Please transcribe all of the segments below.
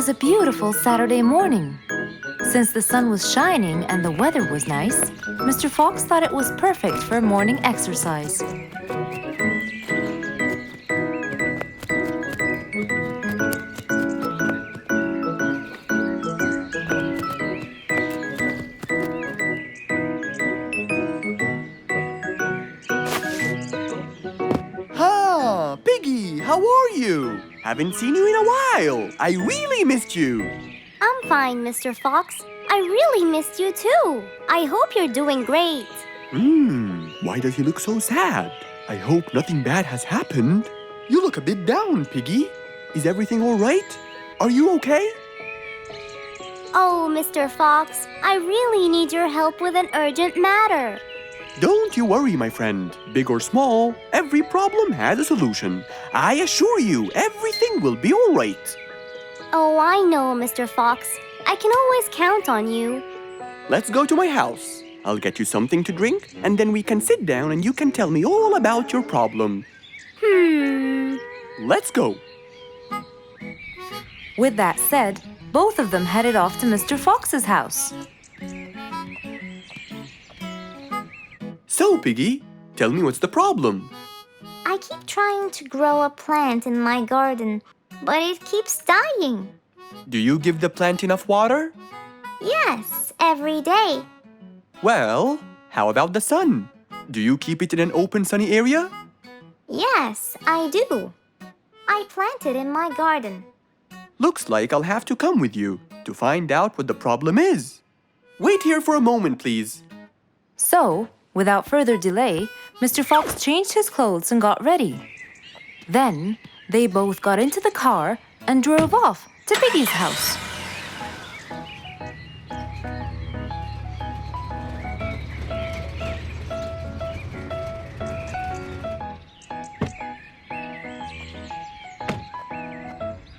was a beautiful Saturday morning. Since the sun was shining and the weather was nice, Mr. Fox thought it was perfect for morning exercise. Piggy, how are you? Haven't seen you in a while. I really missed you. I'm fine, Mr. Fox. I really missed you too. I hope you're doing great. Why does he look so sad? I hope nothing bad has happened. You look a bit down, Piggy. Is everything all right? Are you okay? Oh, Mr. Fox, I really need your help with an urgent matter. Don't you worry, my friend. Big or small, every problem has a solution. I assure you, everything will be all right. Oh, I know, Mr. Fox. I can always count on you. Let's go to my house. I'll get you something to drink, and then we can sit down and you can tell me all about your problem. Let's go. With that said, both of them headed off to Mr. Fox's house. So, Piggy, tell me what's the problem? I keep trying to grow a plant in my garden, but it keeps dying. Do you give the plant enough water? Yes, every day. Well, how about the sun? Do you keep it in an open, sunny area? Yes, I do. I plant it in my garden. Looks like I'll have to come with you to find out what the problem is. Wait here for a moment, please. So, without further delay, Mr. Fox changed his clothes and got ready. Then, they both got into the car and drove off to Piggy's house.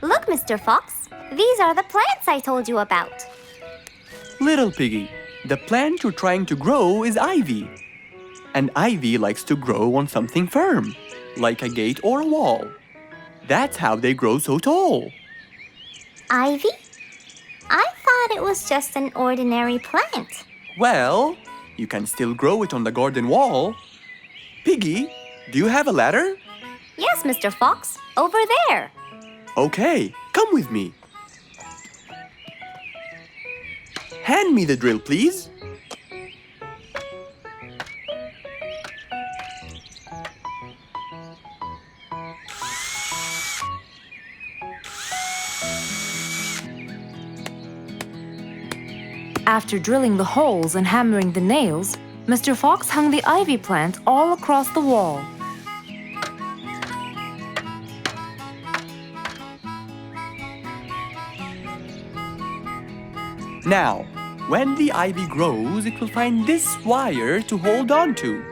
Look, Mr. Fox, these are the plants I told you about. Little Piggy, the plant you're trying to grow is ivy. And ivy likes to grow on something firm, like a gate or a wall. That's how they grow so tall. Ivy? I thought it was just an ordinary plant. Well, you can still grow it on the garden wall. Piggy, do you have a ladder? Yes, Mr. Fox, over there. Okay, come with me. Hand me the drill, please. After drilling the holes and hammering the nails, Mr. Fox hung the ivy plant all across the wall. Now, when the ivy grows, it will find this wire to hold on to.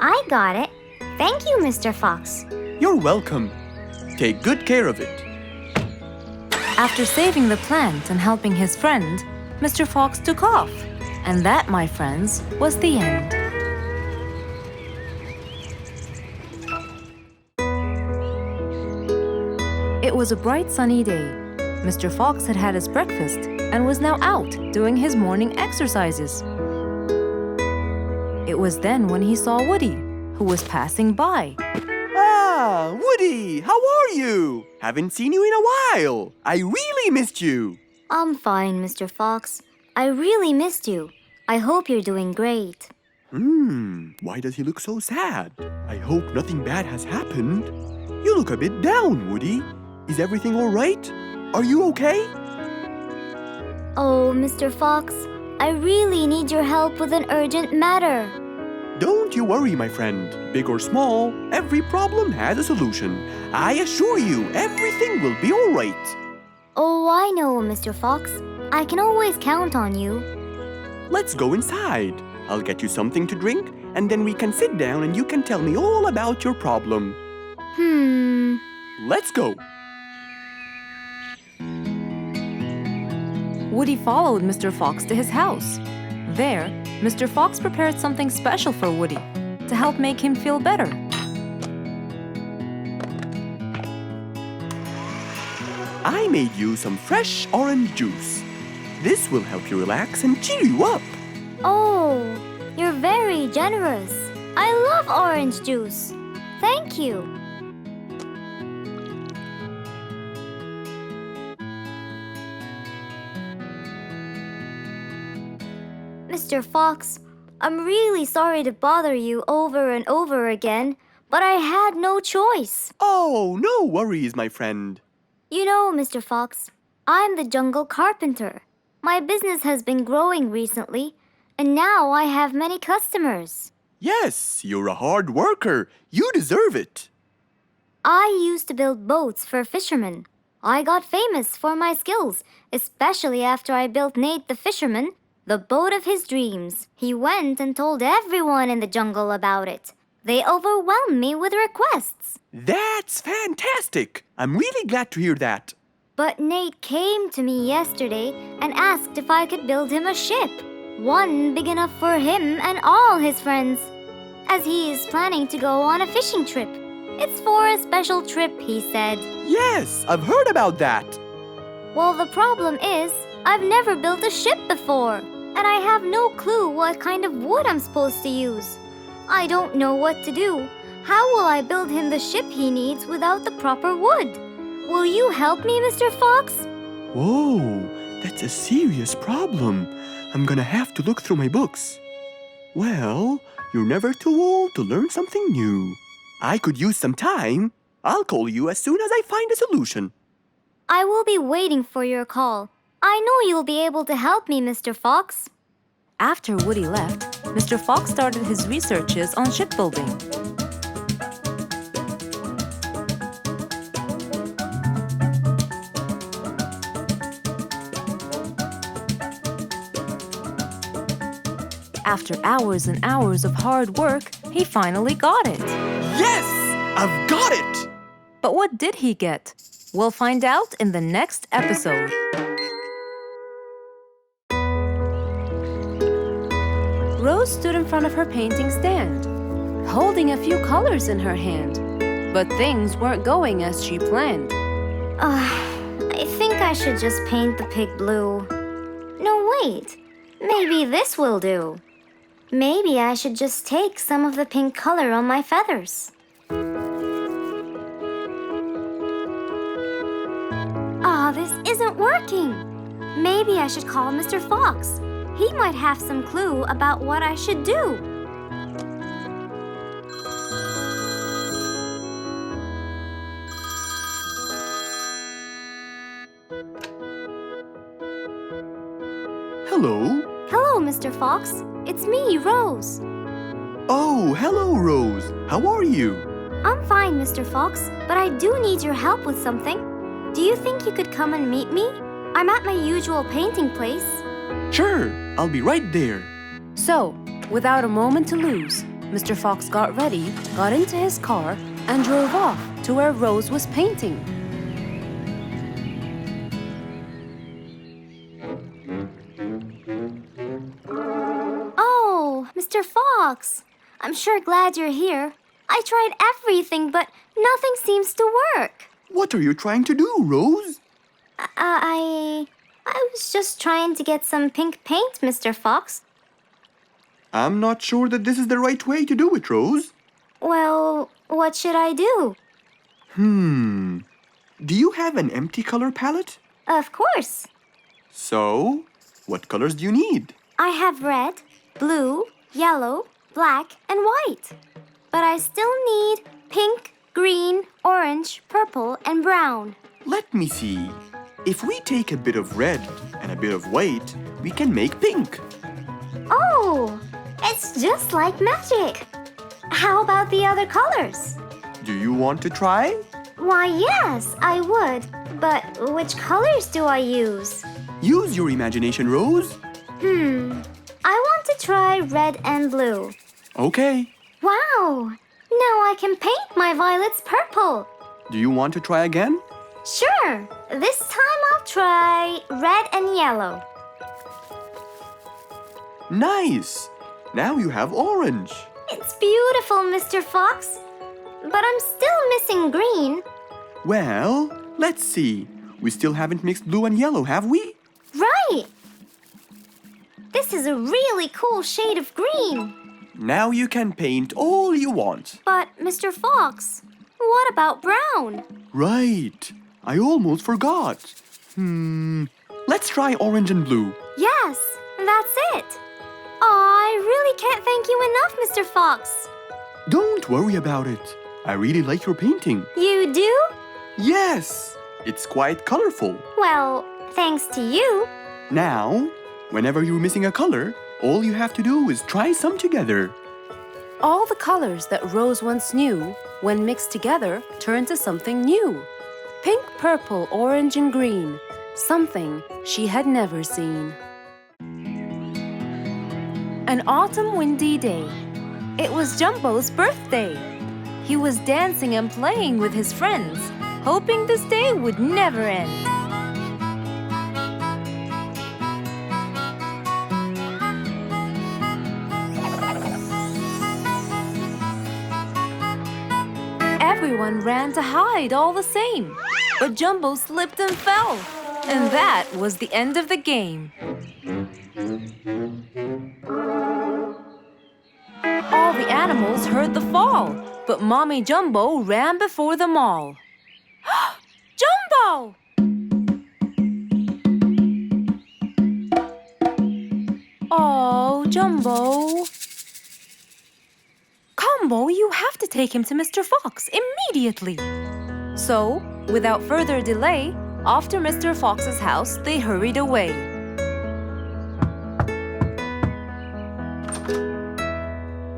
I got it. Thank you, Mr. Fox. You're welcome. Take good care of it. After saving the plant and helping his friend, Mr. Fox took off. And that, my friends, was the end. It was a bright sunny day. Mr. Fox had had his breakfast and was now out doing his morning exercises. It was then when he saw Woody, who was passing by. Ah, Woody, how are you? Haven't seen you in a while. I really missed you. I'm fine, Mr. Fox. I really missed you. I hope you're doing great. Why does he look so sad? I hope nothing bad has happened. You look a bit down, Woody. Is everything all right? Are you okay? Oh, Mr. Fox, I really need your help with an urgent matter. Don't you worry, my friend. Big or small, every problem has a solution. I assure you, everything will be all right. Oh, I know, Mr. Fox. I can always count on you. Let's go inside. I'll get you something to drink, and then we can sit down and you can tell me all about your problem. Let's go. Woody followed Mr. Fox to his house. There, Mr. Fox prepared something special for Woody to help make him feel better. I made you some fresh orange juice. This will help you relax and cheer you up. Oh, you're very generous. I love orange juice. Thank you. Mr. Fox, I'm really sorry to bother you over and over again, but I had no choice. Oh, no worries, my friend. You know, Mr. Fox, I'm the jungle carpenter. My business has been growing recently, and now I have many customers. Yes, you're a hard worker. You deserve it. I used to build boats for fishermen. I got famous for my skills, especially after I built Nate the fisherman the boat of his dreams. He went and told everyone in the jungle about it. They overwhelmed me with requests. That's fantastic. I'm really glad to hear that. But Nate came to me yesterday and asked if I could build him a ship. One big enough for him and all his friends, as he is planning to go on a fishing trip. It's for a special trip, he said. Yes, I've heard about that. Well, the problem is, I've never built a ship before, and I have no clue what kind of wood I'm supposed to use. I don't know what to do. How will I build him the ship he needs without the proper wood? Will you help me, Mr. Fox? Whoa, that's a serious problem. I'm gonna have to look through my books. Well, you're never too old to learn something new. I could use some time. I'll call you as soon as I find a solution. I will be waiting for your call. I know you'll be able to help me, Mr. Fox. After Woody left, Mr. Fox started his researches on shipbuilding. After hours and hours of hard work, he finally got it. Yes! I've got it! But what did he get? We'll find out in the next episode. Rose stood in front of her painting stand, holding a few colors in her hand. But things weren't going as she planned. I think I should just paint the pig blue. No, wait. Maybe this will do. Maybe I should just take some of the pink color on my feathers. This isn't working. Maybe I should call Mr. Fox. He might have some clue about what I should do. Hello? Hello, Mr. Fox. It's me, Rose. Oh, hello, Rose. How are you? I'm fine, Mr. Fox, but I do need your help with something. Do you think you could come and meet me? I'm at my usual painting place. Sure, I'll be right there. So, without a moment to lose, Mr. Fox got ready, got into his car, and drove off to where Rose was painting. Oh, Mr. Fox. I'm sure glad you're here. I tried everything, but nothing seems to work. What are you trying to do, Rose? I was just trying to get some pink paint, Mr. Fox. I'm not sure that this is the right way to do it, Rose. Well, what should I do? Do you have an empty color palette? Of course. So, what colors do you need? I have red, blue, yellow, black, and white. But I still need pink, green, orange, purple, and brown. Let me see. If we take a bit of red and a bit of white, we can make pink. Oh, it's just like magic. How about the other colors? Do you want to try? Why, yes, I would. But which colors do I use? Use your imagination, Rose. I want to try red and blue. Okay. Wow, now I can paint my violets purple. Do you want to try again? Sure, this time I'll try red and yellow. Nice. Now you have orange. It's beautiful, Mr. Fox. But I'm still missing green. Well, let's see. We still haven't mixed blue and yellow, have we? Right! This is a really cool shade of green. Now you can paint all you want. But, Mr. Fox, what about brown? Right. I almost forgot. Let's try orange and blue. Yes, that's it. I really can't thank you enough, Mr. Fox. Don't worry about it. I really like your painting. You do? Yes, it's quite colorful. Well, thanks to you. Now, whenever you're missing a color, all you have to do is try some together. All the colors that Rose once knew, when mixed together, turned to something new. Pink, purple, orange, and green. Something she had never seen. An autumn windy day. It was Jumbo's birthday. He was dancing and playing with his friends, hoping this day would never end. Everyone ran to hide all the same, but Jumbo slipped and fell, and that was the end of the game. All the animals heard the fall, but Mommy Jumbo ran before them all. Jumbo! Oh, Jumbo. Combo, you have to take him to Mr. Fox immediately. So, without further delay, off to Mr. Fox's house they hurried away.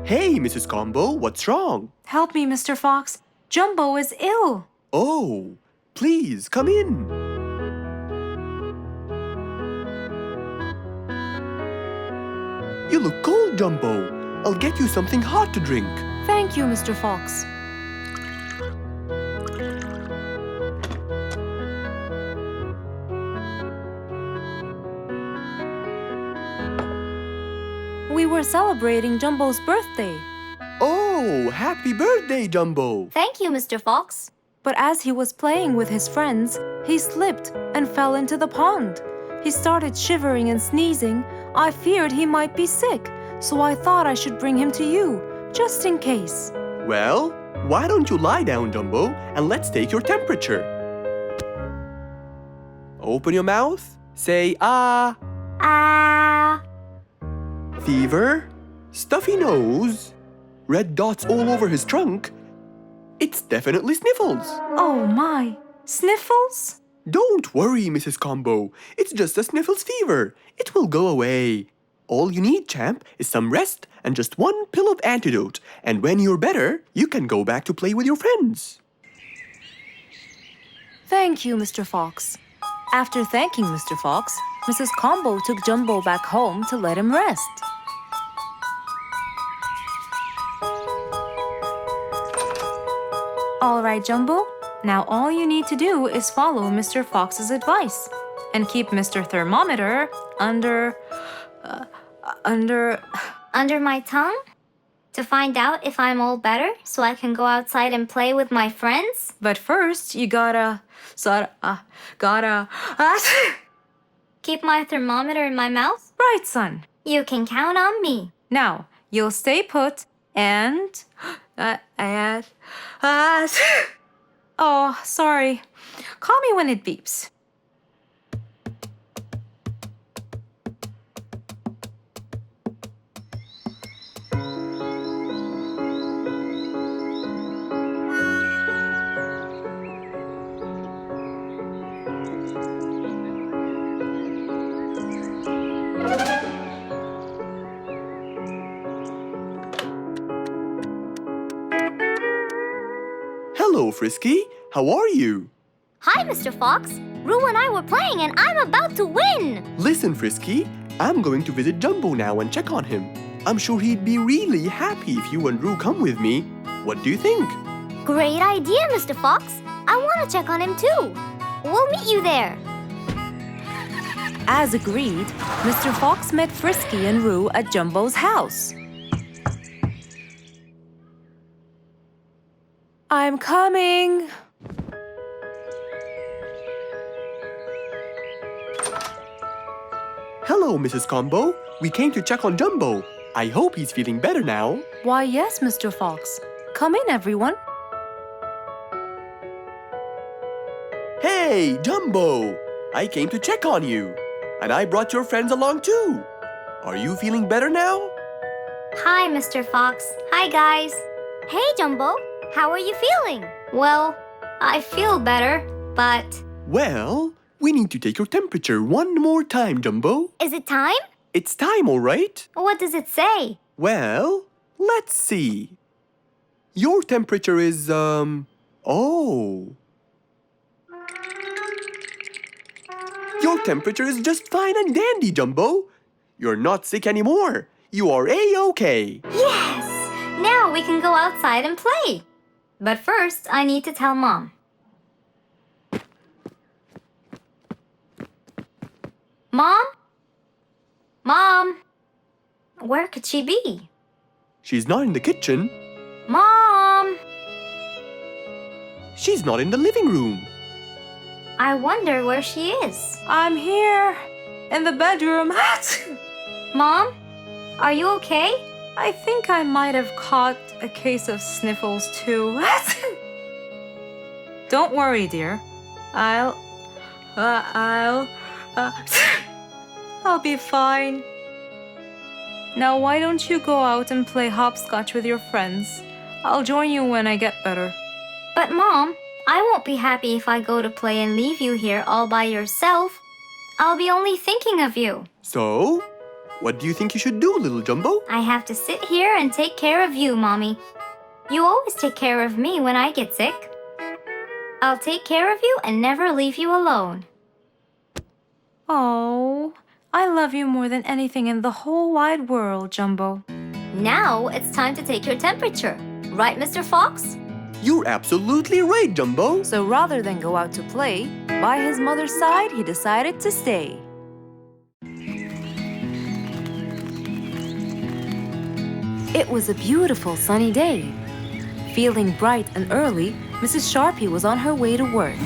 Hey, Mrs. Combo, what's wrong? Help me, Mr. Fox. Jumbo is ill. Oh, please, come in. You look cold, Jumbo. I'll get you something hot to drink. Thank you, Mr. Fox. We were celebrating Jumbo's birthday. Oh, happy birthday, Jumbo. Thank you, Mr. Fox. But as he was playing with his friends, he slipped and fell into the pond. He started shivering and sneezing. I feared he might be sick, so I thought I should bring him to you, just in case. Well, why don't you lie down, Jumbo, and let's take your temperature. Open your mouth. Say, ah. Ah. Fever, stuffy nose, red dots all over his trunk. It's definitely sniffles. Oh my, sniffles? Don't worry, Mrs. Combo. It's just a sniffles fever. It will go away. All you need, champ, is some rest and just one pill of antidote. And when you're better, you can go back to play with your friends. Thank you, Mr. Fox. After thanking Mr. Fox, Mrs. Combo took Jumbo back home to let him rest. All right, Jumbo. Now all you need to do is follow Mr. Fox's advice and keep Mr. Thermometer under Under my tongue? To find out if I'm all better so I can go outside and play with my friends? But first, you gotta Keep my thermometer in my mouth? right, son. You can count on me. Now, you'll stay put and oh, sorry. Call me when it beeps. Hello, Frisky. How are you? Hi, Mr. Fox. Roo and I were playing and I'm about to win. Listen, Frisky. I'm going to visit Jumbo now and check on him. I'm sure he'd be really happy if you and Roo come with me. What do you think? Great idea, Mr. Fox. I want to check on him too. We'll meet you there. As agreed, Mr. Fox met Frisky and Roo at Jumbo's house. I'm coming. Hello, Mrs. Combo. We came to check on Jumbo. I hope he's feeling better now. Why, yes, Mr. Fox. Come in, everyone. Hey, Jumbo! I came to check on you. And I brought your friends along too. Are you feeling better now? Hi, Mr. Fox. Hi, guys. Hey, Jumbo. How are you feeling? Well, I feel better, but... Well, we need to take your temperature one more time, Jumbo. Is it time? It's time, all right? What does it say? Well, let's see. Your temperature is, oh. Your temperature is just fine and dandy, Jumbo. You're not sick anymore. You are A-OK. Yes! Now we can go outside and play. But first, I need to tell Mom. Mom? Mom? Where could she be? She's not in the kitchen. Mom! She's not in the living room. I wonder where she is. I'm here, in the bedroom. Mom? Are you okay? I think I might have caught a case of sniffles too. Don't worry, dear. I'll be fine. Now why don't you go out and play hopscotch with your friends? I'll join you when I get better. But Mom, I won't be happy if I go to play and leave you here all by yourself. I'll be only thinking of you. So, what do you think you should do, little Jumbo? I have to sit here and take care of you, Mommy. You always take care of me when I get sick. I'll take care of you and never leave you alone. Oh, I love you more than anything in the whole wide world, Jumbo. Now it's time to take your temperature. Right, Mr. Fox? You're absolutely right, Jumbo. So rather than go out to play, by his mother's side, he decided to stay. It was a beautiful sunny day. Feeling bright and early, Mrs. Sharpie was on her way to work.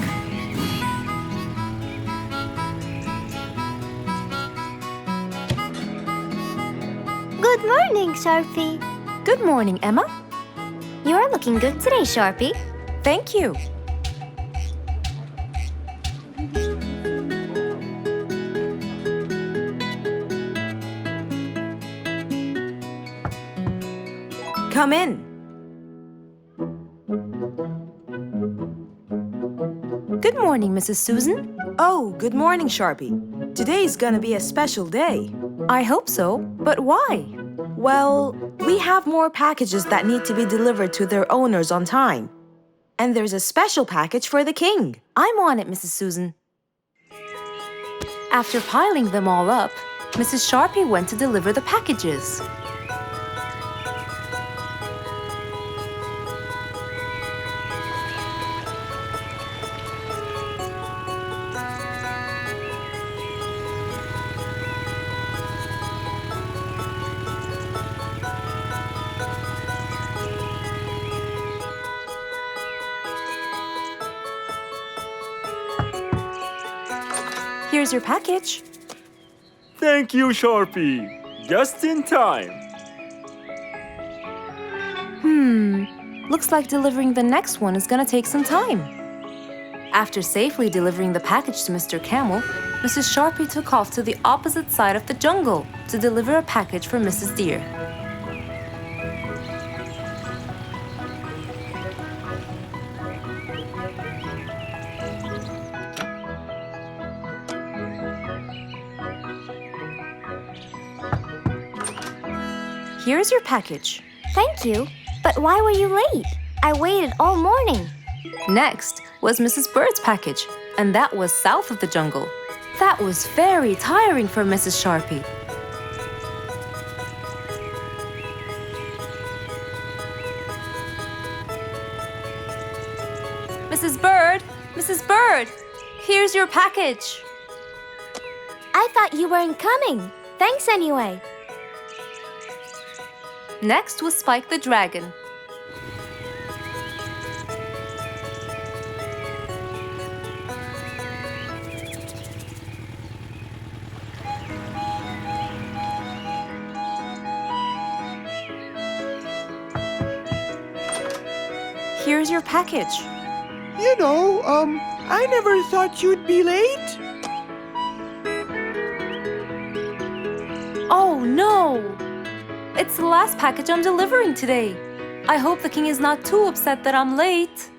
Good morning, Sharpie. Good morning, Emma. You're looking good today, Sharpie. Thank you. Come in. Good morning, Mrs. Susan. Oh, good morning, Sharpie. Today's gonna be a special day. I hope so, but why? Well, we have more packages that need to be delivered to their owners on time. And there's a special package for the king. I'm on it, Mrs. Susan. After piling them all up, Mrs. Sharpie went to deliver the packages. Here's your package. Thank you, Sharpie. Just in time. Looks like delivering the next one is gonna take some time. After safely delivering the package to Mr. Camel, Mrs. Sharpie took off to the opposite side of the jungle to deliver a package for Mrs. Deer. Here's your package. Thank you. But why were you late? I waited all morning. Next was Mrs. Bird's package, and that was south of the jungle. That was very tiring for Mrs. Sharpie. Mrs. Bird! Mrs. Bird! Here's your package. I thought you weren't coming. Thanks anyway. Next was Spike the Dragon. Here's your package. I never thought you'd be late. Oh no! It's the last package I'm delivering today. I hope the king is not too upset that I'm late.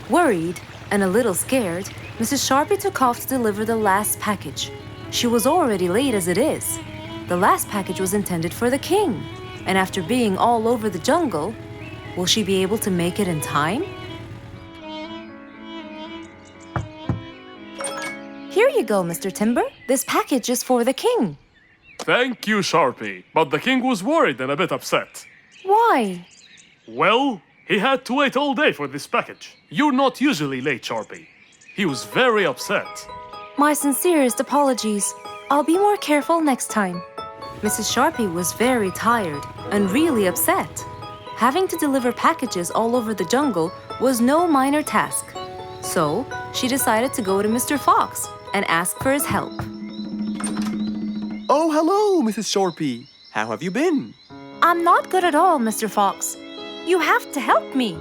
Worried and a little scared, Mrs. Sharpie took off to deliver the last package. She was already late as it is. The last package was intended for the king, and after being all over the jungle, will she be able to make it in time? Here you go, Mr. Timber. This package is for the king. Thank you, Sharpie. But the king was worried and a bit upset. Why? Well, he had to wait all day for this package. You're not usually late, Sharpie. He was very upset. My sincerest apologies. I'll be more careful next time. Mrs. Sharpie was very tired and really upset. Having to deliver packages all over the jungle was no minor task. So, she decided to go to Mr. Fox and ask for his help. Oh, hello, Mrs. Sharpie. How have you been? I'm not good at all, Mr. Fox. You have to help me.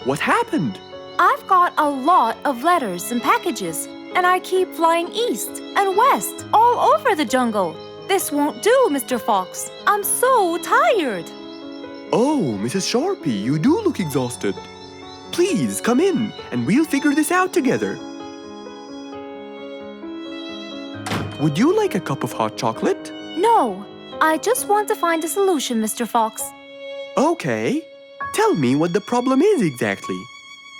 What happened? I've got a lot of letters and packages, and I keep flying east and west all over the jungle. This won't do, Mr. Fox. I'm so tired. Oh, Mrs. Sharpie, you do look exhausted. Please, come in, and we'll figure this out together. Would you like a cup of hot chocolate? No, I just want to find a solution, Mr. Fox. Okay. Tell me what the problem is exactly.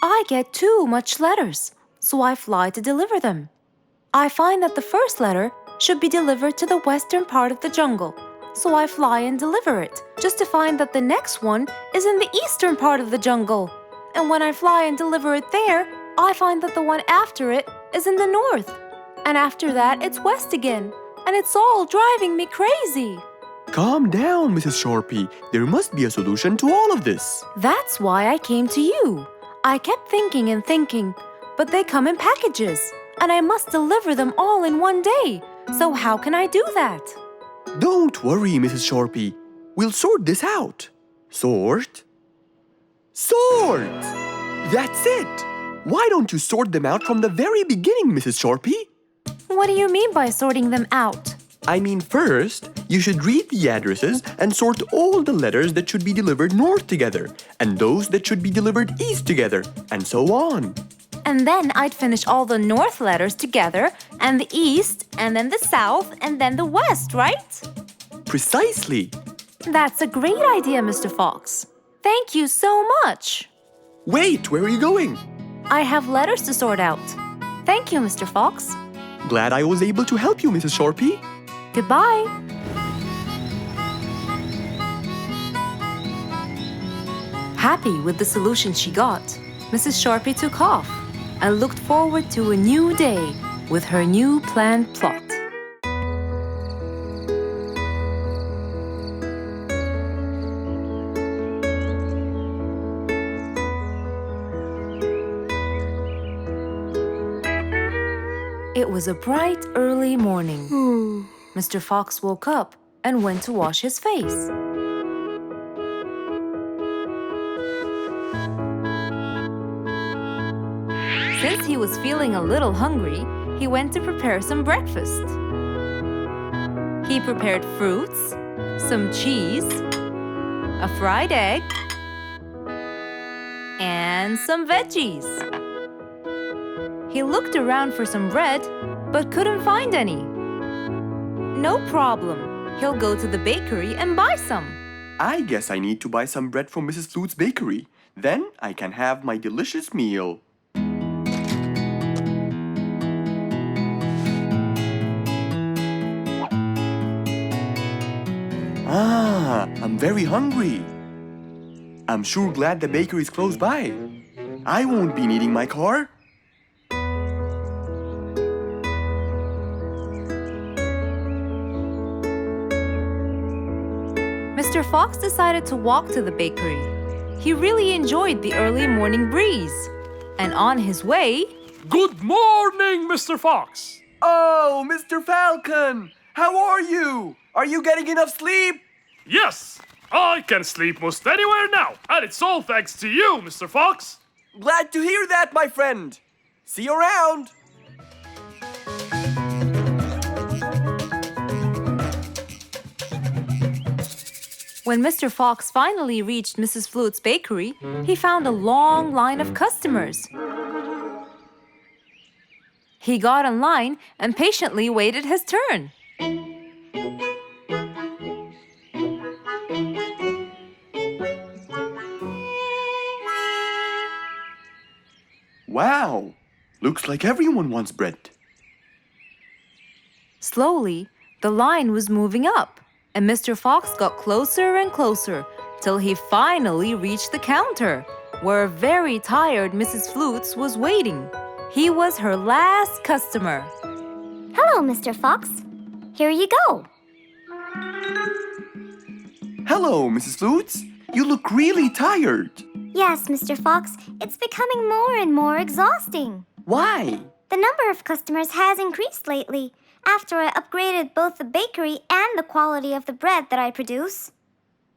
I get too much letters, so I fly to deliver them. I find that the first letter should be delivered to the western part of the jungle, so I fly and deliver it, just to find that the next one is in the eastern part of the jungle. And when I fly and deliver it there, I find that the one after it is in the north. And after that, it's west again. And it's all driving me crazy. Calm down, Mrs. Sharpie. There must be a solution to all of this. That's why I came to you. I kept thinking and thinking, but they come in packages, and I must deliver them all in one day. So how can I do that? Don't worry, Mrs. Sharpie. We'll sort this out. Sort? Sort! That's it! Why don't you sort them out from the very beginning, Mrs. Sharpie? What do you mean by sorting them out? I mean, first, you should read the addresses and sort all the letters that should be delivered north together, and those that should be delivered east together, and so on. And then I'd finish all the north letters together, and the east, and then the south, and then the west, right? Precisely. That's a great idea, Mr. Fox. Thank you so much. Wait, where are you going? I have letters to sort out. Thank you, Mr. Fox. Glad I was able to help you, Mrs. Sharpie. Goodbye. Happy with the solution she got, Mrs. Sharpie took off and looked forward to a new day with her new planned plot. It was a bright, early morning. Mr. Fox woke up and went to wash his face. Since he was feeling a little hungry, he went to prepare some breakfast. He prepared fruits, some cheese, a fried egg, and some veggies. He looked around for some bread, but couldn't find any. No problem. He'll go to the bakery and buy some. I guess I need to buy some bread from Mrs. Flute's bakery. Then I can have my delicious meal. I'm very hungry. I'm sure glad the bakery is close by. I won't be needing my car. Mr. Fox decided to walk to the bakery. He really enjoyed the early morning breeze. And on his way... Good morning, Mr. Fox. Oh, Mr. Falcon! How are you? Are you getting enough sleep? Yes, I can sleep most anywhere now, and it's all thanks to you, Mr. Fox. Glad to hear that, my friend. See you around. When Mr. Fox finally reached Mrs. Flute's bakery, he found a long line of customers. He got in line and patiently waited his turn. Wow, looks like everyone wants bread. Slowly, the line was moving up, and Mr. Fox got closer and closer till he finally reached the counter, where a very tired Mrs. Flutes was waiting. He was her last customer. Hello, Mr. Fox. Here you go. Hello, Mrs. Flutes. You look really tired. Yes, Mr. Fox, it's becoming more and more exhausting. Why? The number of customers has increased lately after I upgraded both the bakery and the quality of the bread that I produce.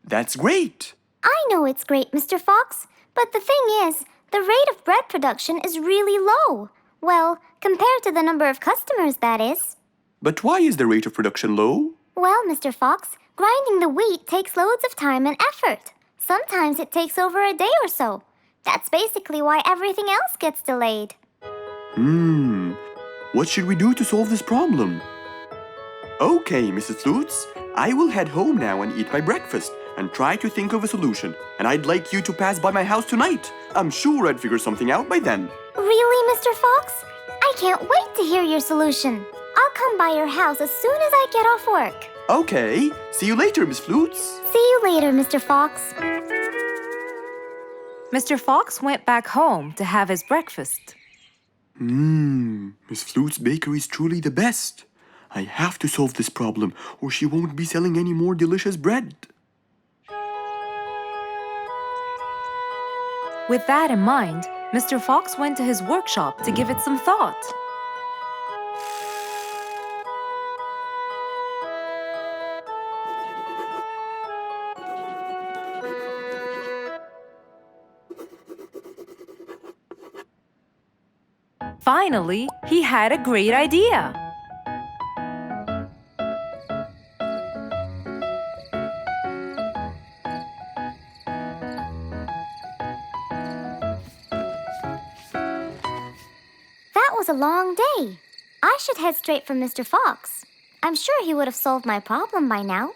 That's great. I know it's great, Mr. Fox, but the thing is, the rate of bread production is really low. Well, compared to the number of customers, that is. But why is the rate of production low? Well, Mr. Fox, grinding the wheat takes loads of time and effort. Sometimes it takes over a day or so. That's basically why everything else gets delayed. What should we do to solve this problem? Okay, Mrs. Flutes, I will head home now and eat my breakfast and try to think of a solution. And I'd like you to pass by my house tonight. I'm sure I'd figure something out by then. Really, Mr. Fox? I can't wait to hear your solution. I'll come by your house as soon as I get off work. Okay, see you later, Miss Flutes. See you later, Mr. Fox. Mr. Fox went back home to have his breakfast. Miss Flute's bakery is truly the best. I have to solve this problem or she won't be selling any more delicious bread. With that in mind, Mr. Fox went to his workshop to give it some thought. Finally, he had a great idea. That was a long day. I should head straight for Mr. Fox. I'm sure he would have solved my problem by now.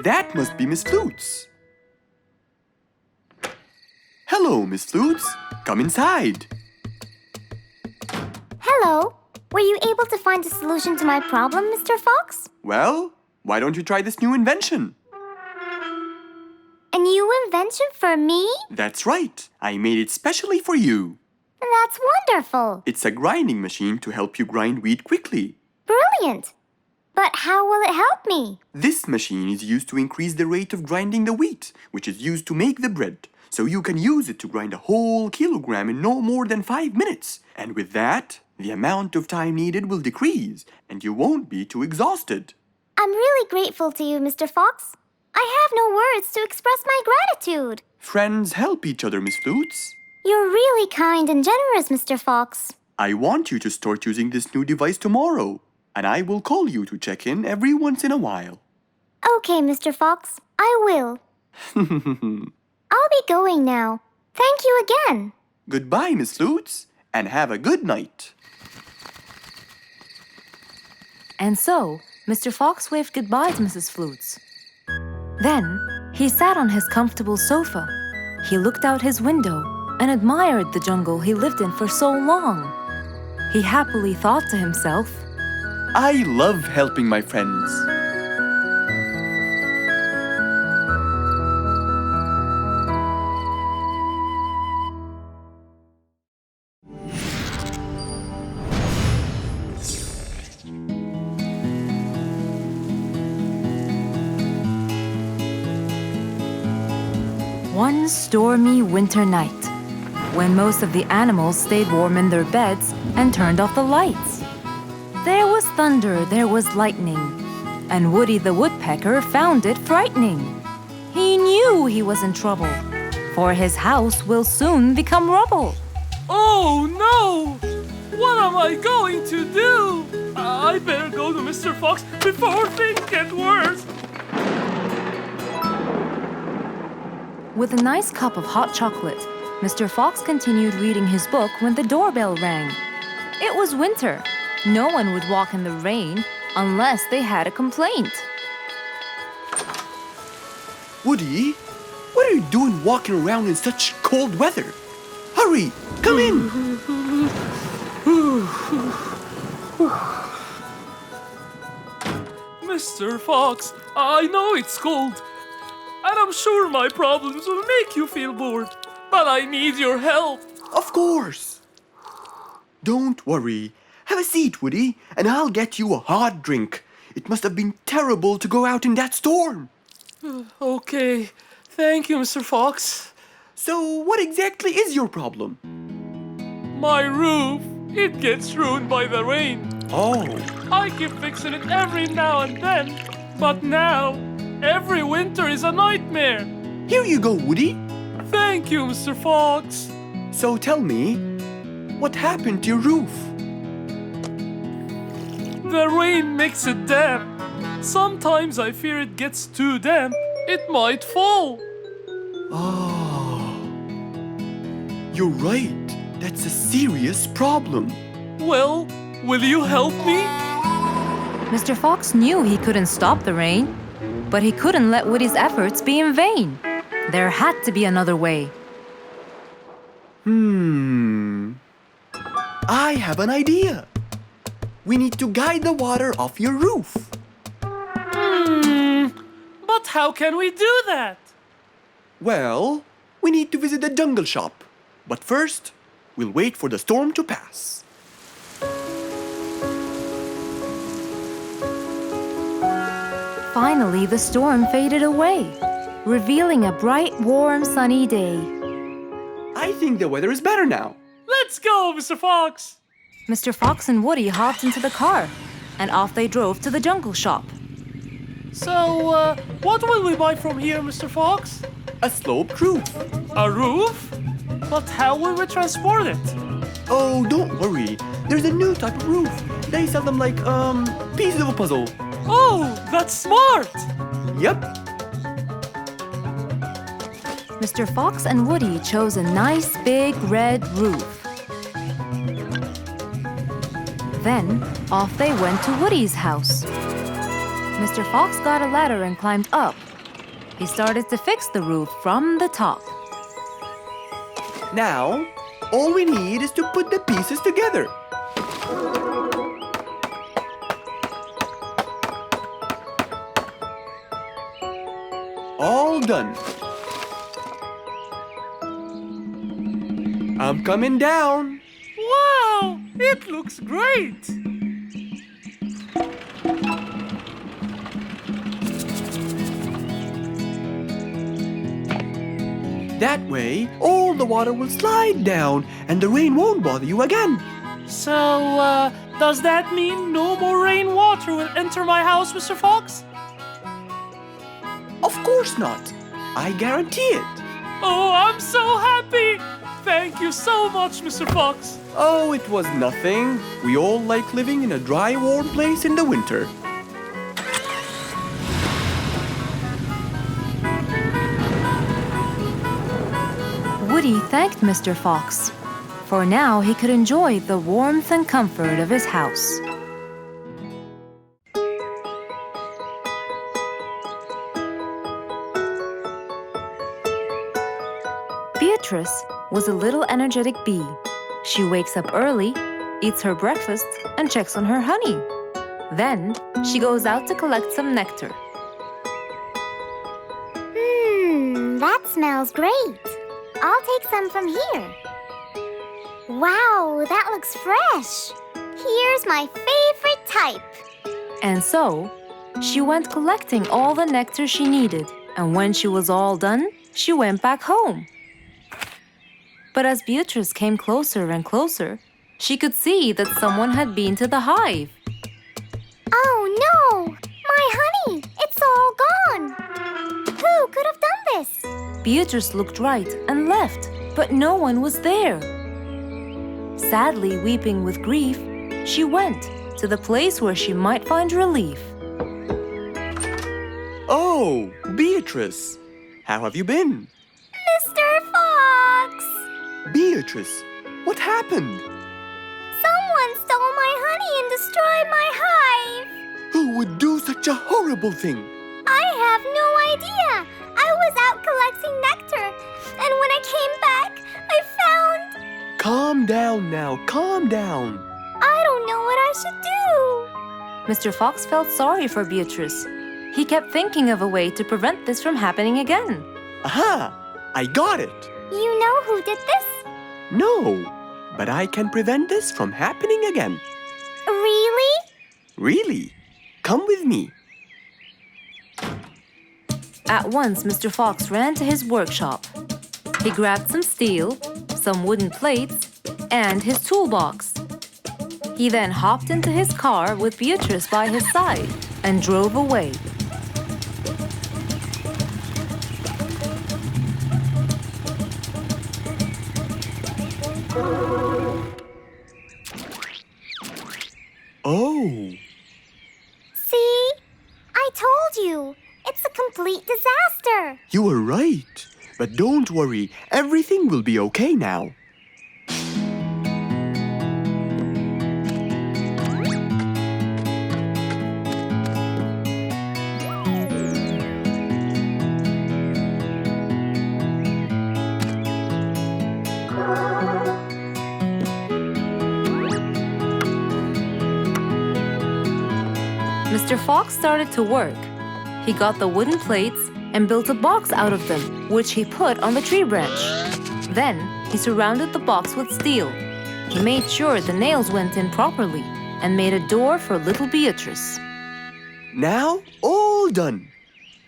That must be Miss Flutes. Hello, Miss Flutes. Come inside. Hello. Were you able to find a solution to my problem, Mr. Fox? Well, why don't you try this new invention? A new invention for me? That's right. I made it specially for you. That's wonderful. It's a grinding machine to help you grind wheat quickly. Brilliant. But how will it help me? This machine is used to increase the rate of grinding the wheat, which is used to make the bread. So you can use it to grind a whole kilogram in no more than 5 minutes. And with that, the amount of time needed will decrease, and you won't be too exhausted. I'm really grateful to you, Mr. Fox. I have no words to express my gratitude. Friends help each other, Miss Flutes. You're really kind and generous, Mr. Fox. I want you to start using this new device tomorrow, and I will call you to check in every once in a while. Okay, Mr. Fox, I will. I'll be going now. Thank you again. Goodbye, Miss Flutes, and have a good night. And so, Mr. Fox waved goodbye to Mrs. Flutes. Then, he sat on his comfortable sofa. He looked out his window and admired the jungle he lived in for so long. He happily thought to himself, I love helping my friends. one stormy winter night, when most of the animals stayed warm in their beds and turned off the lights. There was thunder, there was lightning, and Woody the Woodpecker found it frightening. He knew he was in trouble, for his house will soon become rubble. Oh no! What am I going to do? I better go to Mr. Fox before things get worse. With a nice cup of hot chocolate, Mr. Fox continued reading his book when the doorbell rang. It was winter. No one would walk in the rain unless they had a complaint. Woody, what are you doing walking around in such cold weather? Hurry, come in! Mr. Fox, I know it's cold, and I'm sure my problems will make you feel bored, but I need your help. Of course! Don't worry. Have a seat, Woody, and I'll get you a hot drink. It must have been terrible to go out in that storm. Okay, thank you, Mr. Fox. So, what exactly is your problem? My roof, it gets ruined by the rain. Oh, I keep fixing it every now and then, but now, every winter is a nightmare. here you go, Woody. Thank you, Mr. Fox. So tell me, what happened to your roof? The rain makes it damp. Sometimes I fear it gets too damp. It might fall. Oh, you're right. That's a serious problem. Well, will you help me? Mr. Fox knew he couldn't stop the rain, but he couldn't let Woody's efforts be in vain. There had to be another way. I have an idea. We need to guide the water off your roof. But how can we do that? Well, we need to visit the jungle shop. But first, we'll wait for the storm to pass. Finally, the storm faded away, revealing a bright, warm, sunny day. I think the weather is better now. Let's go, Mr. Fox. Mr. Fox and Woody hopped into the car, and off they drove to the jungle shop. So, what will we buy from here, Mr. Fox? A sloped roof. A roof? But how will we transport it? Oh, don't worry. There's a new type of roof. They sell them like, pieces of a puzzle. Oh, that's smart! Yep. Mr. Fox and Woody chose a nice big red roof. Then, off they went to Woody's house. Mr. Fox got a ladder and climbed up. He started to fix the roof from the top. Now, all we need is to put the pieces together. All done. I'm coming down. Wow, it looks great! That way, all the water will slide down and the rain won't bother you again. So, does that mean no more rainwater will enter my house, Mr. Fox? Of course not. I guarantee it. Oh, I'm so happy! Thank you so much, Mr. Fox. Oh, it was nothing. We all like living in a dry, warm place in the winter. Woody thanked Mr. Fox, for now he could enjoy the warmth and comfort of his house. Beatrice was a little energetic bee. She wakes up early, eats her breakfast, and checks on her honey. Then she goes out to collect some nectar. That smells great. I'll take some from here. Wow, that looks fresh. Here's my favorite type. And so, she went collecting all the nectar she needed, and when she was all done, she went back home. But as Beatrice came closer and closer, she could see that someone had been to the hive. Oh no! My honey! It's all gone! Who could have done this? Beatrice looked right and left, but no one was there. Sadly weeping with grief, she went to the place where she might find relief. Oh, Beatrice! How have you been? Mr. Fox! Beatrice, what happened? Someone stole my honey and destroyed my hive! Who would do such a horrible thing? I have no idea! I was out collecting nectar, and when I came back, I found... Calm down now, calm down. I don't know what I should do! Mr. Fox felt sorry for Beatrice. He kept thinking of a way to prevent this from happening again. Aha! I got it! You know who did this? No, but I can prevent this from happening again. Really? Really? Come with me. At once, Mr. Fox ran to his workshop. He grabbed some steel, some wooden plates, and his toolbox. He then hopped into his car with Beatrice by his side and drove away. Oh, See? I told you. It's a complete disaster. you were right. But don't worry, everything will be okay now. Mr. Fox started to work. He got the wooden plates and built a box out of them, which he put on the tree branch. Then, he surrounded the box with steel. He made sure the nails went in properly and made a door for little Beatrice. Now, all done.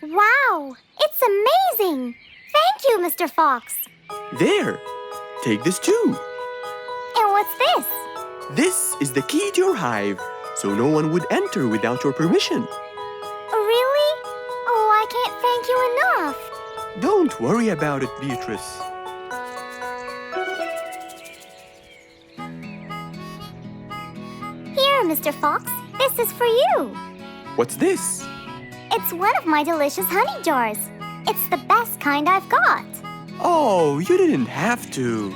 Wow! It's amazing! Thank you, Mr. Fox. There, take this too. And what's this? This is the key to your hive, so no one would enter without your permission. Really? Oh, I can't thank you enough. Don't worry about it, Beatrice. Here, Mr. Fox. This is for you. What's this? It's one of my delicious honey jars. It's the best kind I've got. Oh, you didn't have to.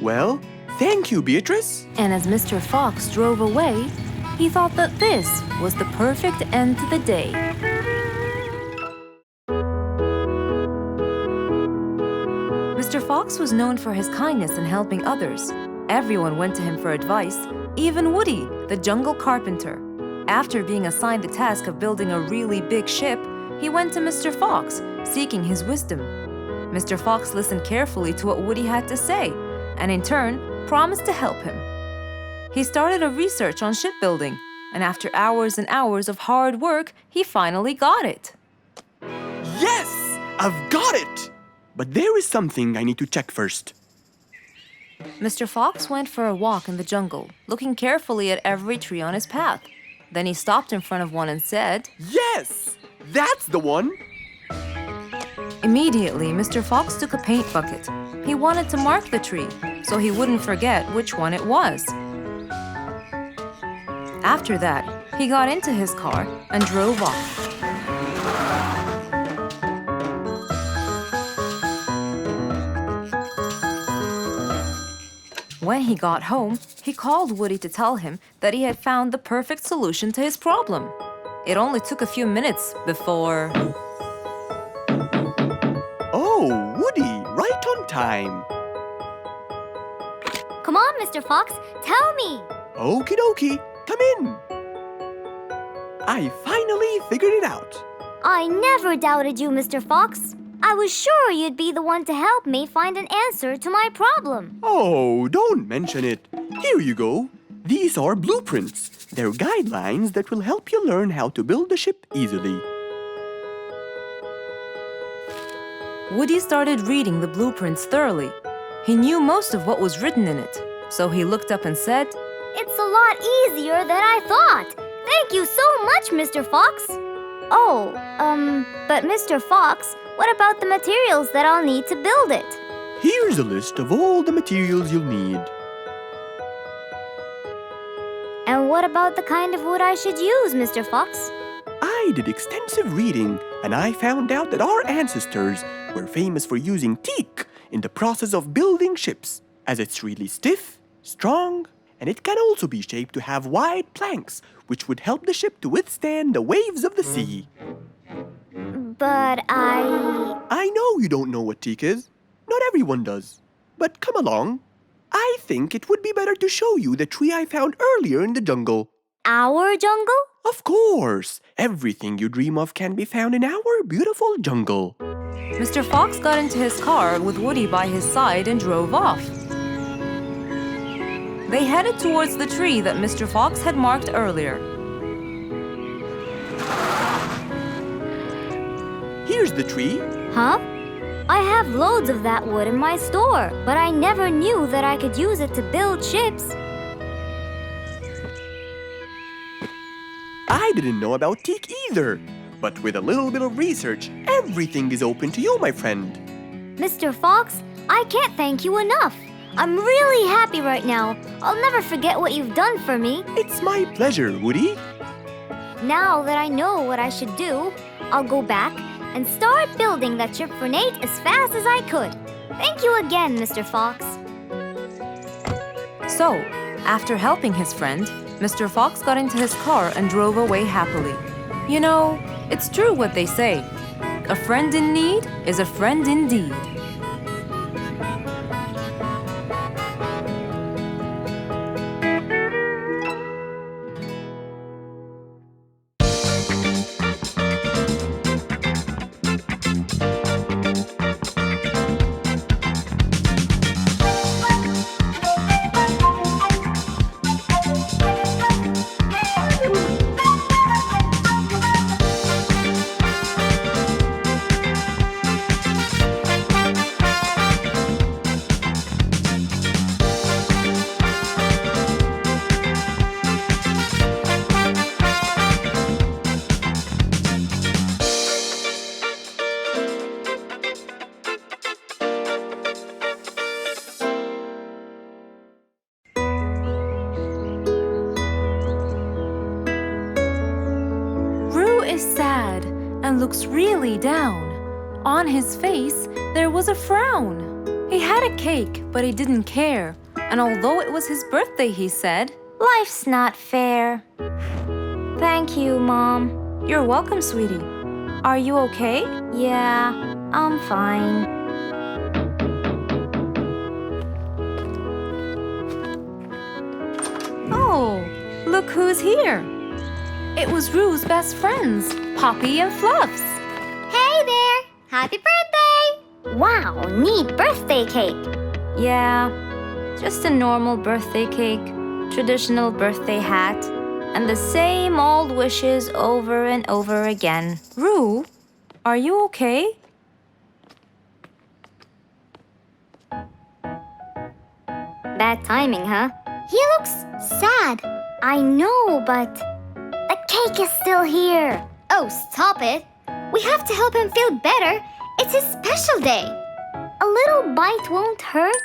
Well, thank you, Beatrice. And as Mr. Fox drove away, he thought that this was the perfect end to the day. Mr. Fox was known for his kindness in helping others. Everyone went to him for advice, even Woody, the jungle carpenter. After being assigned the task of building a really big ship, he went to Mr. Fox, seeking his wisdom. Mr. Fox listened carefully to what Woody had to say, and in turn, promised to help him. He started a research on shipbuilding, and after hours and hours of hard work, he finally got it. Yes, I've got it. But there is something I need to check first. Mr. Fox went for a walk in the jungle, looking carefully at every tree on his path. Then he stopped in front of one and said, Yes, that's the one. Immediately, Mr. Fox took a paint bucket. He wanted to mark the tree, so he wouldn't forget which one it was. After that, he got into his car and drove off. When he got home, he called Woody to tell him that he had found the perfect solution to his problem. It only took a few minutes before... Oh, Woody, right on time. Come on, Mr. Fox, tell me. Okie dokie, come in. I finally figured it out. I never doubted you, Mr. Fox. I was sure you'd be the one to help me find an answer to my problem. Oh, don't mention it. Here you go. These are blueprints. They're guidelines that will help you learn how to build a ship easily. Woody started reading the blueprints thoroughly. He knew most of what was written in it, so he looked up and said, It's a lot easier than I thought. Thank you so much, Mr. Fox. Oh, but Mr. Fox, what about the materials that I'll need to build it? Here's a list of all the materials you'll need. And what about the kind of wood I should use, Mr. Fox? I did extensive reading, and I found out that our ancestors were famous for using teak in the process of building ships, as it's really stiff, strong, and it can also be shaped to have wide planks, which would help the ship to withstand the waves of the sea. But I know you don't know what teak is. Not everyone does. But come along. I think it would be better to show you the tree I found earlier in the jungle. Our jungle? Of course! Everything you dream of can be found in our beautiful jungle. Mr. Fox got into his car with Woody by his side and drove off. They headed towards the tree that Mr. Fox had marked earlier. Here's the tree. Huh? I have loads of that wood in my store, but I never knew that I could use it to build ships. I didn't know about teak either. But with a little bit of research, everything is open to you, my friend. Mr. Fox, I can't thank you enough. I'm really happy right now. I'll never forget what you've done for me. It's my pleasure, Woody. Now that I know what I should do, I'll go back and start building that ship for Nate as fast as I could. Thank you again, Mr. Fox. So, after helping his friend, Mr. Fox got into his car and drove away happily. You know, it's true what they say. A friend in need is a friend indeed. And looks really down. On his face, there was a frown. He had a cake, but he didn't care. And although it was his birthday, he said, Life's not fair. Thank you, Mom. You're welcome, sweetie. Are you okay? Yeah, I'm fine. Oh, look who's here. It was Rue's best friends, Poppy and Fluffs. Hey there! Happy birthday! Wow, neat birthday cake. Yeah, just a normal birthday cake, traditional birthday hat, and the same old wishes over and over again. Rue, are you okay? Bad timing, huh? He looks sad. I know, but the cake is still here. Oh, stop it. We have to help him feel better. It's his special day. A little bite won't hurt.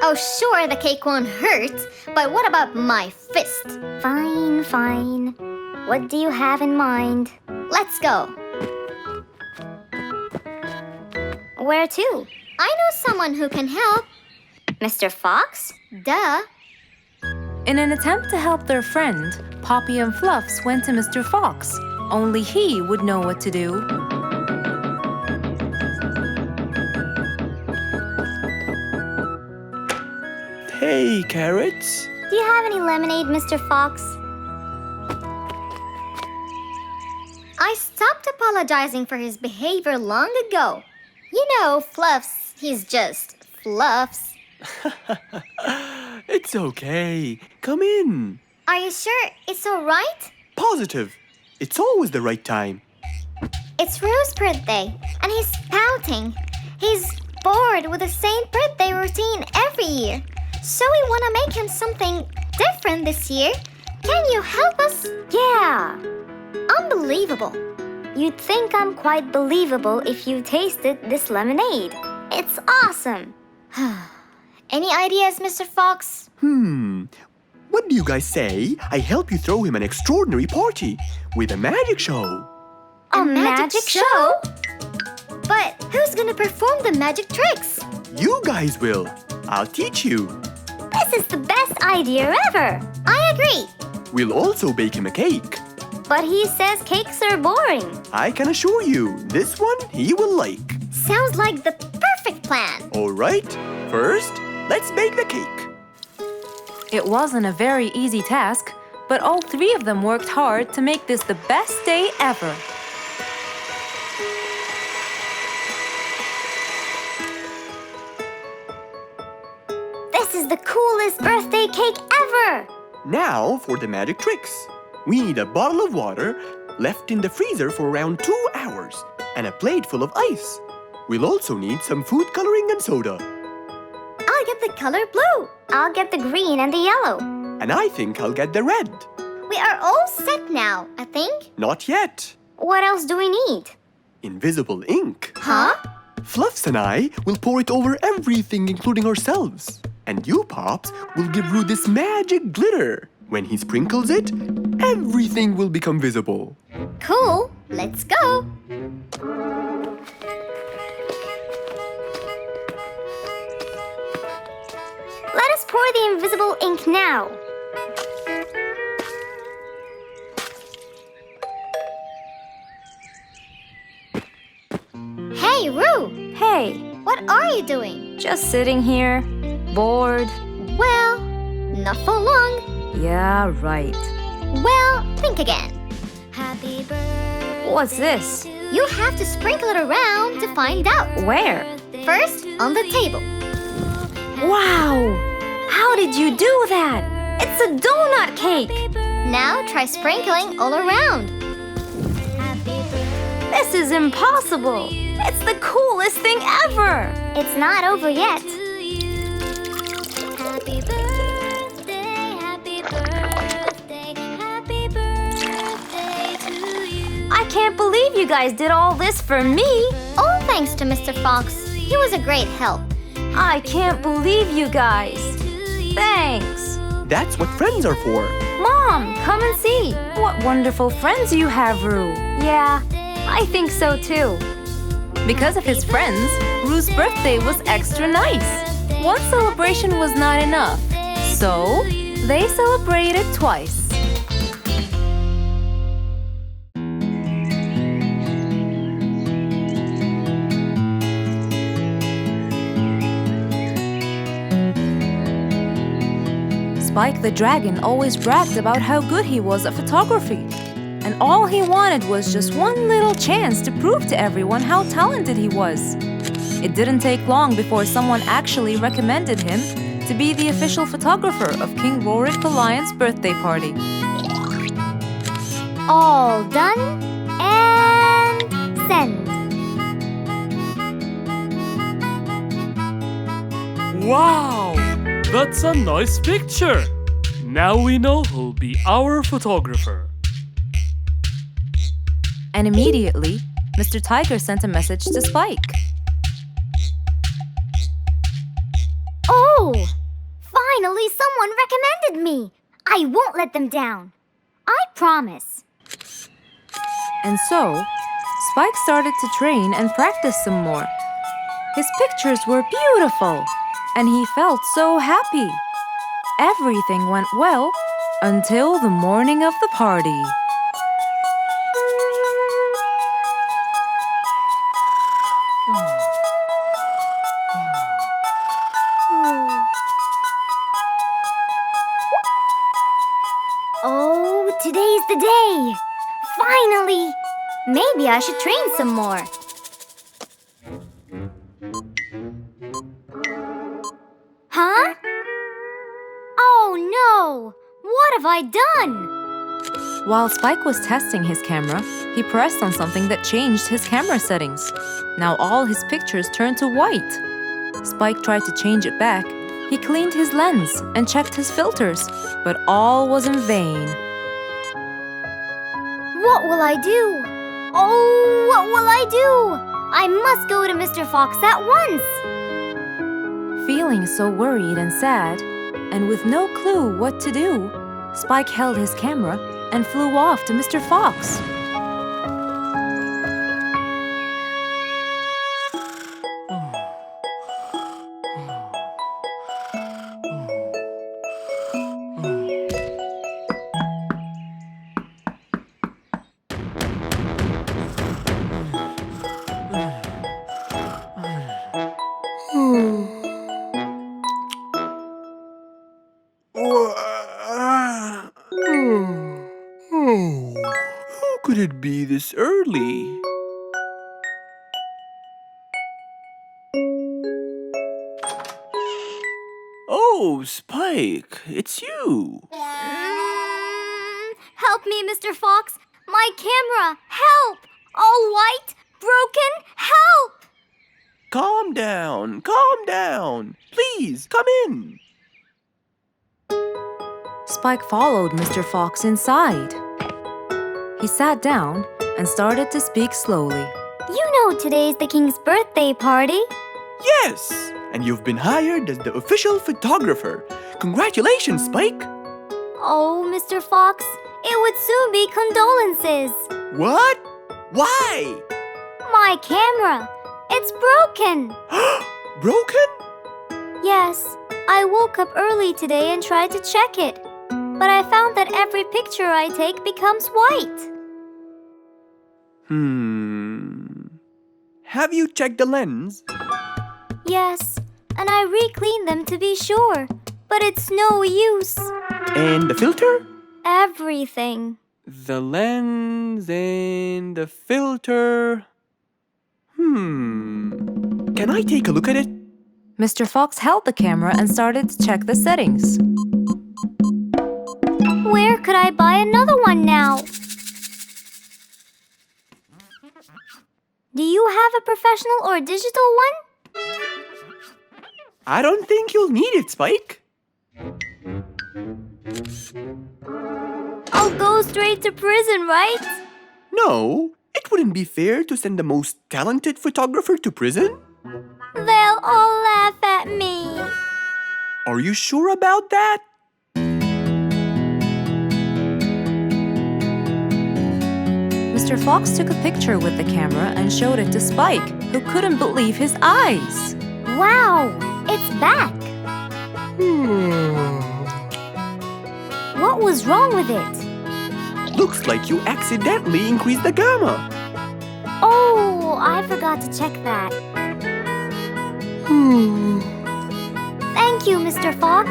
Oh, sure, the cake won't hurt. But what about my fist? Fine, fine. What do you have in mind? Let's go. Where to? I know someone who can help. Mr. Fox? Duh. In an attempt to help their friend, Poppy and Fluffs went to Mr. Fox. Only he would know what to do. Hey, carrots. Do you have any lemonade, Mr. Fox? I stopped apologizing for his behavior long ago. You know, Fluffs, he's just Fluffs. It's okay. Come in. Are you sure it's all right? Positive. It's always the right time. It's Rue's birthday, and he's pouting. He's bored with the same birthday routine every year. So we want to make him something different this year. Can you help us? Yeah. Unbelievable. You'd think I'm quite believable if you tasted this lemonade. It's awesome. Any ideas, Mr. Fox? What do you guys say I help you throw him an extraordinary party with a magic show? A magic show? But who's gonna perform the magic tricks? You guys will. I'll teach you. This is the best idea ever. I agree. We'll also bake him a cake. But he says cakes are boring. I can assure you, this one he will like. Sounds like the perfect plan. All right, first, let's bake the cake. It wasn't a very easy task, but all three of them worked hard to make this the best day ever. This is the coolest birthday cake ever! Now for the magic tricks. We need a bottle of water left in the freezer for around 2 hours and a plate full of ice. We'll also need some food coloring and soda. I'll get the color blue. I'll get the green and the yellow. And I think I'll get the red. We are all set now, I think. Not yet. What else do we need? Invisible ink. Huh? Fluffs and I will pour it over everything, including ourselves. And you, Pops, will give Roo this magic glitter. When he sprinkles it, everything will become visible. Cool. Let's go. Let us pour the invisible ink now. Hey, Roo! Hey, What are you doing? just sitting here, bored. Well, not for long. Yeah, right. Well, think again. Happy birthday. What's this? You have to sprinkle it around to find out. Where? First, on the table. Wow! How did you do that? It's a donut cake! Now try sprinkling all around. This is impossible! It's the coolest thing ever! It's not over yet. I can't believe you guys did all this for me! All thanks to Mr. Fox. He was a great help. I can't believe you guys! Thanks! That's what friends are for. Mom, come and see! What wonderful friends you have, Roo! Yeah, I think so too. Because of his friends, Roo's birthday was extra nice. One celebration was not enough, so they celebrated twice. Spike the Dragon always bragged about how good he was at photography. And all he wanted was just one little chance to prove to everyone how talented he was. It didn't take long before someone actually recommended him to be the official photographer of King Rorik the Lion's birthday party. All done and send. Wow! That's a nice picture! Now we know who'll be our photographer. And immediately, Mr. Tiger sent a message to Spike. Oh! Finally, someone recommended me. I won't let them down. I promise. And so, Spike started to train and practice some more. His pictures were beautiful, and he felt so happy. Everything went well until the morning of the party. Oh, today's the day. Finally! Maybe I should train some more. Huh? Oh no! What have I done? While Spike was testing his camera, he pressed on something that changed his camera settings. Now all his pictures turned to white. Spike tried to change it back. He cleaned his lens and checked his filters, but all was in vain. What will I do? Oh, what will I do? I must go to Mr. Fox at once. Feeling so worried and sad, and with no clue what to do, Spike held his camera and flew off to Mr. Fox. Who could it be this early? Oh, Spike, it's you. Help me, Mr. Fox. My camera. Help! All white, broken. Help! Calm down, calm down. Please, come in. Spike followed Mr. Fox inside. He sat down and started to speak slowly. You know today's the king's birthday party. Yes, and you've been hired as the official photographer. Congratulations, Spike. Oh, Mr. Fox, it would soon be condolences. What? Why? My camera. It's broken. Broken? Yes, I woke up early today and tried to check it. But I found that every picture I take becomes white. Have you checked the lens? Yes, and I re-cleaned them to be sure. But it's no use. And the filter? Everything. The lens and the filter. Can I take a look at it? Mr. Fox held the camera and started to check the settings. Where could I buy another one now? Do you have a professional or digital one? I don't think you'll need it, Spike. I'll go straight to prison, right? No, it wouldn't be fair to send the most talented photographer to prison. They'll all laugh at me. Are you sure about that? Mr. Fox took a picture with the camera and showed it to Spike, who couldn't believe his eyes. Wow, it's back. What was wrong with it? Looks like you accidentally increased the gamma. Oh, I forgot to check that. Thank you, Mr. Fox.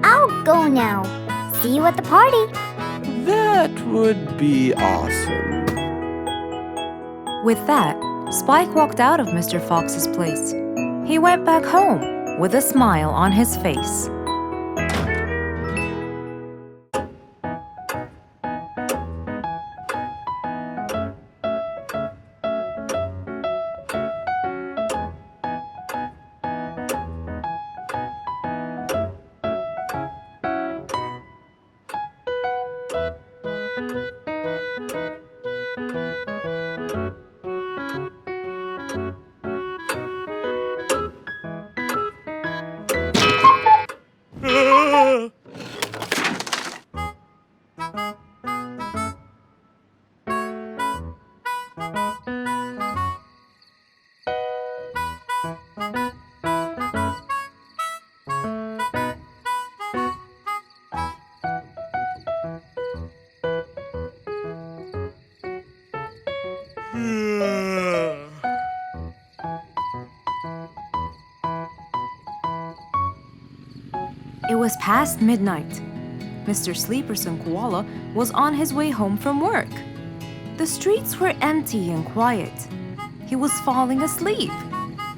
I'll go now. See you at the party. That would be awesome. With that, Spike walked out of Mr. Fox's place. He went back home with a smile on his face. It was past midnight. Mr. Sleeperson Koala was on his way home from work. The streets were empty and quiet. He was falling asleep.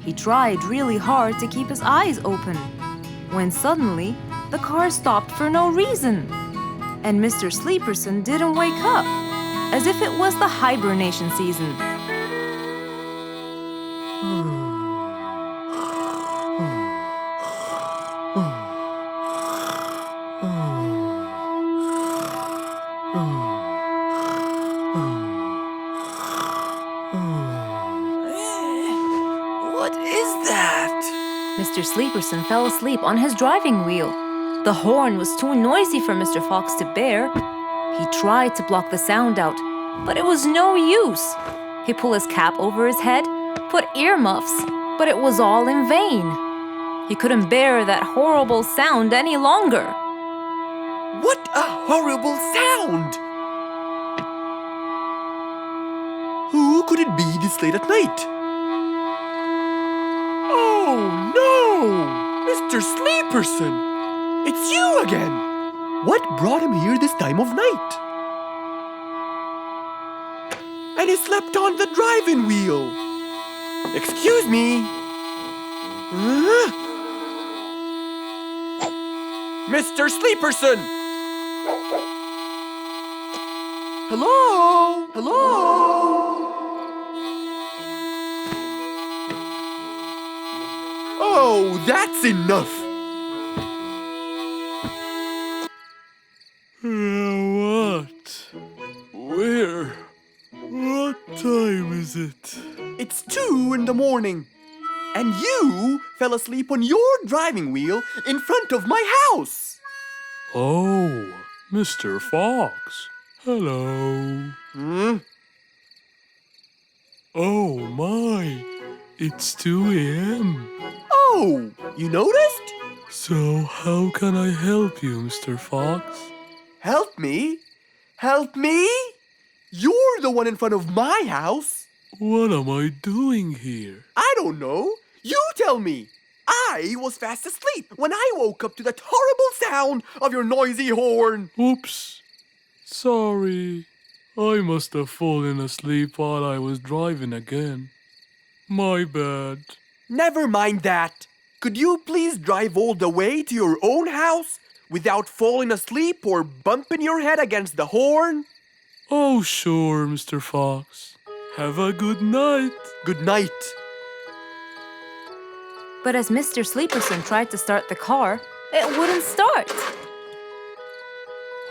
He tried really hard to keep his eyes open, when suddenly the car stopped for no reason. And Mr. Sleeperson didn't wake up. as if it was the hibernation season. What is that? Mr. Sleeperson fell asleep on his driving wheel. The horn was too noisy for Mr. Fox to bear. He tried to block the sound out, but it was no use. He pulled his cap over his head, put earmuffs, but it was all in vain. He couldn't bear that horrible sound any longer. What a horrible sound! Who could it be this late at night? Oh no! Mr. Sleeperson! It's you again! What brought him here this time of night? And he slept on the driving wheel. Excuse me. Mr. Sleeperson! Hello? Hello? Oh, that's enough! What? Where? What time is it? It's 2 in the morning. And you fell asleep on your driving wheel in front of my house. Oh, Mr. Fox. Hello. Oh my, it's 2 a.m. Oh, you noticed? So how can I help you, Mr. Fox? Help me? Help me? You're the one in front of my house. What am I doing here? I don't know. You tell me. I was fast asleep when I woke up to that horrible sound of your noisy horn. Oops. Sorry. I must have fallen asleep while I was driving again. My bad. Never mind that. Could you please drive all the way to your own house without falling asleep or bumping your head against the horn? Oh, sure, Mr. Fox. Have a good night. Good night. But as Mr. Sleeperson tried to start the car, it wouldn't start.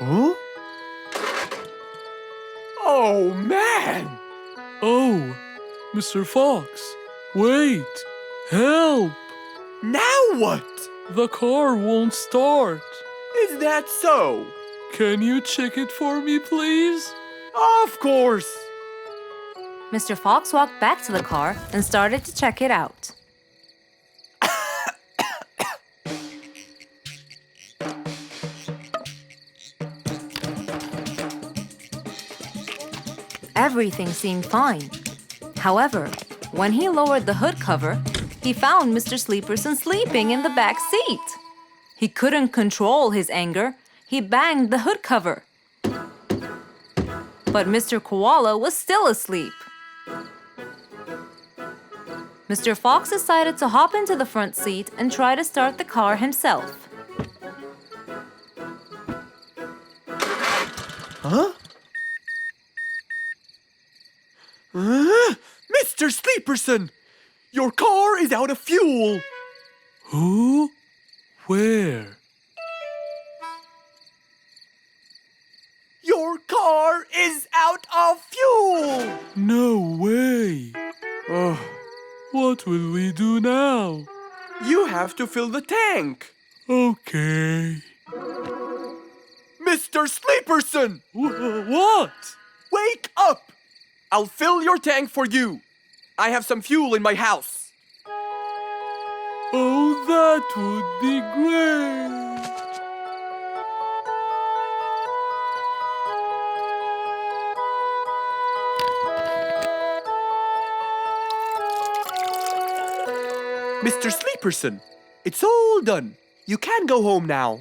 Huh? Oh, man! Oh, Mr. Fox, wait! Help! Now what? The car won't start. Is that so? Can you check it for me, please? Of course! Mr. Fox walked back to the car and started to check it out. Everything seemed fine. However, when he lowered the hood cover, he found Mr. Sleeperson sleeping in the back seat. He couldn't control his anger. He banged the hood cover. But Mr. Koala was still asleep. Mr. Fox decided to hop into the front seat and try to start the car himself. Huh? Mr. Sleeperson! Your car is out of fuel! Who? Where? Your car is out of fuel! No way! Oh, What will we do now? you have to fill the tank! Okay. Mr. Sleeperson! What? Wake up! I'll fill your tank for you. I have some fuel in my house. Oh, that would be great. Mr. Sleeperson, it's all done. You can go home now.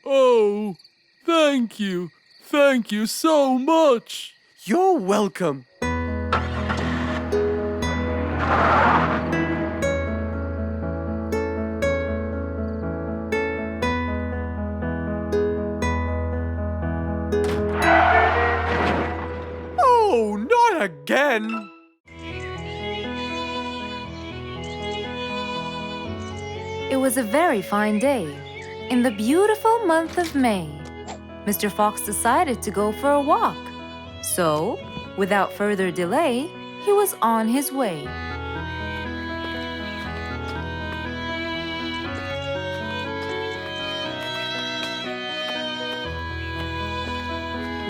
Oh, thank you. Thank you so much. You're welcome. again. It was a very fine day. In the beautiful month of May, Mr. Fox decided to go for a walk. So, without further delay, he was on his way.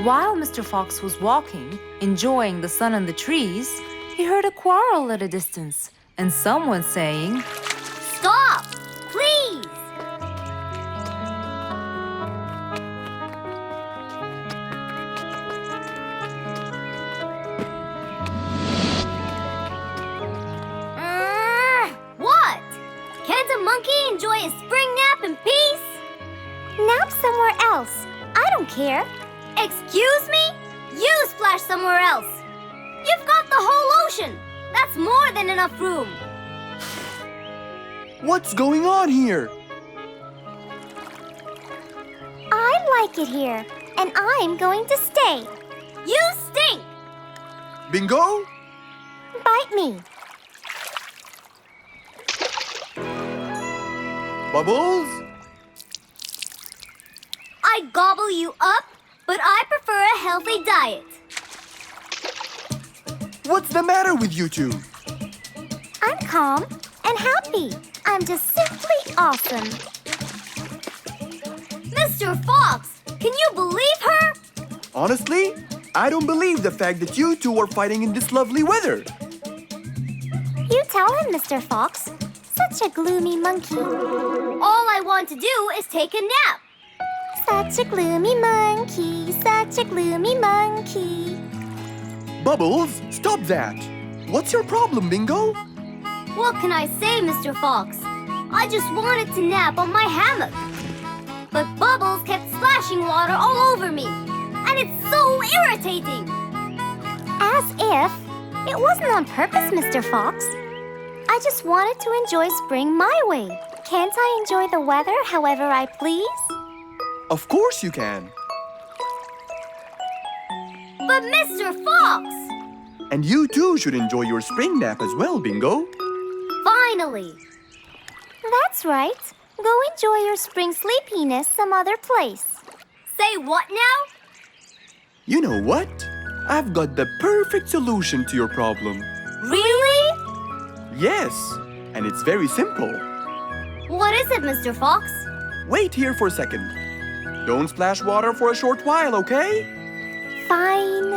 While Mr. Fox was walking, enjoying the sun and the trees, he heard a quarrel at a distance and someone saying, Stop! Please! What? Can't a monkey enjoy a spring nap in peace? Nap somewhere else. I don't care. Excuse me? You splash somewhere else. You've got the whole ocean. That's more than enough room. What's going on here? I like it here, and I'm going to stay. You stink! Bingo? Bite me. Bubbles? I gobble you up, but I prefer a healthy diet. What's the matter with you two? I'm calm and happy. I'm just simply awesome. Mr. Fox, can you believe her? Honestly, I don't believe the fact that you two are fighting in this lovely weather. You tell him, Mr. Fox. Such a gloomy monkey. All I want to do is take a nap. Such a gloomy monkey, such a gloomy monkey. Bubbles, stop that. What's your problem, Bingo? What can I say, Mr. Fox? I just wanted to nap on my hammock. But Bubbles kept splashing water all over me. And it's so irritating. As if it wasn't on purpose, Mr. Fox. I just wanted to enjoy spring my way. Can't I enjoy the weather however I please? Of course you can. But Mr. Fox! And you too should enjoy your spring nap as well, Bingo. Finally! That's right. Go enjoy your spring sleepiness some other place. Say what now? You know what? I've got the perfect solution to your problem. Really? Yes, and it's very simple. What is it, Mr. Fox? Wait here for a second. Don't splash water for a short while, okay? Fine.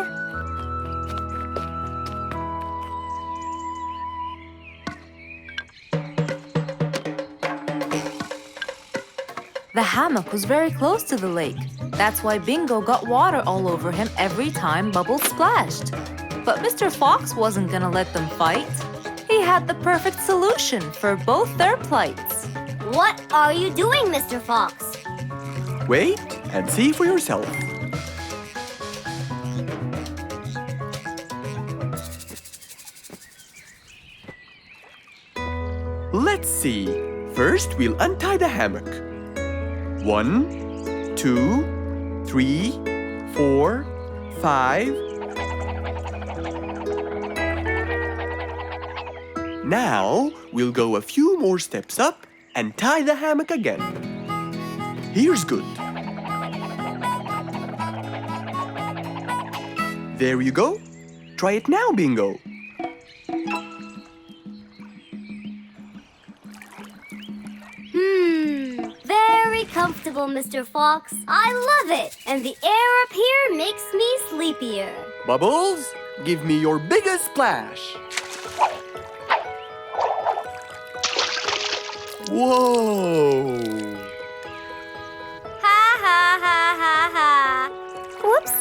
The hammock was very close to the lake. That's why Bingo got water all over him every time Bubbles splashed. But Mr. Fox wasn't gonna let them fight. He had the perfect solution for both their plights. What are you doing, Mr. Fox? Wait and see for yourself. Let's see. First, we'll untie the hammock. 1, 2, 3, 4, 5. Now, we'll go a few more steps up and tie the hammock again. Here's good. There you go. Try it now, Bingo. Very comfortable, Mr. Fox. I love it. And the air up here makes me sleepier. Bubbles, give me your biggest splash. Whoa! Ha ha ha ha ha. Whoops.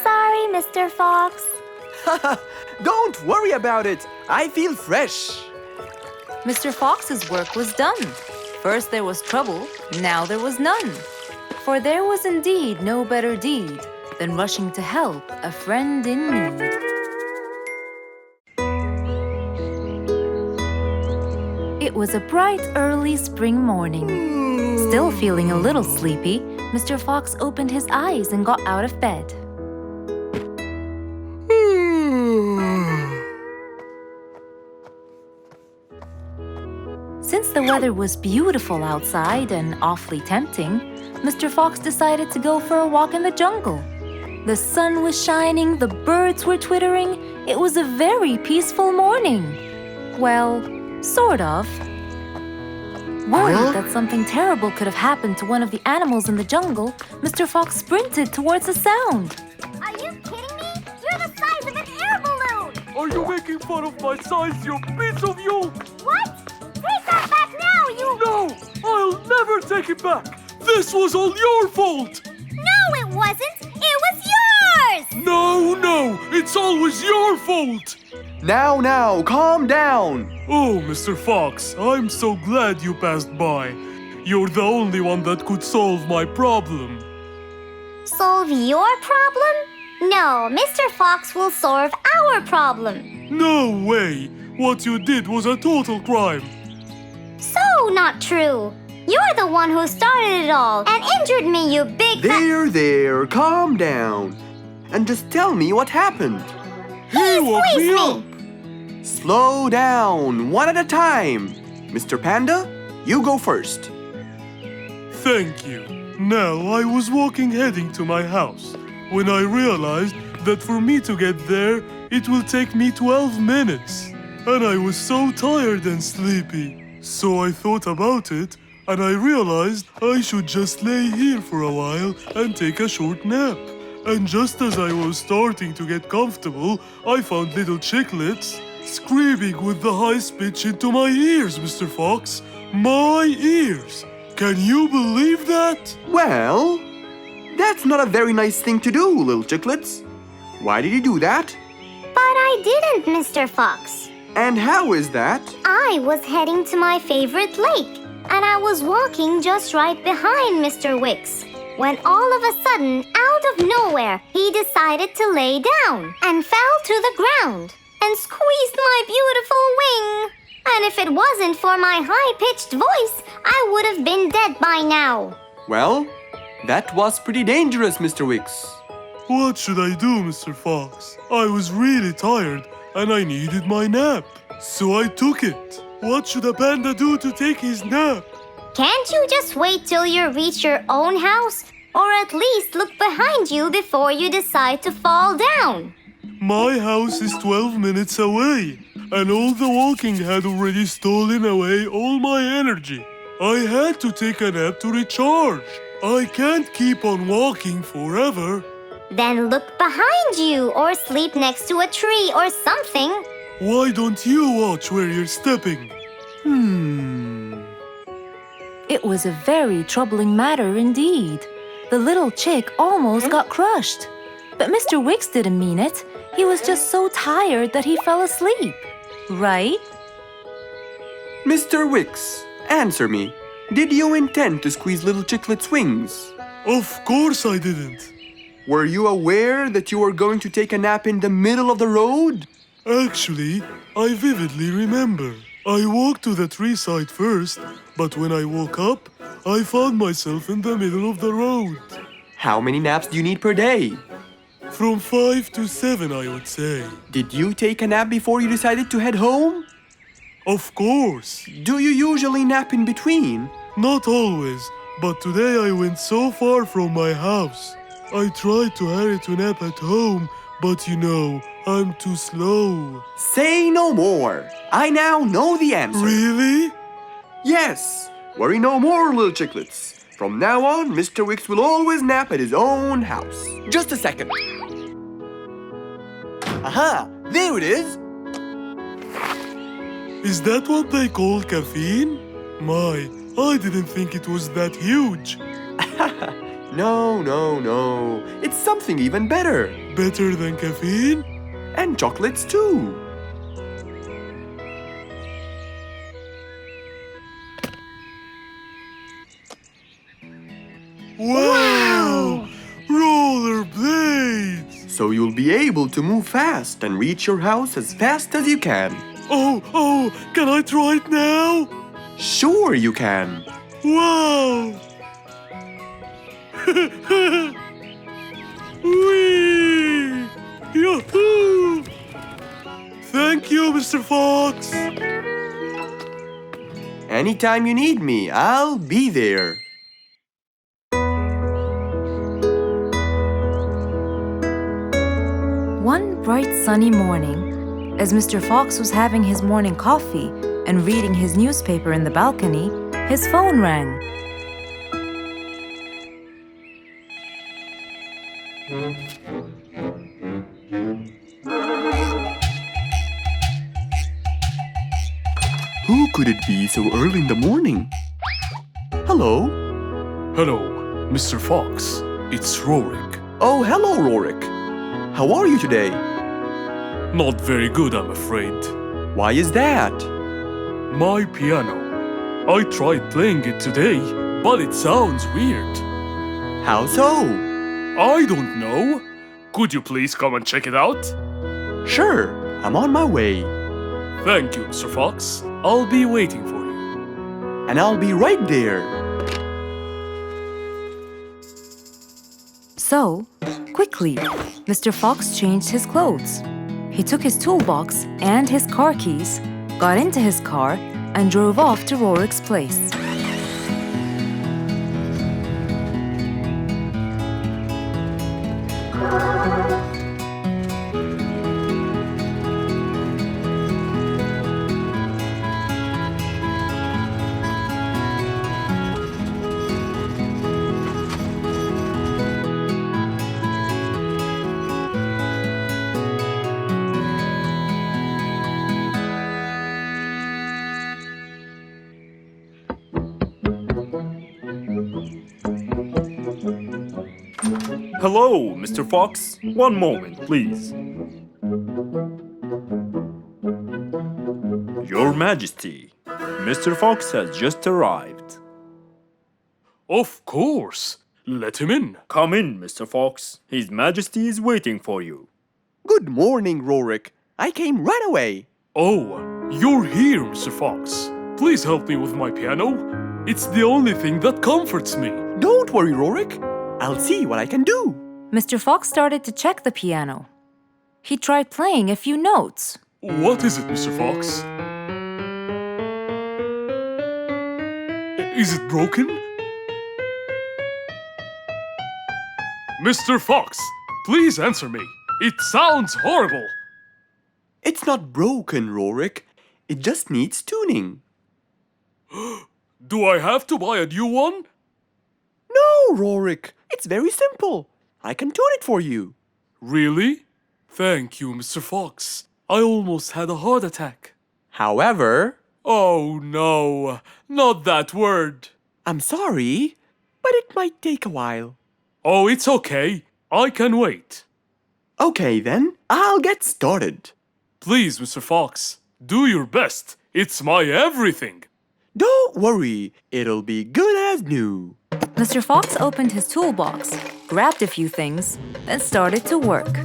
Sorry, Mr. Fox. Don't worry about it. I feel fresh. Mr. Fox's work was done. First there was trouble, now there was none. For there was indeed no better deed than rushing to help a friend in need. It was a bright, early spring morning. Still feeling a little sleepy, Mr. Fox opened his eyes and got out of bed. Since the weather was beautiful outside and awfully tempting, Mr. Fox decided to go for a walk in the jungle. The sun was shining, the birds were twittering. It was a very peaceful morning. Well, sort of. Worried that something terrible could have happened to one of the animals in the jungle, Mr. Fox sprinted towards the sound. Are you kidding me? You're the size of an air balloon! Are you making fun of my size, you piece of you? What? Take that back now, you... No! I'll never take it back! This was all your fault! No, it wasn't! It was yours! No! It's always your fault! Now, calm down. Oh, Mr. Fox, I'm so glad you passed by. You're the only one that could solve my problem. Solve your problem? No, Mr. Fox will solve our problem. No way! What you did was a total crime. So not true. You're the one who started it all and injured me, you big There, calm down. And just tell me what happened. He woke me squeezed up. Slow down, one at a time. Mr. Panda, you go first. Thank you. Now, I was walking heading to my house when I realized that for me to get there, it will take me 12 minutes. And I was so tired and sleepy. So I thought about it, and I realized I should just lay here for a while and take a short nap. And just as I was starting to get comfortable, I found little chicklets screaming with the highest pitch into my ears, Mr. Fox. My ears! Can you believe that? Well, that's not a very nice thing to do, little chicklets. Why did you do that? But I didn't, Mr. Fox. And how is that? I was heading to my favorite lake, and I was walking just right behind Mr. Wicks, when all of a sudden, out of nowhere, he decided to lay down and fell to the ground and squeezed my beautiful wing. And if it wasn't for my high-pitched voice, I would have been dead by now. Well, that was pretty dangerous, Mr. Wicks. What should I do, Mr. Fox? I was really tired and I needed my nap. So I took it. What should a panda do to take his nap? Can't you just wait till you reach your own house? Or at least look behind you before you decide to fall down? My house is 12 minutes away, and all the walking had already stolen away all my energy. I had to take a nap to recharge. I can't keep on walking forever. Then look behind you or sleep next to a tree or something. Why don't you watch where you're stepping? It was a very troubling matter indeed. The little chick almost got crushed. But Mr. Wicks didn't mean it. He was just so tired that he fell asleep. Right? Mr. Wicks, answer me. Did you intend to squeeze little chicklet's wings? Of course I didn't. Were you aware that you were going to take a nap in the middle of the road? Actually, I vividly remember. I walked to the tree side first, but when I woke up, I found myself in the middle of the road. How many naps do you need per day? From 5 to 7, I would say. Did you take a nap before you decided to head home? Of course. Do you usually nap in between? Not always, but today I went so far from my house. I tried to hurry to nap at home, but you know, I'm too slow. Say no more. I now know the answer. Really? Yes. Worry no more, little chicklets. From now on, Mr. Wicks will always nap at his own house. Just a second. Aha! There it is! Is that what they call caffeine? My, I didn't think it was that huge. No. It's something even better. Better than caffeine? And chocolates too. Wow! Rollerblades! So you'll be able to move fast and reach your house as fast as you can. Oh, can I try it now? Sure you can. Wow! Whee! Yahoo! Thank you, Mr. Fox. Anytime you need me, I'll be there. One bright sunny morning, as Mr. Fox was having his morning coffee and reading his newspaper in the balcony, his phone rang. Who could it be so early in the morning? Hello? Hello, Mr. Fox. It's Rorik. Oh, hello, Rorik. How are you today? Not very good, I'm afraid. Why is that? My piano. I tried playing it today, but it sounds weird. How so? I don't know. Could you please come and check it out? Sure, I'm on my way. Thank you, Mr. Fox. I'll be waiting for you. And I'll be right there. So, quickly, Mr. Fox changed his clothes. He took his toolbox and his car keys, got into his car, and drove off to Rorik's place. Hello, Mr. Fox. One moment, please. Your Majesty, Mr. Fox has just arrived. Of course. Let him in. Come in, Mr. Fox. His Majesty is waiting for you. Good morning, Rorik. I came right away. Oh, you're here, Mr. Fox. Please help me with my piano. It's the only thing that comforts me. Don't worry, Rorik. I'll see what I can do. Mr. Fox started to check the piano. He tried playing a few notes. What is it, Mr. Fox? Is it broken? Mr. Fox, please answer me. It sounds horrible. It's not broken, Rorik. It just needs tuning. Do I have to buy a new one? No, Rorik. It's very simple. I can tune it for you. Really? Thank you, Mr. Fox. I almost had a heart attack. However, Oh no, not that word. I'm sorry, but it might take a while. Oh, it's okay. I can wait. Okay, then, I'll get started. Please, Mr. Fox, do your best. It's my everything. Don't worry, it'll be good as new. Mr. Fox opened his toolbox, grabbed a few things, and started to work.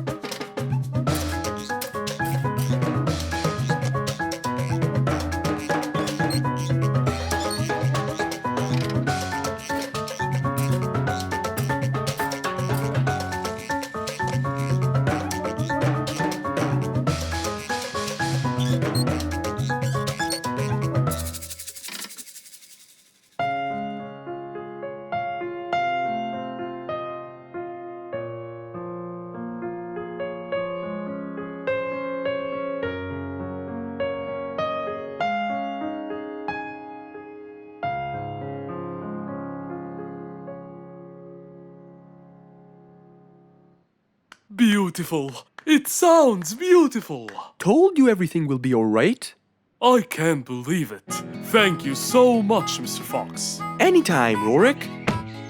Beautiful. It sounds beautiful. Told you everything will be alright. I can't believe it. Thank you so much, Mr. Fox. Anytime, Rorik.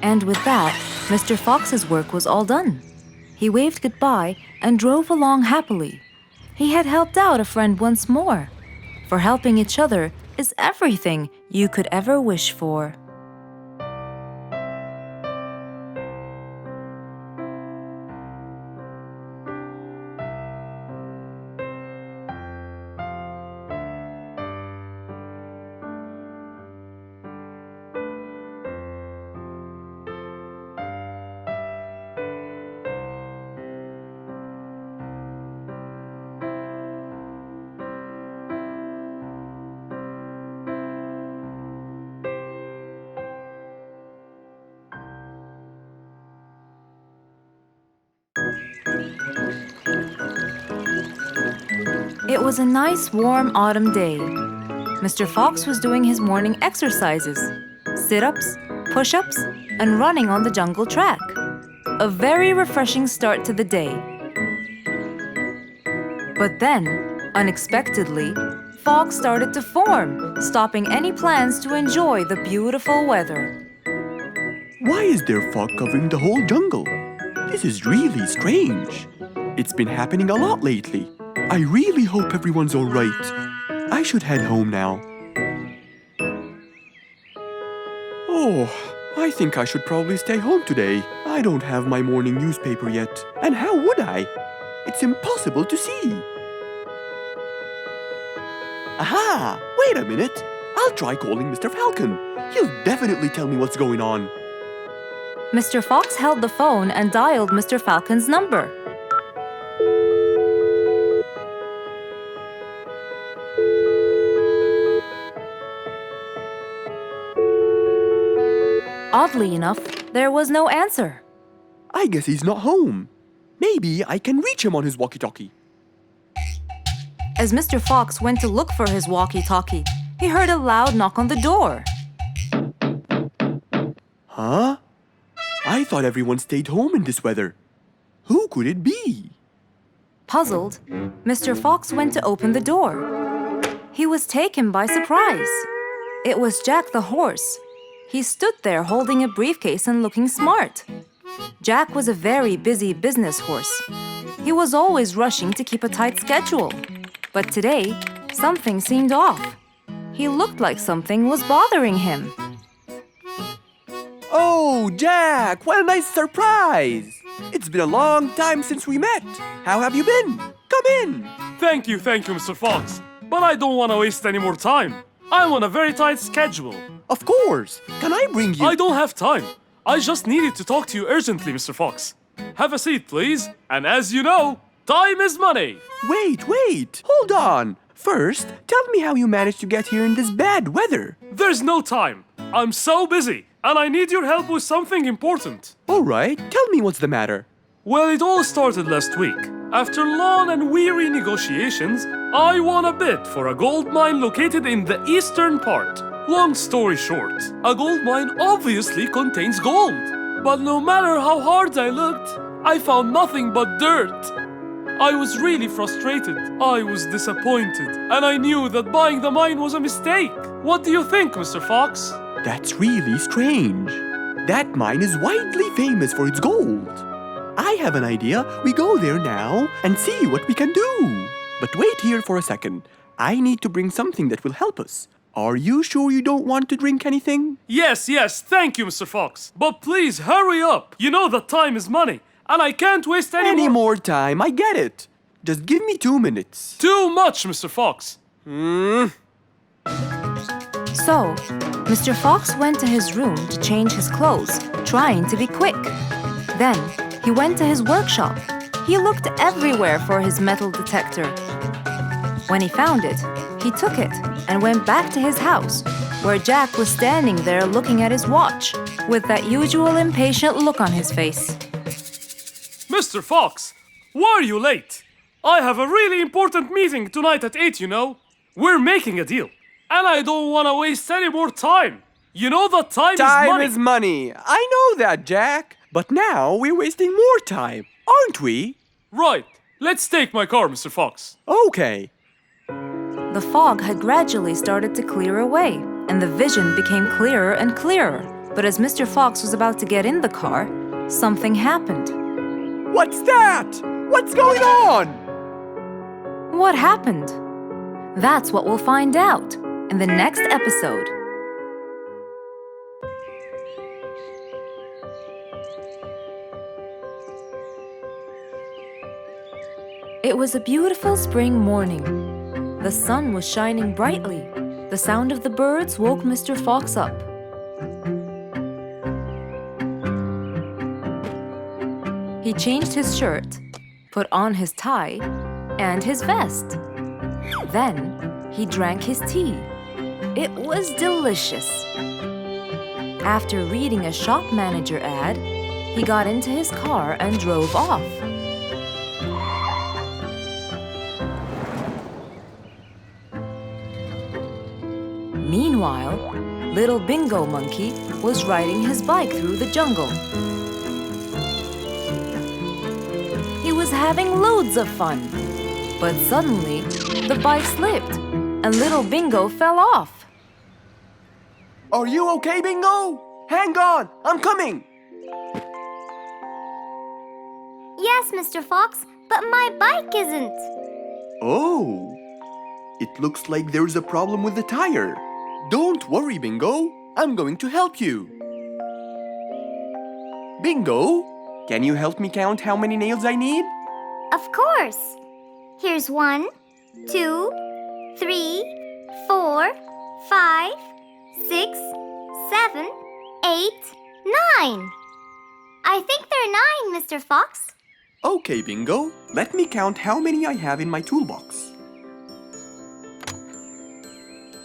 And with that, Mr. Fox's work was all done. He waved goodbye and drove along happily. He had helped out a friend once more. For helping each other is everything you could ever wish for. was a nice warm autumn day. Mr. Fox was doing his morning exercises, sit-ups, push-ups, and running on the jungle track. A very refreshing start to the day. But then, unexpectedly, fog started to form, stopping any plans to enjoy the beautiful weather. Why is there fog covering the whole jungle? This is really strange. It's been happening a lot lately. I really hope everyone's all right. I should head home now. Oh, I think I should probably stay home today. I don't have my morning newspaper yet. And how would I? It's impossible to see. Aha! Wait a minute. I'll try calling Mr. Falcon. He'll definitely tell me what's going on. Mr. Fox held the phone and dialed Mr. Falcon's number. Oddly enough, there was no answer. I guess he's not home. Maybe I can reach him on his walkie-talkie. As Mr. Fox went to look for his walkie-talkie, he heard a loud knock on the door. Huh? I thought everyone stayed home in this weather. Who could it be? Puzzled, Mr. Fox went to open the door. He was taken by surprise. It was Jack the horse. He stood there holding a briefcase and looking smart. Jack was a very busy business horse. He was always rushing to keep a tight schedule. But today, something seemed off. He looked like something was bothering him. Oh, Jack! What a nice surprise! It's been a long time since we met. How have you been? Come in. Thank you, Mr. Fox. But I don't want to waste any more time. I'm on a very tight schedule. Of course. Can I bring you... I don't have time. I just needed to talk to you urgently, Mr. Fox. Have a seat, please. And as you know, time is money. Wait. Hold on. First, tell me how you managed to get here in this bad weather. There's no time. I'm so busy, and I need your help with something important. All right. Tell me what's the matter. Well, it all started last week. After long and weary negotiations, I won a bid for a gold mine located in the eastern part. Long story short, a gold mine obviously contains gold. But no matter how hard I looked, I found nothing but dirt. I was really frustrated. I was disappointed. And I knew that buying the mine was a mistake. What do you think, Mr. Fox? That's really strange. That mine is widely famous for its gold. I have an idea. We go there now and see what we can do. But wait here for a second. I need to bring something that will help us. Are you sure you don't want to drink anything? Yes, thank you, Mr. Fox. But please, hurry up. You know that time is money, and I can't waste any more time. I get it. Just give me 2 minutes. Too much, Mr. Fox. So, Mr. Fox went to his room to change his clothes, trying to be quick. Then, he went to his workshop. He looked everywhere for his metal detector. When he found it, he took it and went back to his house, where Jack was standing there looking at his watch, with that usual impatient look on his face. Mr. Fox, why are you late? I have a really important meeting tonight at 8, you know. We're making a deal, and I don't want to waste any more time. You know that time is money. Time is money. I know that, Jack. But now we're wasting more time, aren't we? Right. Let's take my car, Mr. Fox. Okay. The fog had gradually started to clear away, and the vision became clearer and clearer. But as Mr. Fox was about to get in the car, something happened. What's that? What's going on? What happened? That's what we'll find out in the next episode. It was a beautiful spring morning. The sun was shining brightly. The sound of the birds woke Mr. Fox up. He changed his shirt, put on his tie, and his vest. Then he drank his tea. It was delicious. After reading a shop manager ad, he got into his car and drove off. Meanwhile, little Bingo Monkey was riding his bike through the jungle. He was having loads of fun. But suddenly, the bike slipped and little Bingo fell off. Are you okay, Bingo? Hang on, I'm coming. Yes, Mr. Fox, but my bike isn't. Oh, it looks like there's a problem with the tire. Don't worry, Bingo. I'm going to help you. Bingo, can you help me count how many nails I need? Of course. Here's 1, 2, 3, 4, 5, 6, 7, 8, 9. I think there are 9, Mr. Fox. Okay, Bingo. Let me count how many I have in my toolbox.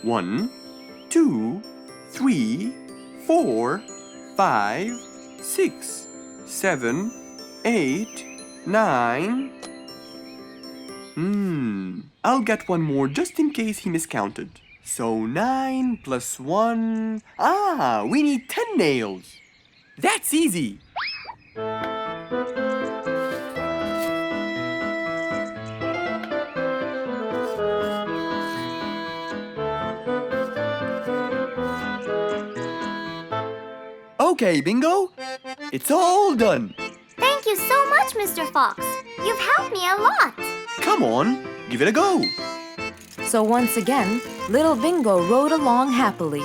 1, 2, 3, 4, 5, 6, 7, 8, 9. I'll get one more just in case he miscounted. So 9 plus 1. We need 10 nails. That's easy. Okay, Bingo. It's all done. Thank you so much, Mr. Fox. You've helped me a lot. Come on, give it a go. So once again, little Bingo rode along happily.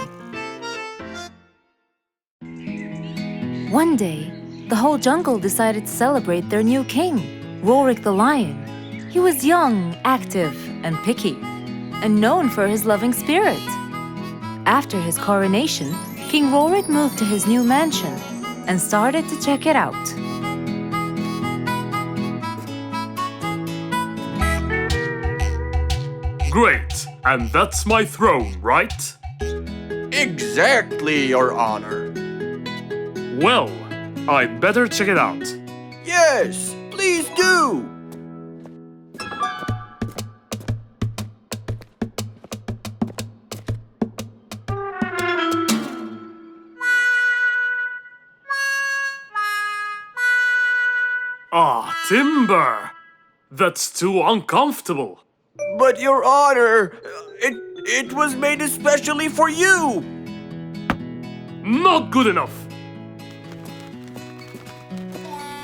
One day, the whole jungle decided to celebrate their new king, Rorik the lion. He was young, active, and picky, and known for his loving spirit. After his coronation, King Rorik moved to his new mansion and started to check it out. Great, and that's my throne, right? Exactly, Your Honor. Well, I'd better check it out. Yes, please do. Timber! That's too uncomfortable. But Your Honor, it was made especially for you. Not good enough.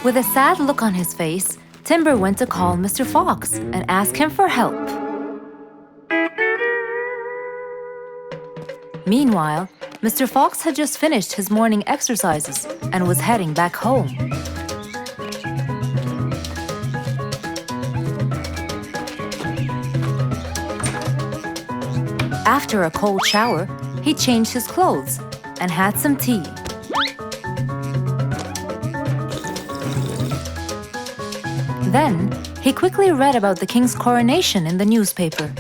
With a sad look on his face, Timber went to call Mr. Fox and ask him for help. Meanwhile, Mr. Fox had just finished his morning exercises and was heading back home. After a cold shower, he changed his clothes and had some tea. Then, he quickly read about the king's coronation in the newspaper.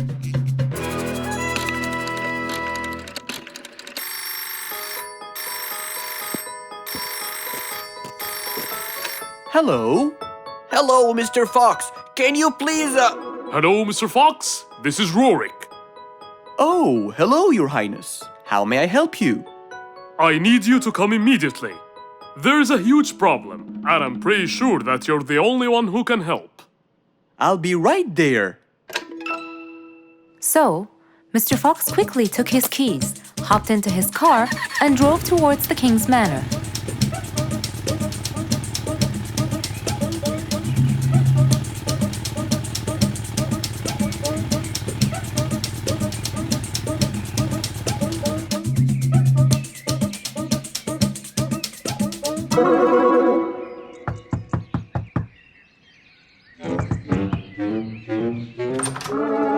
Hello? Hello, Mr. Fox. Can you please, Hello, Mr. Fox. This is Rorik. Oh, hello, Your Highness. How may I help you? I need you to come immediately. There's a huge problem, and I'm pretty sure that you're the only one who can help. I'll be right there. So, Mr. Fox quickly took his keys, hopped into his car, and drove towards the king's manor.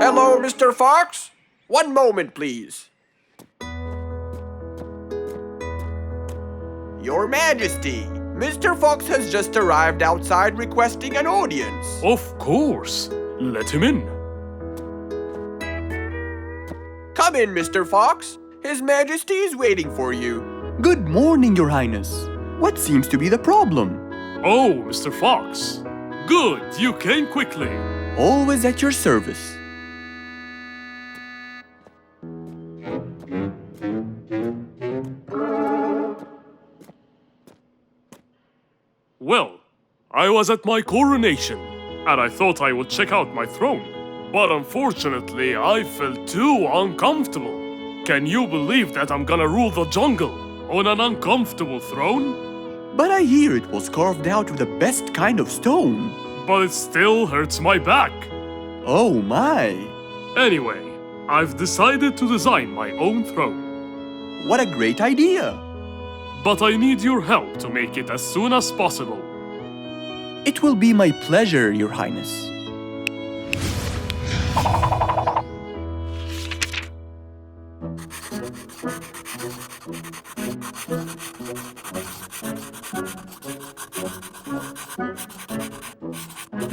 Hello, Mr. Fox. One moment, please. Your Majesty, Mr. Fox has just arrived outside requesting an audience. Of course. Let him in. Come in, Mr. Fox. His Majesty is waiting for you. Good morning, Your Highness. What seems to be the problem? Oh, Mr. Fox. Good, you came quickly. Always at your service. I was at my coronation, and I thought I would check out my throne. But unfortunately, I felt too uncomfortable. Can you believe that I'm gonna rule the jungle on an uncomfortable throne? But I hear it was carved out of the best kind of stone. But it still hurts my back. Oh my! Anyway, I've decided to design my own throne. What a great idea! But I need your help to make it as soon as possible. It will be my pleasure, Your Highness.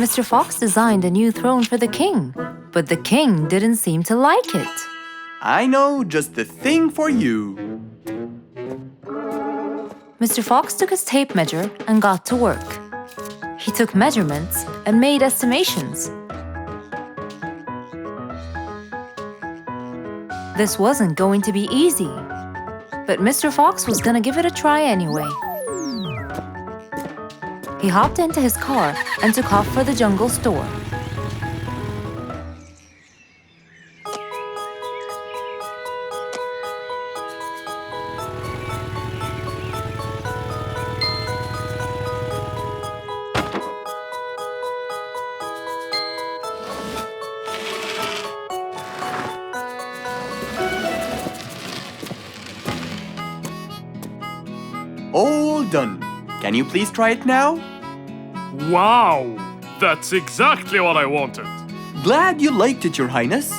Mr. Fox designed a new throne for the king, but the king didn't seem to like it. I know just the thing for you. Mr. Fox took his tape measure and got to work. He took measurements and made estimations. This wasn't going to be easy, but Mr. Fox was gonna give it a try anyway. He hopped into his car and took off for the jungle store. All done. Can you please try it now? Wow! That's exactly what I wanted. Glad you liked it, Your Highness.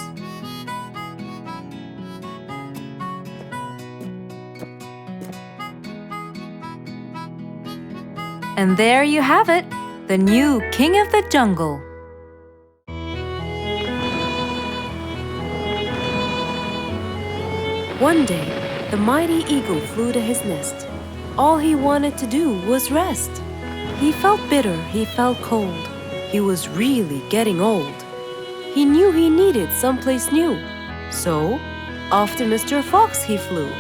And there you have it, the new king of the jungle. One day, the mighty eagle flew to his nest. All he wanted to do was rest. He felt bitter, he felt cold. He was really getting old. He knew he needed someplace new. So, off to Mr. Fox he flew.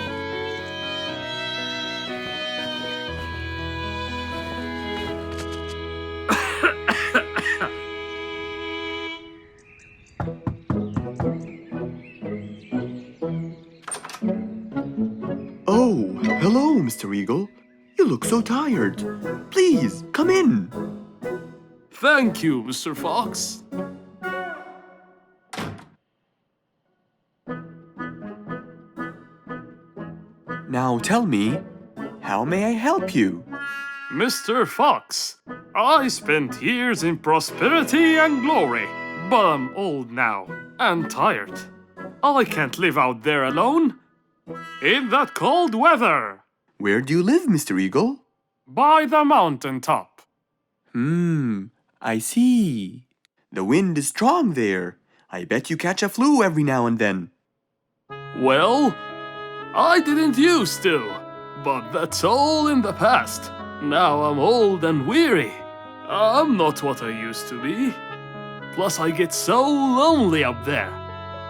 Oh, hello, Mr. Eagle. You look so tired. Please, come in. Thank you, Mr. Fox. Now tell me, how may I help you? Mr. Fox, I spent years in prosperity and glory, but I'm old now and tired. I can't live out there alone in that cold weather. Where do you live, Mr. Eagle? By the mountain top. I see. The wind is strong there. I bet you catch a flu every now and then. Well, I didn't used to, but that's all in the past. Now I'm old and weary. I'm not what I used to be. Plus I get so lonely up there.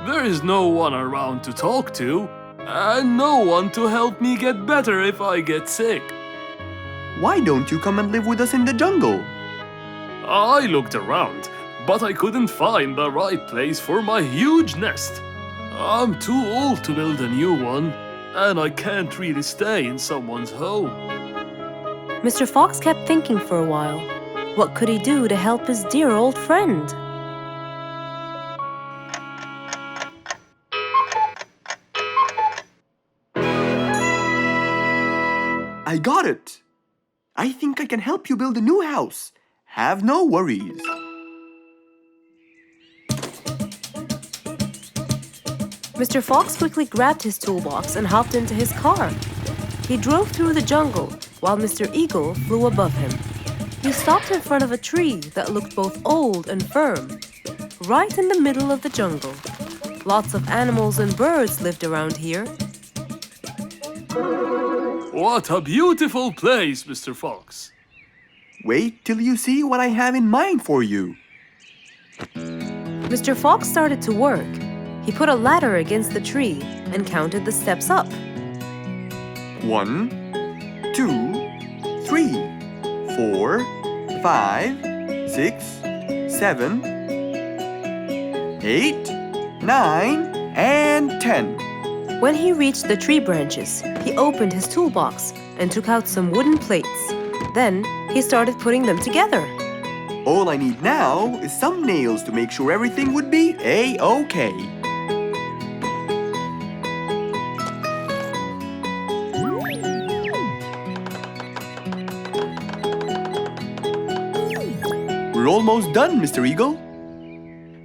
There is no one around to talk to, and no one to help me get better if I get sick. Why don't you come and live with us in the jungle? I looked around, but I couldn't find the right place for my huge nest. I'm too old to build a new one, and I can't really stay in someone's home. Mr. Fox kept thinking for a while. What could he do to help his dear old friend? I got it. I think I can help you build a new house. Have no worries. Mr. Fox quickly grabbed his toolbox and hopped into his car. He drove through the jungle while Mr. Eagle flew above him. He stopped in front of a tree that looked both old and firm, right in the middle of the jungle. Lots of animals and birds lived around here. What a beautiful place, Mr. Fox. Wait till you see what I have in mind for you. Mr. Fox started to work. He put a ladder against the tree and counted the steps up. 1, 2, 3, 4, 5, 6, 7, 8, 9, and 10. When he reached the tree branches, he opened his toolbox and took out some wooden plates. Then he started putting them together. All I need now is some nails to make sure everything would be A-OK. We're almost done, Mr. Eagle.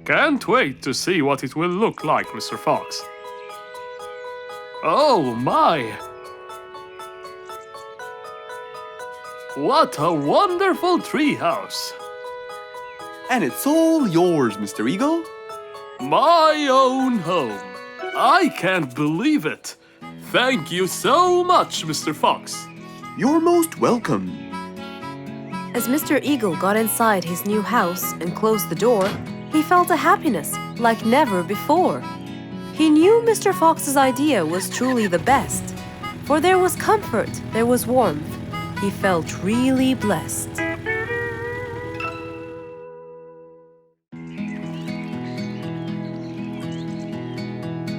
Can't wait to see what it will look like, Mr. Fox. Oh my! What a wonderful treehouse! And it's all yours, Mr. Eagle. My own home. I can't believe it. Thank you so much, Mr. Fox. You're most welcome. As Mr. Eagle got inside his new house and closed the door, he felt a happiness like never before. He knew Mr. Fox's idea was truly the best, for there was comfort, there was warmth. He felt really blessed.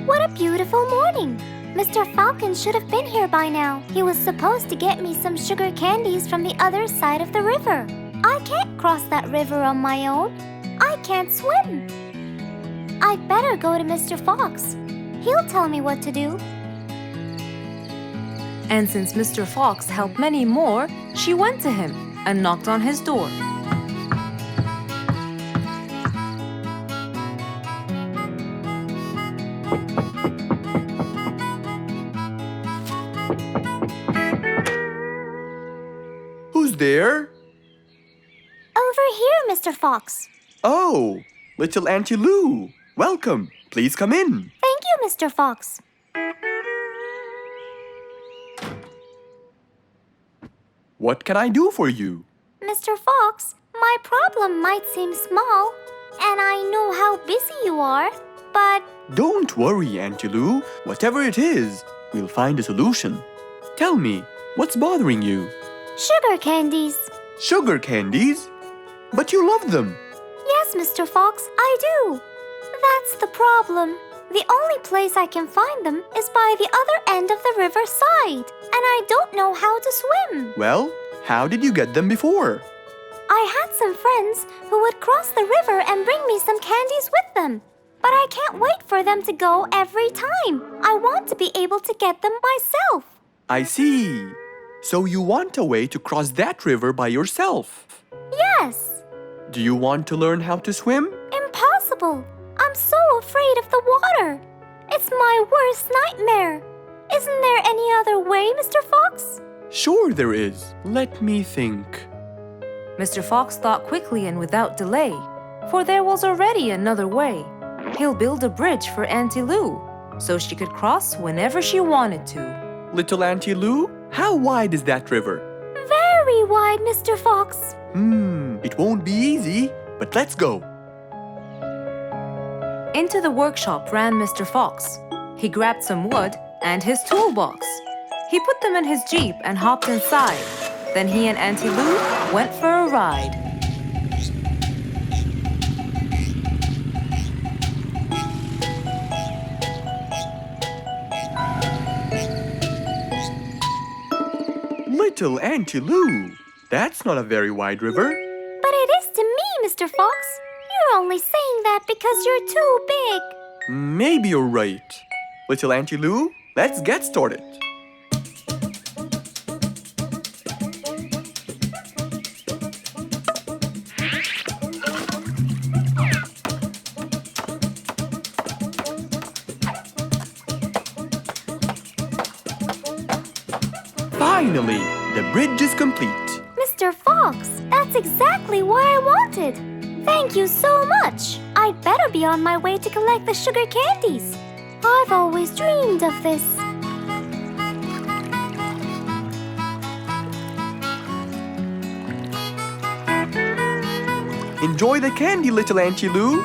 What a beautiful morning! Mr. Falcon should have been here by now. He was supposed to get me some sugar candies from the other side of the river. I can't cross that river on my own. I can't swim. I'd better go to Mr. Fox. He'll tell me what to do. And since Mr. Fox helped many more, she went to him and knocked on his door. Who's there? Over here, Mr. Fox. Oh, little Auntie Lou. Welcome. Please come in. Thank you, Mr. Fox. What can I do for you? Mr. Fox, my problem might seem small, and I know how busy you are, but Don't worry, Auntie Lou. Whatever it is, we'll find a solution. Tell me, what's bothering you? sugar candies. Sugar candies? But you love them. Yes, Mr. Fox, I do. That's the problem. The only place I can find them is by the other end of the river side, and I don't know how to swim. Well, how did you get them before? I had some friends who would cross the river and bring me some candies with them. But I can't wait for them to go every time. I want to be able to get them myself. I see. So you want a way to cross that river by yourself. Yes. Do you want to learn how to swim? Impossible. I'm so afraid of the water. It's my worst nightmare. Isn't there any other way, Mr. Fox? Sure there is. Let me think. Mr. Fox thought quickly and without delay, for there was already another way. He'll build a bridge for Auntie Lou, so she could cross whenever she wanted to. Little Auntie Lou, how wide is that river? Very wide, Mr. Fox. It won't be easy, but let's go. Into the workshop ran Mr. Fox. He grabbed some wood and his toolbox. He put them in his Jeep and hopped inside. Then he and Auntie Lou went for a ride. Little Auntie Lou, that's not a very wide river. But it is to me, Mr. Fox. You're only saying that because you're too big. Maybe you're right. Little Auntie Lou, let's get started. Finally, the bridge is complete. Mr. Fox, that's exactly what I wanted. Thank you so much. I'd better be on my way to collect the sugar candies. I've always dreamed of this. Enjoy the candy, little Auntie Lou.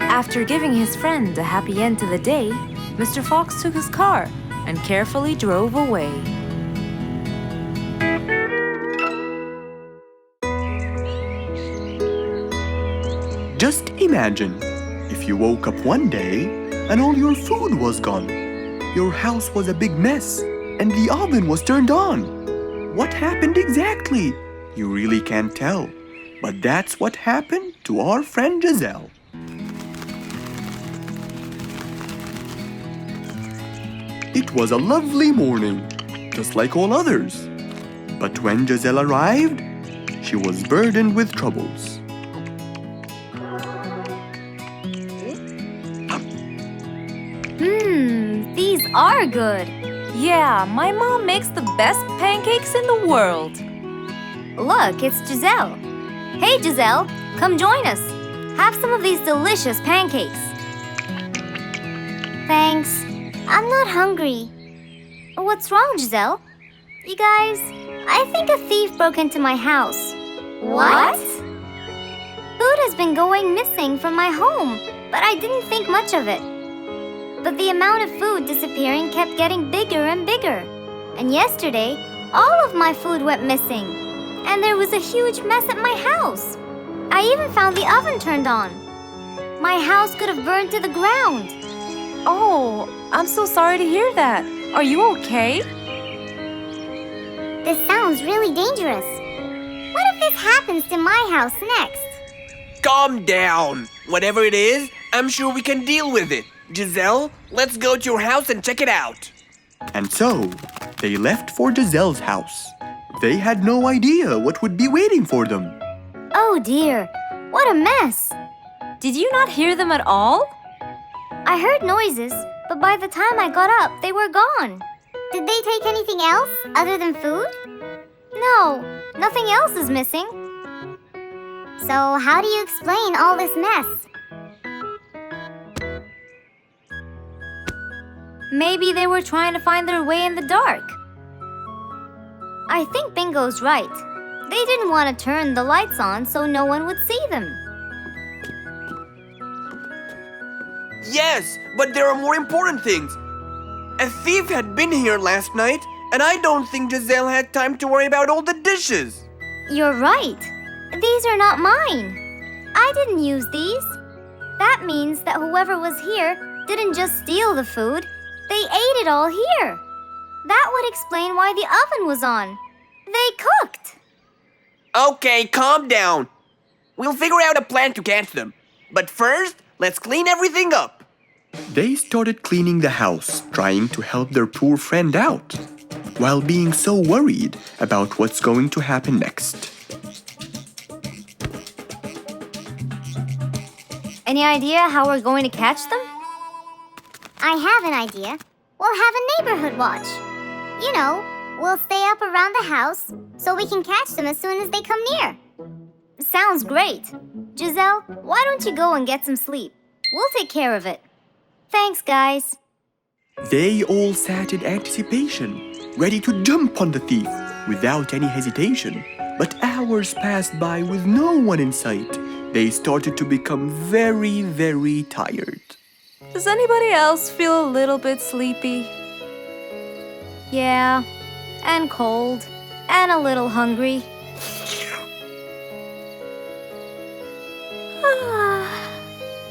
After giving his friend a happy end to the day, Mr. Fox took his car and carefully drove away. Just imagine if you woke up one day and all your food was gone. Your house was a big mess and the oven was turned on. What happened exactly? You really can't tell. But that's what happened to our friend Giselle. It was a lovely morning, just like all others. But when Giselle arrived, she was burdened with troubles. These are good. Yeah, my mom makes the best pancakes in the world. Look, it's Giselle. Hey, Giselle, come join us. Have some of these delicious pancakes. Thanks. I'm not hungry. What's wrong, Giselle? You guys, I think a thief broke into my house. What? Food has been going missing from my home, but I didn't think much of it. But the amount of food disappearing kept getting bigger and bigger. And yesterday, all of my food went missing. And there was a huge mess at my house. I even found the oven turned on. My house could have burned to the ground. Oh, I'm so sorry to hear that. Are you okay? This sounds really dangerous. What if this happens to my house next? Calm down. Whatever it is, I'm sure we can deal with it. Giselle, let's go to your house and check it out. And so, they left for Giselle's house. They had no idea what would be waiting for them. Oh dear, what a mess. Did you not hear them at all? I heard noises, but by the time I got up, they were gone. Did they take anything else other than food? No, nothing else is missing. So how do you explain all this mess? Maybe they were trying to find their way in the dark. I think Bingo's right. They didn't want to turn the lights on so no one would see them. Yes, but there are more important things. A thief had been here last night, and I don't think Giselle had time to worry about all the dishes. You're right. These are not mine. I didn't use these. That means that whoever was here didn't just steal the food. They ate it all here. That would explain why the oven was on. They cooked. Okay, calm down. We'll figure out a plan to catch them. But first, let's clean everything up. They started cleaning the house, trying to help their poor friend out, while being so worried about what's going to happen next. Any idea how we're going to catch them? I have an idea. We'll have a neighborhood watch. You know, we'll stay up around the house so we can catch them as soon as they come near. Sounds great. Giselle, why don't you go and get some sleep? We'll take care of it. Thanks, guys. They all sat in anticipation, ready to jump on the thief without any hesitation. But hours passed by with no one in sight. They started to become very, very tired. Does anybody else feel a little bit sleepy? Yeah, and cold, and a little hungry.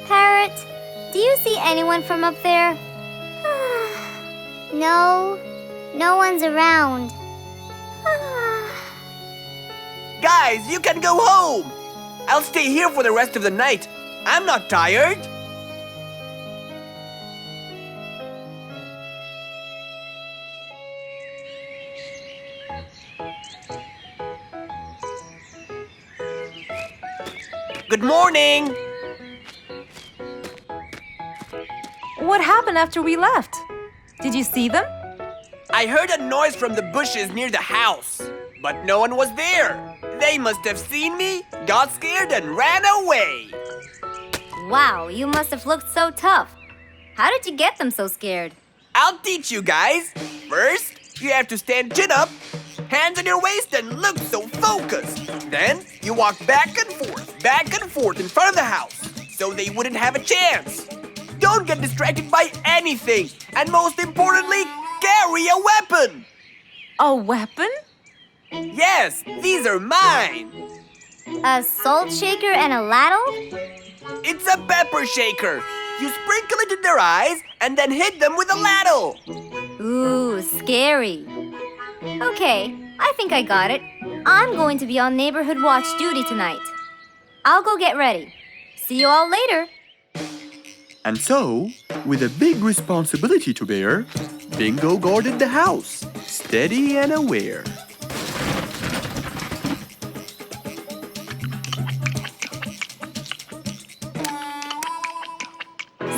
Parrot, do you see anyone from up there? No, no one's around. Guys, you can go home. I'll stay here for the rest of the night. I'm not tired. Good morning. What happened after we left? Did you see them? I heard a noise from the bushes near the house, but no one was there. They must have seen me, got scared, and ran away. Wow, you must have looked so tough. How did you get them so scared? I'll teach you guys. First, you have to stand chin up, hands on your waist, and look so focused. Then, you walk back and forth in front of the house, so they wouldn't have a chance. Don't get distracted by anything, and most importantly, carry a weapon. A weapon? Yes, these are mine. A salt shaker and a ladle? It's a pepper shaker. You sprinkle it in their eyes and then hit them with a ladle. Ooh, scary. Okay, I think I got it. I'm going to be on neighborhood watch duty tonight. I'll go get ready. See you all later. And so, with a big responsibility to bear, Bingo guarded the house, steady and aware.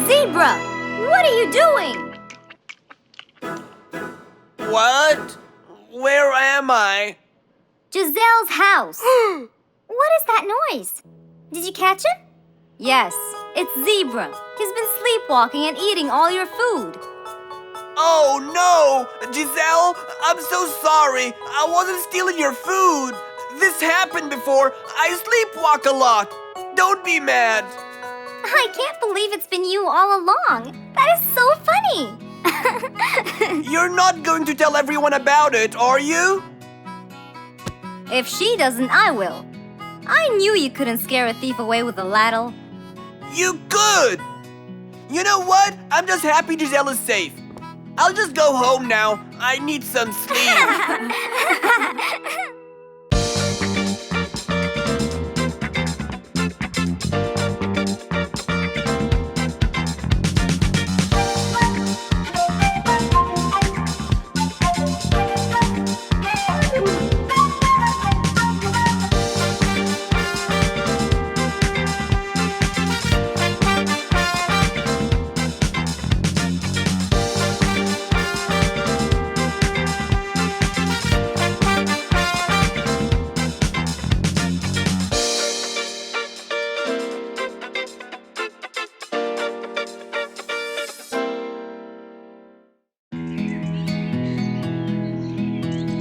Zebra, what are you doing? What? Where am I? Giselle's house. What is that noise? Did you catch it? Yes, it's Zebra. He's been sleepwalking and eating all your food. Oh no! Giselle, I'm so sorry. I wasn't stealing your food. This happened before. I sleepwalk a lot. Don't be mad. I can't believe it's been you all along. That is so funny. You're not going to tell everyone about it, are you? If she doesn't, I will. I knew you couldn't scare a thief away with a ladle. You could! You know what? I'm just happy Giselle is safe. I'll just go home now. I need some sleep.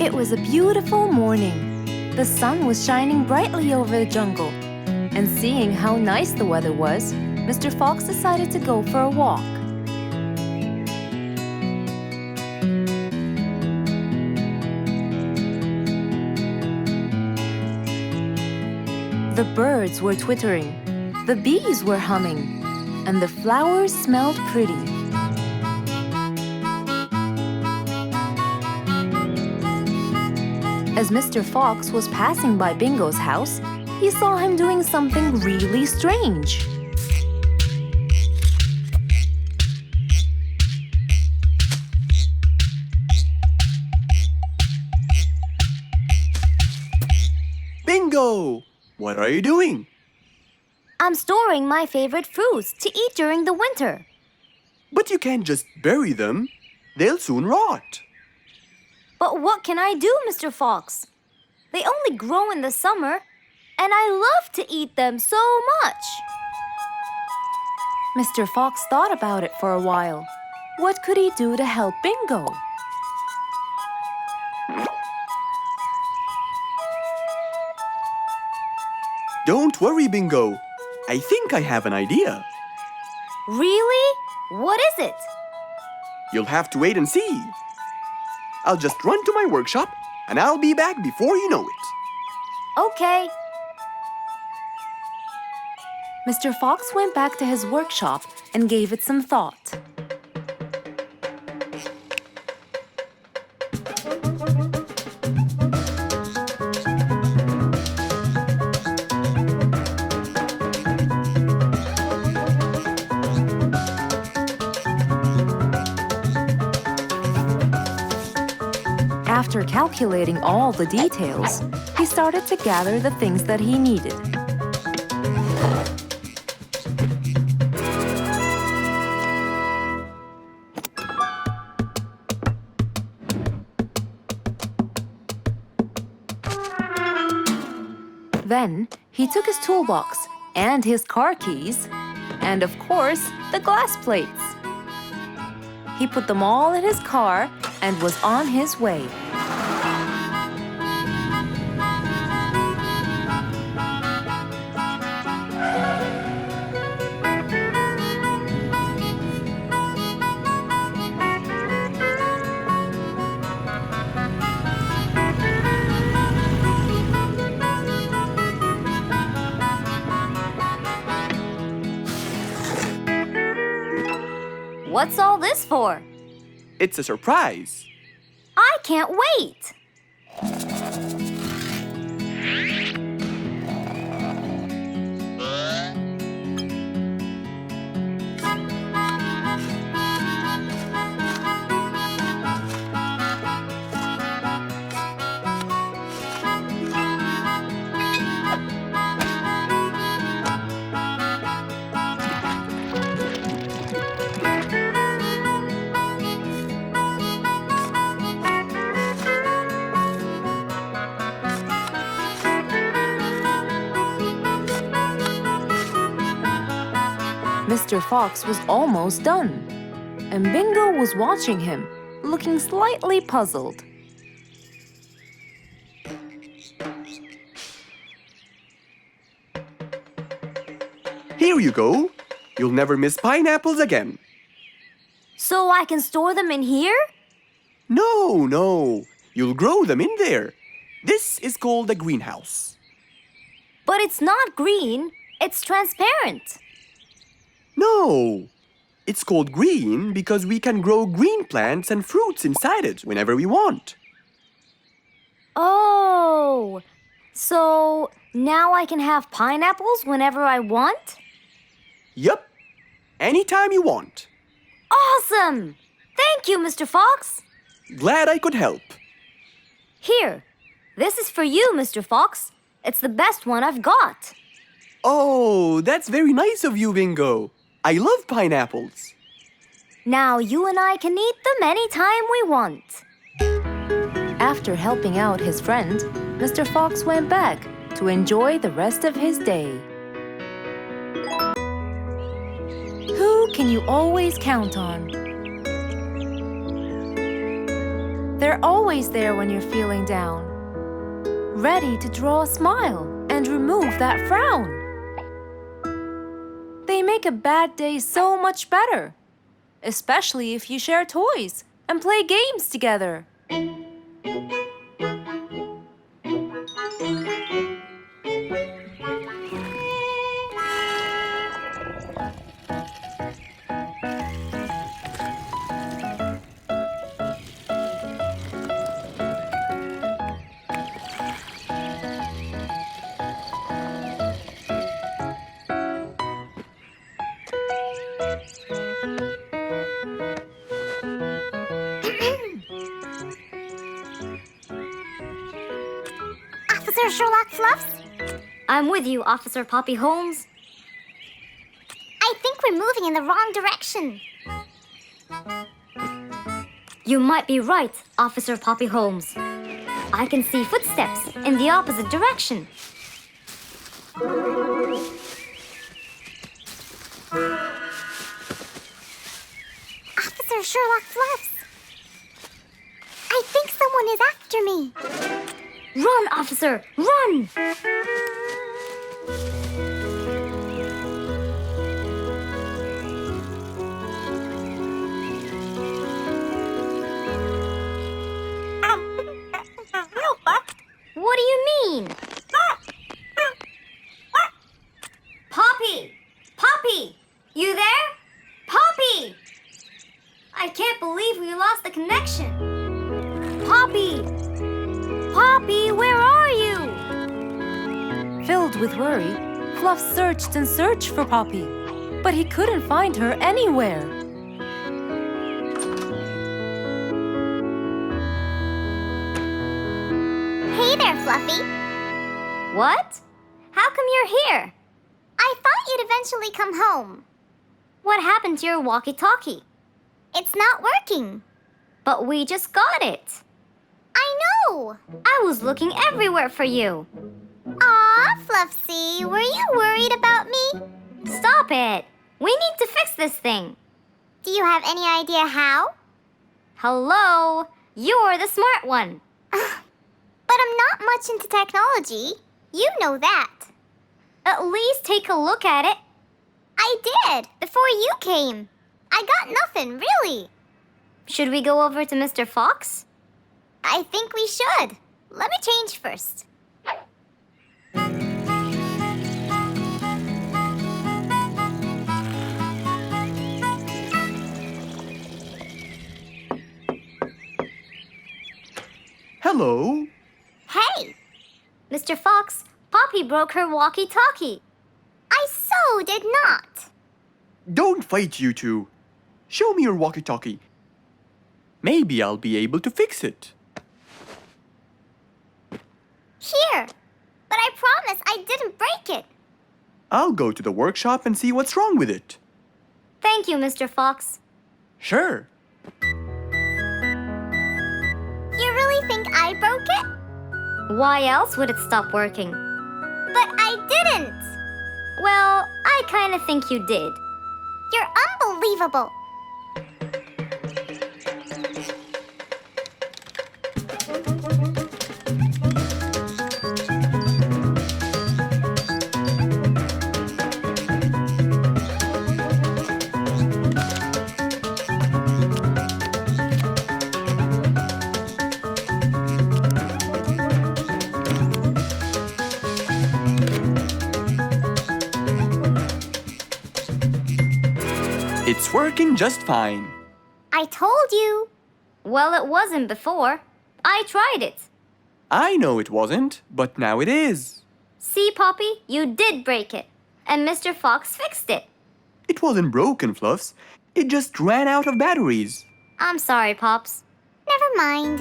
It was a beautiful morning. The sun was shining brightly over the jungle. And seeing how nice the weather was, Mr. Fox decided to go for a walk. The birds were twittering, the bees were humming, and the flowers smelled pretty. As Mr. Fox was passing by Bingo's house, he saw him doing something really strange. Bingo! What are you doing? I'm storing my favorite fruits to eat during the winter. But you can't just bury them. They'll soon rot. But what can I do, Mr. Fox? They only grow in the summer, and I love to eat them so much. Mr. Fox thought about it for a while. What could he do to help Bingo? Don't worry, Bingo. I think I have an idea. Really? What is it? You'll have to wait and see. I'll just run to my workshop, and I'll be back before you know it. Okay. Mr. Fox went back to his workshop and gave it some thought. After calculating all the details, he started to gather the things that he needed. Then he took his toolbox and his car keys, and of course, the glass plates. He put them all in his car and was on his way. What's all this for? It's a surprise. I can't wait! Mr. Fox was almost done, and Bingo was watching him, looking slightly puzzled. Here you go. You'll never miss pineapples again. So I can store them in here? No. You'll grow them in there. This is called a greenhouse. But it's not green, it's transparent. No. It's called green because we can grow green plants and fruits inside it whenever we want. Oh, so now I can have pineapples whenever I want? Yup. Anytime you want. Awesome! Thank you, Mr. Fox. Glad I could help. Here, this is for you, Mr. Fox. It's the best one I've got. Oh, that's very nice of you, Bingo. I love pineapples. Now you and I can eat them anytime we want. After helping out his friend, Mr. Fox went back to enjoy the rest of his day. Who can you always count on? They're always there when you're feeling down, ready to draw a smile and remove that frown. They make a bad day so much better, especially if you share toys and play games together. Officer Sherlock Fluffs? I'm with you, Officer Poppy Holmes. I think we're moving in the wrong direction. You might be right, Officer Poppy Holmes. I can see footsteps in the opposite direction. Officer Sherlock Fluffs. I think someone is after me. Run, officer! Run! What do you mean? Poppy! Poppy! You there? Poppy! I can't believe we lost the connection. Poppy! Poppy, where are you? Filled with worry, Fluff searched and searched for Poppy, but he couldn't find her anywhere. Hey there, Fluffy. What? How come you're here? I thought you'd eventually come home. What happened to your walkie-talkie? It's not working. But we just got it. I know. I was looking everywhere for you. Aw, Fluffsy, were you worried about me? Stop it. We need to fix this thing. Do you have any idea how? Hello? You're the smart one. But I'm not much into technology. You know that. At least take a look at it. I did, before you came. I got nothing, really. Should we go over to Mr. Fox? I think we should. Let me change first. Hello. Hey! Mr. Fox, Poppy broke her walkie-talkie. I so did not. Don't fight, you two. Show me your walkie-talkie. Maybe I'll be able to fix it. Here. But I promise I didn't break it. I'll go to the workshop and see what's wrong with it. Thank you, Mr. Fox. Sure. You really think I broke it? Why else would it stop working? But I didn't. Well, I kind of think you did. You're unbelievable. It's working just fine. I told you. Well, it wasn't before. I tried it. I know it wasn't, but now it is. See, Poppy, you did break it. And Mr. Fox fixed it. It wasn't broken, Fluffs. It just ran out of batteries. I'm sorry, Pops. Never mind.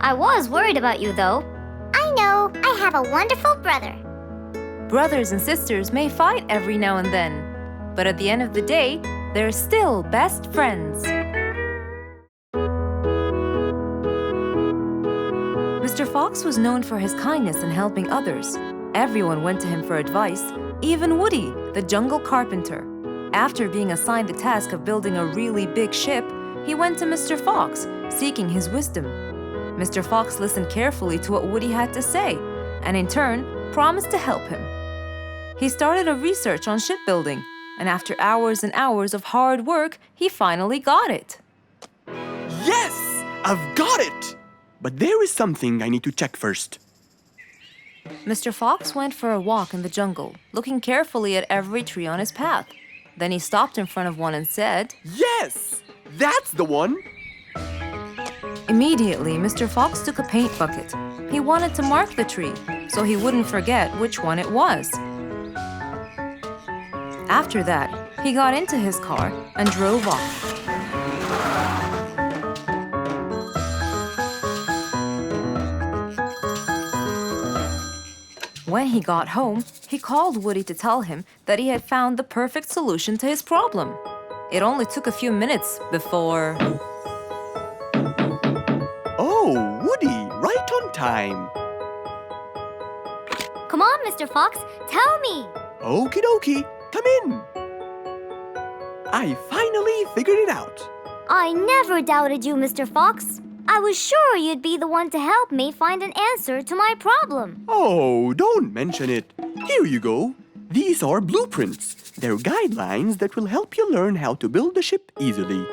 I was worried about you, though. I know. I have a wonderful brother. Brothers and sisters may fight every now and then, but at the end of the day, they're still best friends. Mr. Fox was known for his kindness in helping others. Everyone went to him for advice, even Woody, the jungle carpenter. After being assigned the task of building a really big ship, he went to Mr. Fox, seeking his wisdom. Mr. Fox listened carefully to what Woody had to say, and in turn, promised to help him. He started a research on shipbuilding, and after hours and hours of hard work, he finally got it. Yes! I've got it! But there is something I need to check first. Mr. Fox went for a walk in the jungle, looking carefully at every tree on his path. Then he stopped in front of one and said, Yes! That's the one! Immediately, Mr. Fox took a paint bucket. He wanted to mark the tree, so he wouldn't forget which one it was. After that, he got into his car and drove off. When he got home, he called Woody to tell him that he had found the perfect solution to his problem. It only took a few minutes before... Oh, Woody, right on time. Come on, Mr. Fox, tell me. Okie dokie, come in. I finally figured it out. I never doubted you, Mr. Fox. I was sure you'd be the one to help me find an answer to my problem. Oh, don't mention it. Here you go. These are blueprints. They're guidelines that will help you learn how to build a ship easily.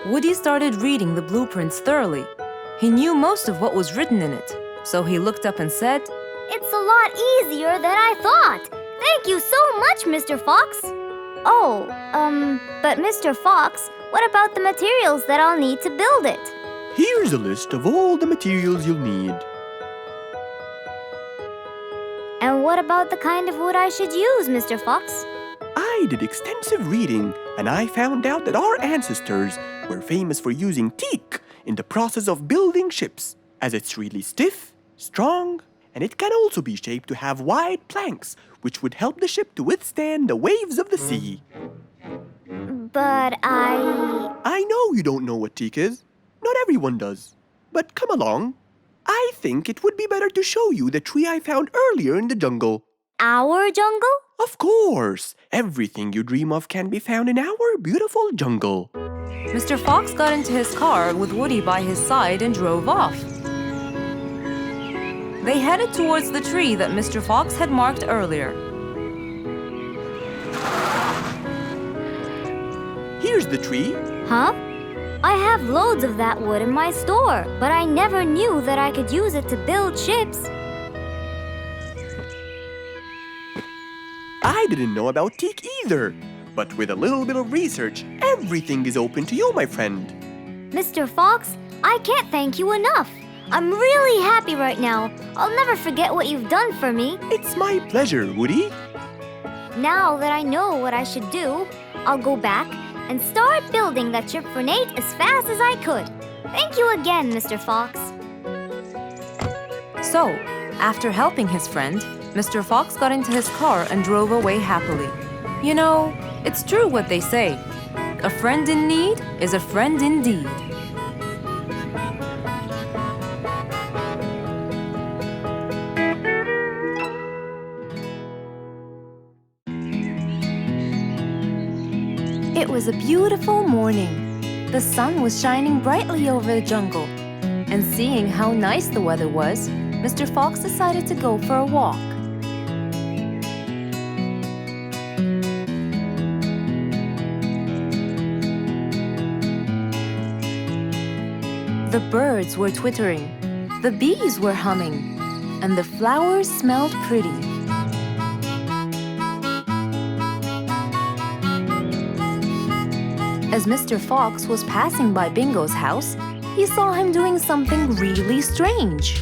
Woody started reading the blueprints thoroughly. He knew most of what was written in it, so he looked up and said, It's a lot easier than I thought. Thank you so much, Mr. Fox. Oh, but Mr. Fox, what about the materials that I'll need to build it? Here's a list of all the materials you'll need. And what about the kind of wood I should use, Mr. Fox? I did extensive reading, and I found out that our ancestors were famous for using teak in the process of building ships, as it's really stiff, strong, and it can also be shaped to have wide planks, which would help the ship to withstand the waves of the sea. But I know you don't know what teak is. Not everyone does. But come along. I think it would be better to show you the tree I found earlier in the jungle. Our jungle? Of course! Everything you dream of can be found in our beautiful jungle. Mr. Fox got into his car with Woody by his side and drove off. They headed towards the tree that Mr. Fox had marked earlier. Here's the tree. Huh? I have loads of that wood in my store, but I never knew that I could use it to build ships. I didn't know about teak either. But with a little bit of research, everything is open to you, my friend. Mr. Fox, I can't thank you enough. I'm really happy right now. I'll never forget what you've done for me. It's my pleasure, Woody. Now that I know what I should do, I'll go back and start building that ship for Nate as fast as I could. Thank you again, Mr. Fox. So, after helping his friend, Mr. Fox got into his car and drove away happily. You know, it's true what they say. A friend in need is a friend indeed. It was a beautiful morning. The sun was shining brightly over the jungle. And seeing how nice the weather was, Mr. Fox decided to go for a walk. The birds were twittering, the bees were humming, and the flowers smelled pretty. As Mr. Fox was passing by Bingo's house, he saw him doing something really strange.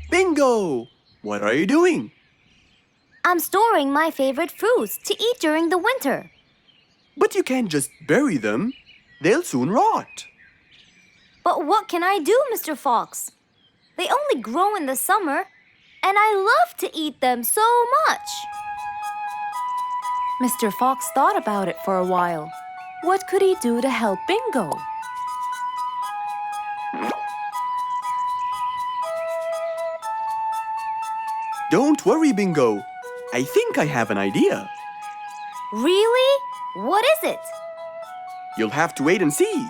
Bingo! What are you doing? I'm storing my favorite fruits to eat during the winter. But you can't just bury them. They'll soon rot. But what can I do, Mr. Fox? They only grow in the summer, and I love to eat them so much. Mr. Fox thought about it for a while. What could he do to help Bingo? Don't worry, Bingo. I think I have an idea. Really? What is it? You'll have to wait and see.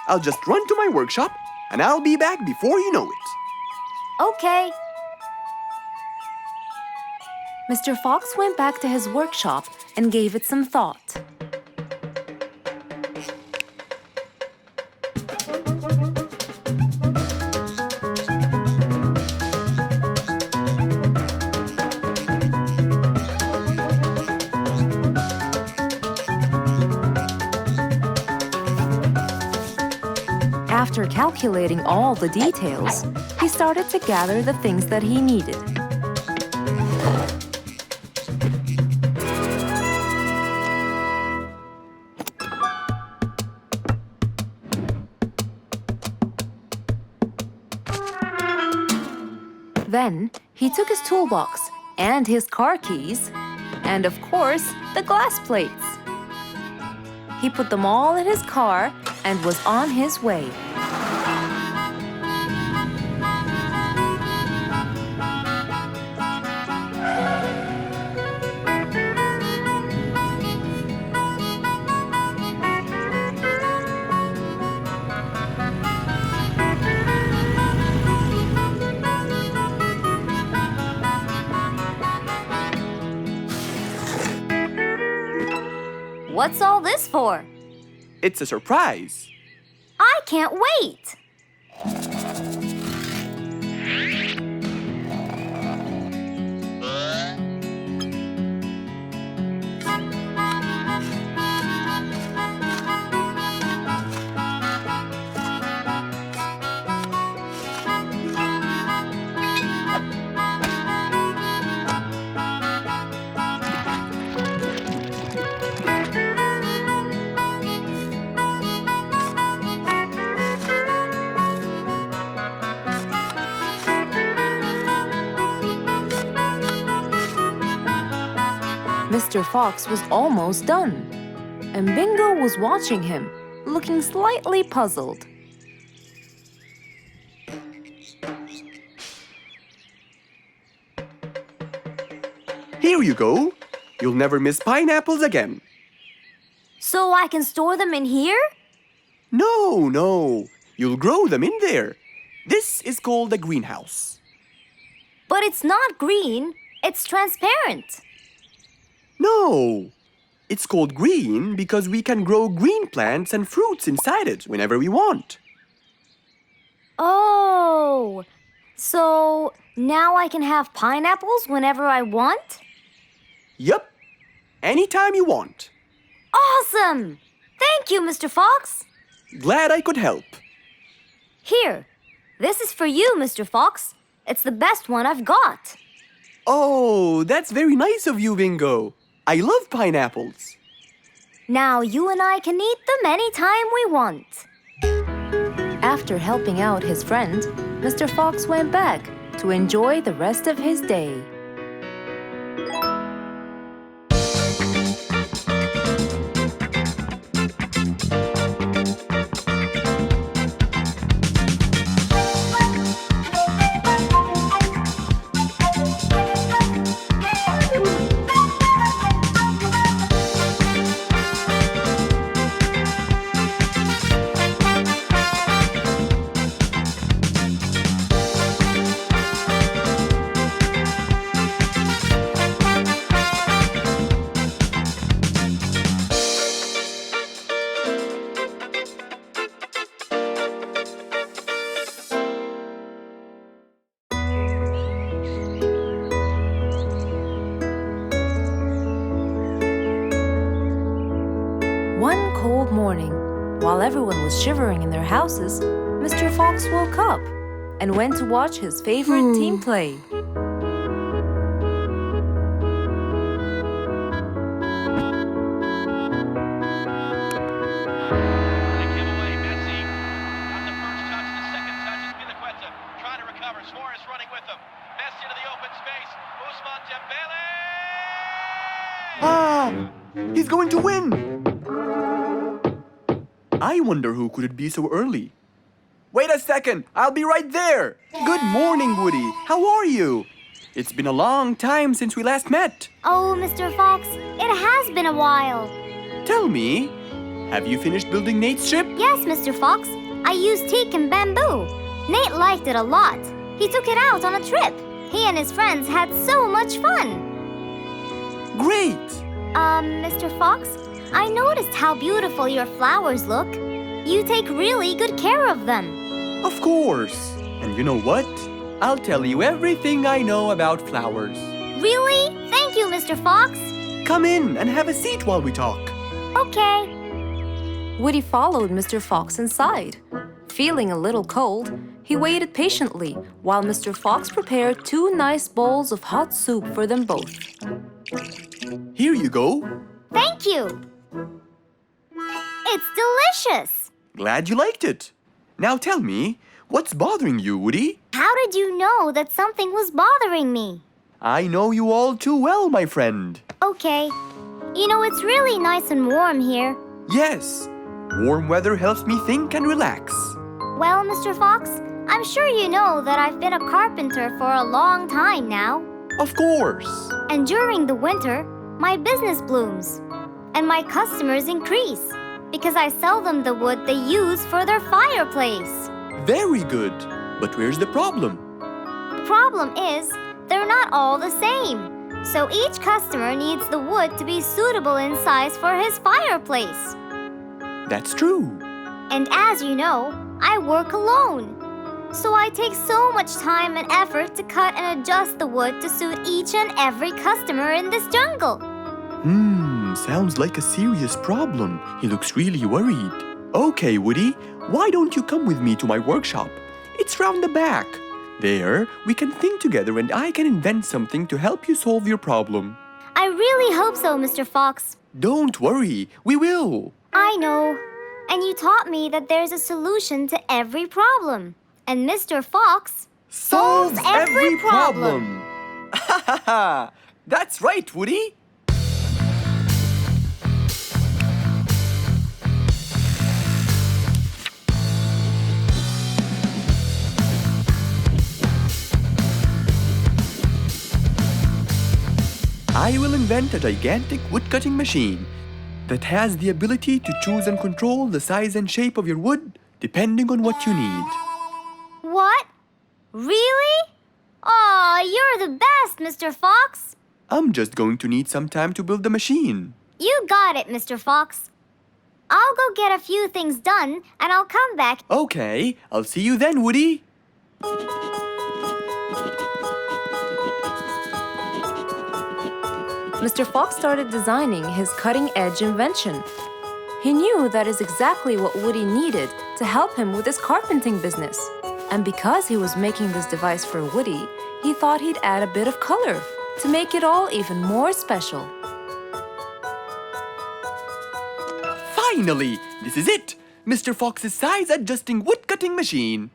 I'll just run to my workshop, and I'll be back before you know it. Okay. Mr. Fox went back to his workshop and gave it some thought. After calculating all the details, he started to gather the things that he needed. Then, he took his toolbox and his car keys, and of course, the glass plates. He put them all in his car and was on his way. What's all this for? It's a surprise. I can't wait! Mr. Fox was almost done, and Bingo was watching him, looking slightly puzzled. Here you go. You'll never miss pineapples again. So I can store them in here? No. You'll grow them in there. This is called a greenhouse. But it's not green, it's transparent. No. It's called green because we can grow green plants and fruits inside it whenever we want. Oh, So now I can have pineapples whenever I want? Yup. Anytime you want. Awesome! Thank you, Mr. Fox. Glad I could help. Here, this is for you, Mr. Fox. It's the best one I've got. Oh, that's very nice of you, Bingo. I love pineapples. Now you and I can eat them anytime we want. After helping out his friend, Mr. Fox went back to enjoy the rest of his day. One cold morning, while everyone was shivering in their houses, Mr. Fox woke up and went to watch his favorite team play. Ah! He's going to win! I wonder who could it be so early? Wait a second! I'll be right there! Good morning, Woody! How are you? It's been a long time since we last met. Oh, Mr. Fox, it has been a while. Tell me, have you finished building Nate's ship? Yes, Mr. Fox. I used teak and bamboo. Nate liked it a lot. He took it out on a trip. He and his friends had so much fun. Great! Mr. Fox, I noticed how beautiful your flowers look. You take really good care of them. Of course! And you know what? I'll tell you everything I know about flowers. Really? Thank you, Mr. Fox. Come in and have a seat while we talk. Okay. Woody followed Mr. Fox inside. Feeling a little cold, he waited patiently while Mr. Fox prepared 2 nice bowls of hot soup for them both. Here you go. Thank you. It's delicious. Glad you liked it. Now tell me, what's bothering you, Woody? How did you know that something was bothering me? I know you all too well, my friend. Okay. You know, it's really nice and warm here. Yes, warm weather helps me think and relax. Well, Mr. Fox, I'm sure you know that I've been a carpenter for a long time now. Of course. And during the winter, my business blooms. And my customers increase because I sell them the wood they use for their fireplace. Very good. But where's the problem? The problem is, they're not all the same. So each customer needs the wood to be suitable in size for his fireplace. That's true. And as you know, I work alone. So I take so much time and effort to cut and adjust the wood to suit each and every customer in this jungle. Sounds like a serious problem. He looks really worried. Okay, Woody, why don't you come with me to my workshop? It's round the back. There, we can think together and I can invent something to help you solve your problem. I really hope so, Mr. Fox. Don't worry, we will. I know. And you taught me that there's a solution to every problem. And Mr. Fox solves every problem. Ha ha ha! That's right, Woody. I will invent a gigantic wood-cutting machine that has the ability to choose and control the size and shape of your wood depending on what you need. What? Really? Aw, you're the best, Mr. Fox. I'm just going to need some time to build the machine. You got it, Mr. Fox. I'll go get a few things done and I'll come back. Okay, I'll see you then, Woody. Mr. Fox started designing his cutting-edge invention. He knew that is exactly what Woody needed to help him with his carpenting business. And because he was making this device for Woody, he thought he'd add a bit of color to make it all even more special. Finally! This is it! Mr. Fox's size-adjusting wood-cutting machine.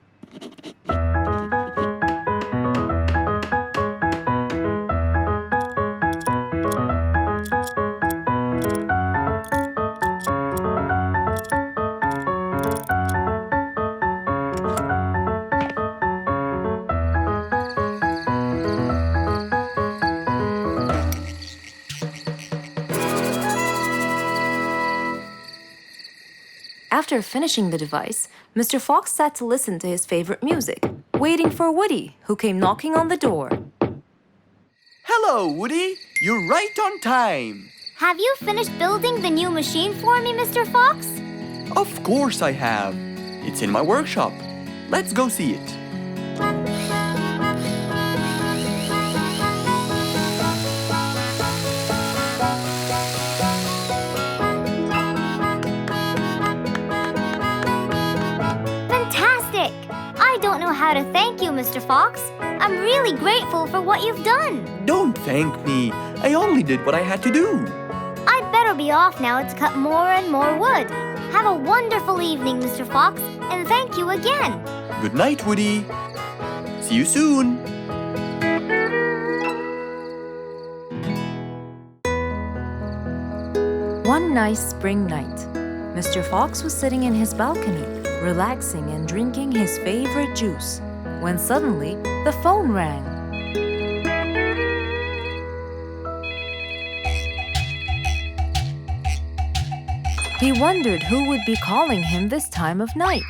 After finishing the device, Mr. Fox sat to listen to his favorite music, waiting for Woody, who came knocking on the door. Hello, Woody! You're right on time! Have you finished building the new machine for me, Mr. Fox? Of course I have. It's in my workshop. Let's go see it. Fantastic! I don't know how to thank you, Mr. Fox. I'm really grateful for what you've done. Don't thank me. I only did what I had to do. I'd better be off now to cut more and more wood. Have a wonderful evening, Mr. Fox, and thank you again. Good night, Woody. See you soon. One nice spring night, Mr. Fox was sitting in his balcony, relaxing and drinking his favorite juice, when suddenly the phone rang. He wondered who would be calling him this time of night.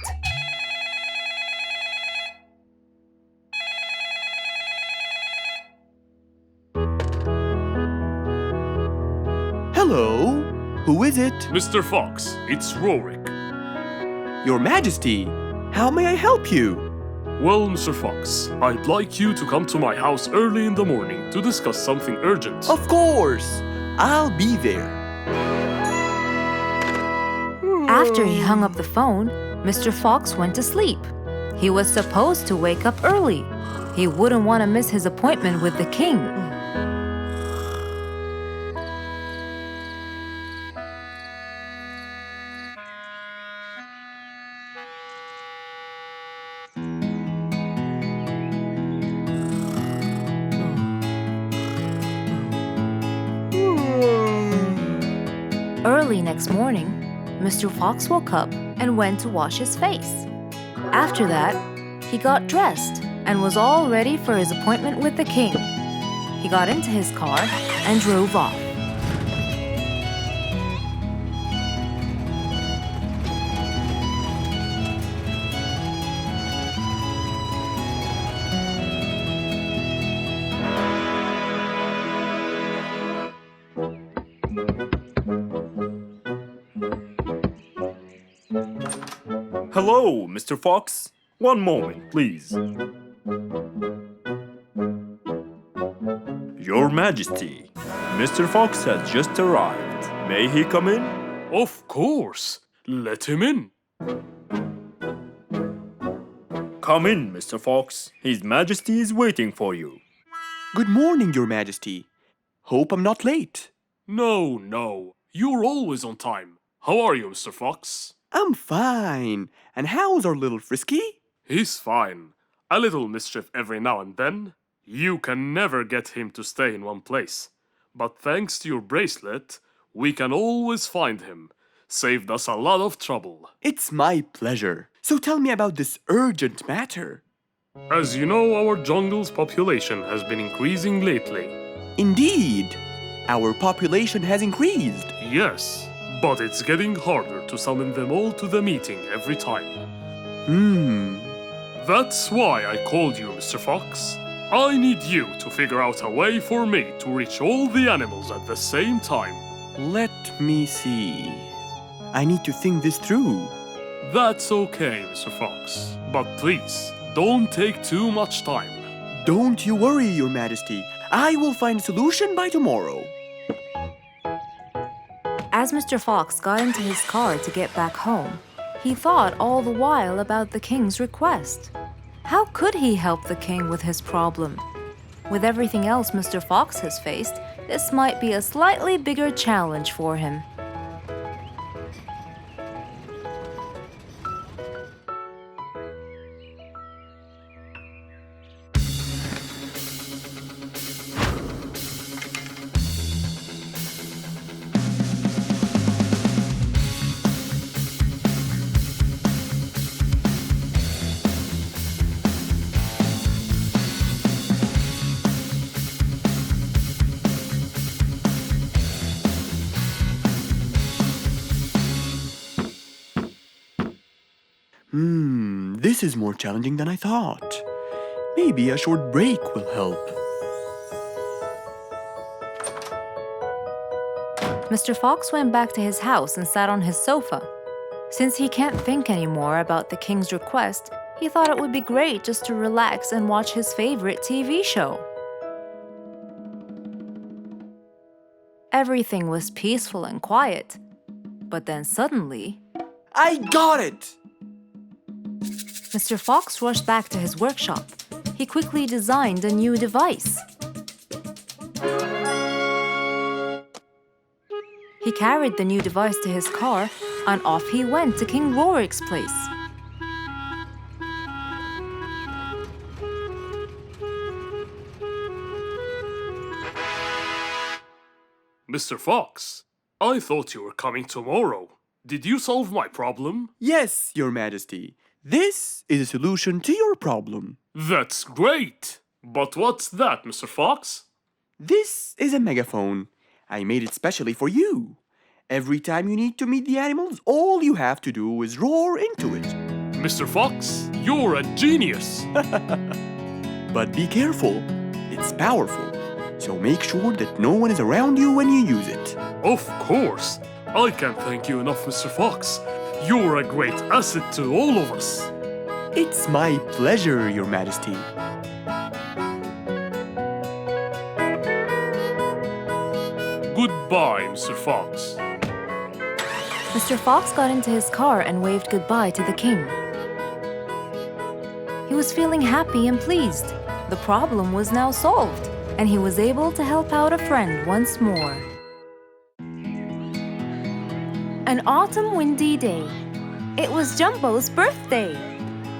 Hello? Who is it? Mr. Fox, it's Rorik. Your Majesty. How may I help you? Well, Mr. Fox, I'd like you to come to my house early in the morning to discuss something urgent. Of course. I'll be there. After he hung up the phone, Mr. Fox went to sleep. He was supposed to wake up early. He wouldn't want to miss his appointment with the king. Early next morning, Mr. Fox woke up and went to wash his face. After that, he got dressed and was all ready for his appointment with the king. He got into his car and drove off. Hello, Mr. Fox. One moment, please. Your Majesty, Mr. Fox has just arrived. May he come in? Of course. Let him in. Come in, Mr. Fox. His Majesty is waiting for you. Good morning, Your Majesty. Hope I'm not late. No. You're always on time. How are you, Mr. Fox? I'm fine. And how's our little Frisky? He's fine. A little mischief every now and then. You can never get him to stay in one place. But thanks to your bracelet, we can always find him. Saved us a lot of trouble. It's my pleasure. So tell me about this urgent matter. As you know, our jungle's population has been increasing lately. Indeed. Our population has increased. Yes, but it's getting harder to summon them all to the meeting every time. That's why I called you, Mr. Fox. I need you to figure out a way for me to reach all the animals at the same time. Let me see. I need to think this through. That's okay, Mr. Fox. But please, don't take too much time. Don't you worry, Your Majesty. I will find a solution by tomorrow. As Mr. Fox got into his car to get back home, he thought all the while about the king's request. How could he help the king with his problem? With everything else Mr. Fox has faced, this might be a slightly bigger challenge for him. This is more challenging than I thought. Maybe a short break will help. Mr. Fox went back to his house and sat on his sofa. Since he can't think anymore about the king's request, he thought it would be great just to relax and watch his favorite TV show. Everything was peaceful and quiet. But then suddenly, I got it! Mr. Fox rushed back to his workshop. He quickly designed a new device. He carried the new device to his car, and off he went to King Rorik's place. Mr. Fox, I thought you were coming tomorrow. Did you solve my problem? Yes, Your Majesty. This is a solution to your problem. That's great! But what's that, Mr. Fox? This is a megaphone. I made it specially for you. Every time you need to meet the animals, all you have to do is roar into it. Mr. Fox, you're a genius! But be careful. It's powerful. So make sure that no one is around you when you use it. Of course! I can't thank you enough, Mr. Fox. You're a great asset to all of us. It's my pleasure, Your Majesty. Goodbye, Mr. Fox. Mr. Fox got into his car and waved goodbye to the king. He was feeling happy and pleased. The problem was now solved, and he was able to help out a friend once more. An autumn windy day. It was Jumbo's birthday.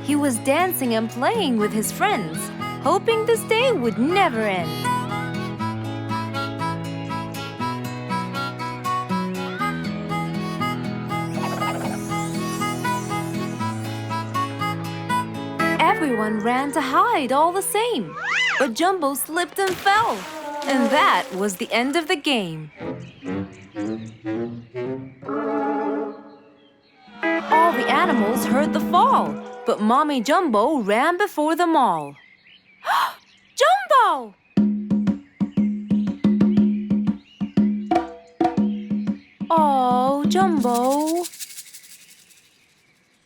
He was dancing and playing with his friends, hoping this day would never end. Everyone ran to hide all the same, but Jumbo slipped and fell, and that was the end of the game. All the animals heard the fall, but Mommy Jumbo ran before them all. Jumbo! Oh, Jumbo.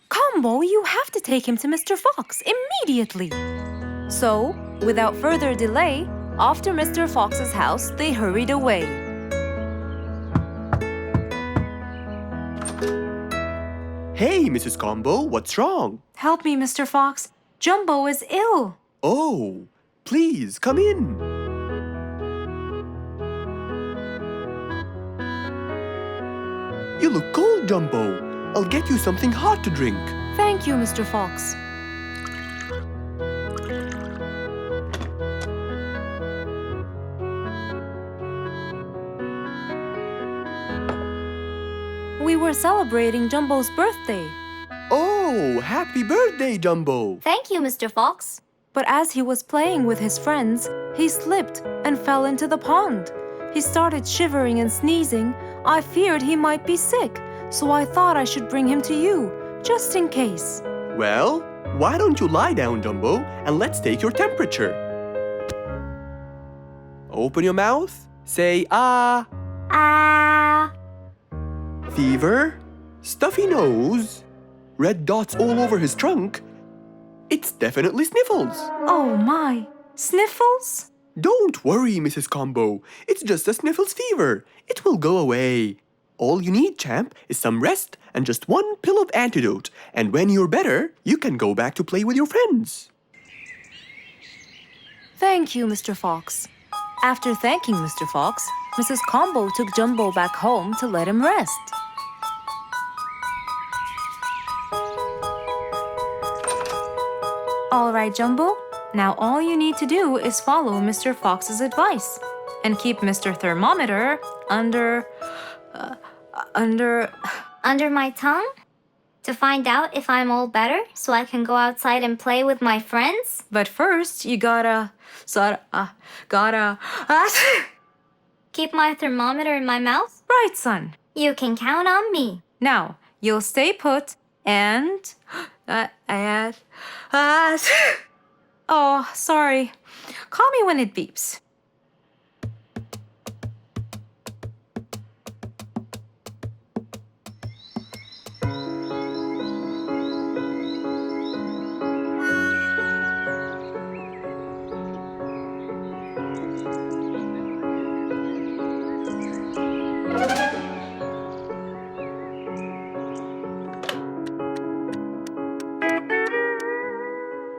Combo, you have to take him to Mr. Fox immediately. So, without further delay, off to Mr. Fox's house they hurried away. Hey, Mrs. Combo, what's wrong? Help me, Mr. Fox. Jumbo is ill. Oh, please, come in. You look cold, Jumbo. I'll get you something hot to drink. Thank you, Mr. Fox. We were celebrating Jumbo's birthday. Oh, happy birthday, Jumbo. Thank you, Mr. Fox. But as he was playing with his friends, he slipped and fell into the pond. He started shivering and sneezing. I feared he might be sick, so I thought I should bring him to you, just in case. Well, why don't you lie down, Jumbo, and let's take your temperature. Open your mouth. Say, ah. Ah. Fever, stuffy nose, red dots all over his trunk. It's definitely sniffles. Oh my, sniffles? Don't worry, Mrs. Combo. It's just a sniffles fever. It will go away. All you need, champ, is some rest and just one pill of antidote. And when you're better, you can go back to play with your friends. Thank you, Mr. Fox. After thanking Mr. Fox, Mrs. Combo took Jumbo back home to let him rest. All right, Jumbo. Now all you need to do is follow Mr. Fox's advice and keep Mr. Thermometer under Under my tongue? To find out if I'm all better so I can go outside and play with my friends? But first, you gotta Keep my thermometer in my mouth? right, son. You can count on me. Now, you'll stay put and oh, sorry. Call me when it beeps.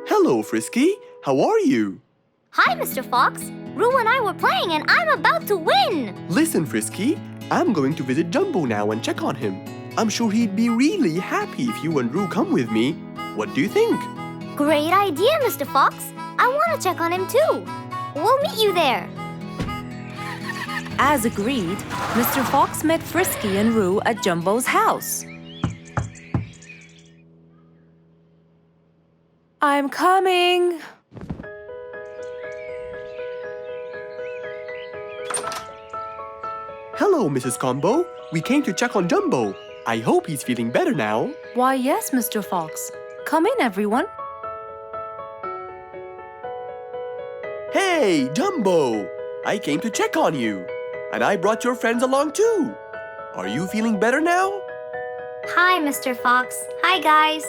Hello, Frisky. How are you? Hi, Mr. Fox. Roo and I were playing and I'm about to win. Listen, Frisky, I'm going to visit Jumbo now and check on him. I'm sure he'd be really happy if you and Roo come with me. What do you think? Great idea, Mr. Fox. I want to check on him too. We'll meet you there. As agreed, Mr. Fox met Frisky and Roo at Jumbo's house. I'm coming. Hello, Mrs. Combo. We came to check on Jumbo. I hope he's feeling better now. Why, yes, Mr. Fox. Come in, everyone. Hey, Jumbo! I came to check on you. And I brought your friends along too. Are you feeling better now? Hi, Mr. Fox. Hi, guys.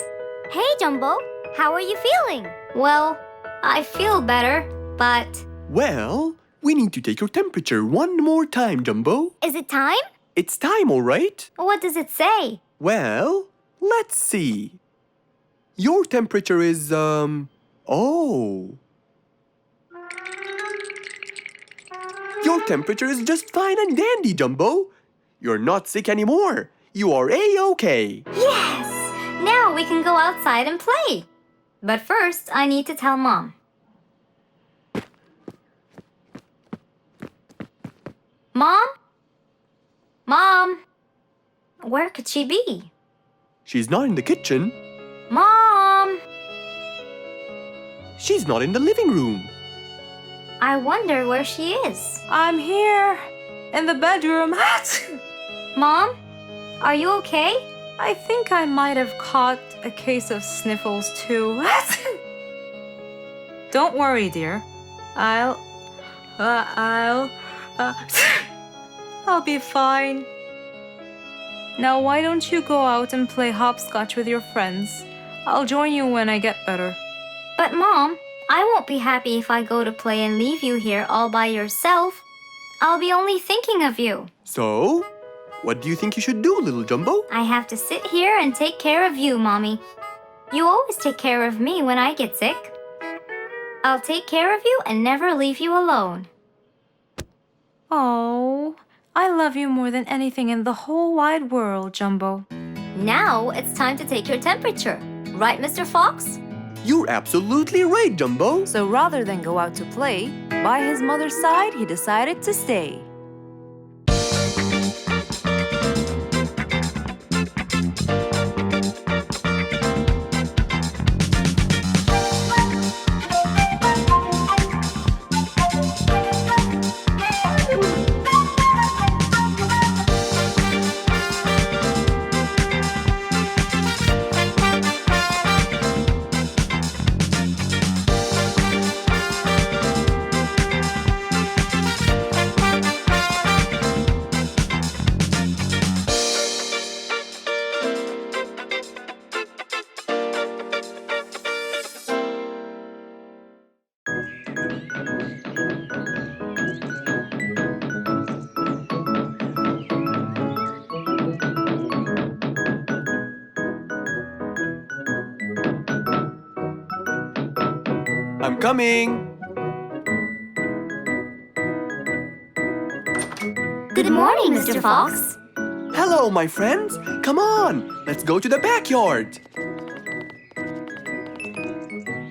Hey, Jumbo. How are you feeling? Well, I feel better, but... Well, we need to take your temperature one more time, Jumbo. Is it time? It's time, all right? What does it say? Well, let's see. Your temperature is, oh. Your temperature is just fine and dandy, Jumbo. You're not sick anymore. You are A-okay. Yes! Now we can go outside and play. But first, I need to tell Mom. Mom? Mom? Where could she be? She's not in the kitchen. Mom! She's not in the living room. I wonder where she is. I'm here, in the bedroom. Mom? Are you okay? I think I might have caught a case of sniffles too. Don't worry, dear. I'll be fine. Now why don't you go out and play hopscotch with your friends? I'll join you when I get better. But Mom, I won't be happy if I go to play and leave you here all by yourself. I'll be only thinking of you. So, what do you think you should do, little Jumbo? I have to sit here and take care of you, Mommy. You always take care of me when I get sick. I'll take care of you and never leave you alone. Oh, I love you more than anything in the whole wide world, Jumbo. Now it's time to take your temperature. Right, Mr. Fox? You're absolutely right, Jumbo. So rather than go out to play, by his mother's side, he decided to stay. I'm coming. Good morning, Mr. Fox. Hello, my friends. Come on, let's go to the backyard.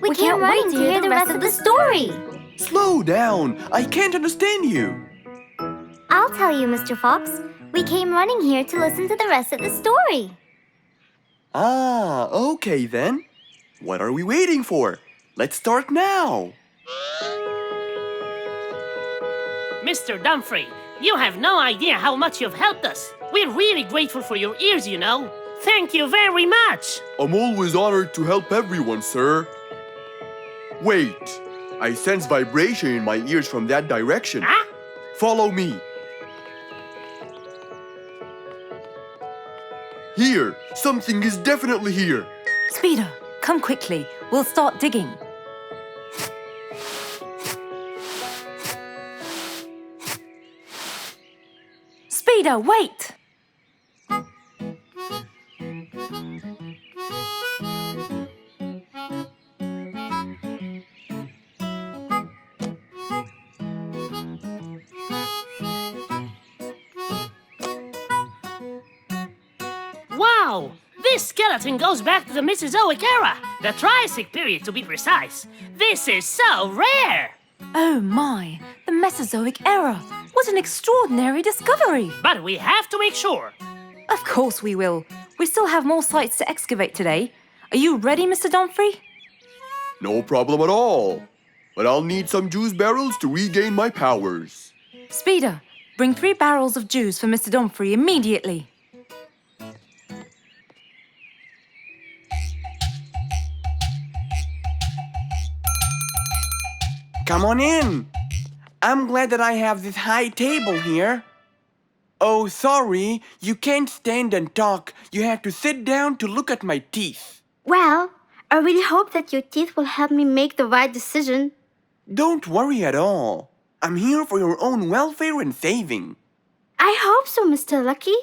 We can't wait to hear the rest of the story. Slow down. I can't understand you. I'll tell you, Mr. Fox. We came running here to listen to the rest of the story. Ah, okay then. What are we waiting for? Let's start now. Mr. Dumfrey, you have no idea how much you've helped us. We're really grateful for your ears, you know. Thank you very much. I'm always honored to help everyone, sir. Wait, I sense vibration in my ears from that direction. Huh? Follow me. Here, something is definitely here. Speeder, come quickly. We'll start digging. Speeder, wait! Wow! This skeleton goes back to the Mesozoic era, the Triassic period to be precise. This is so rare! Oh my, the Mesozoic era. What an extraordinary discovery. But we have to make sure. Of course we will. We still have more sites to excavate today. Are you ready, Mr. Dumfrey? No problem at all. But I'll need some juice barrels to regain my powers. Speeder, bring 3 barrels of juice for Mr. Dumfrey immediately. Come on in. I'm glad that I have this high table here. Oh, sorry, you can't stand and talk. You have to sit down to look at my teeth. Well, I really hope that your teeth will help me make the right decision. Don't worry at all. I'm here for your own welfare and saving. I hope so, Mr. Lucky.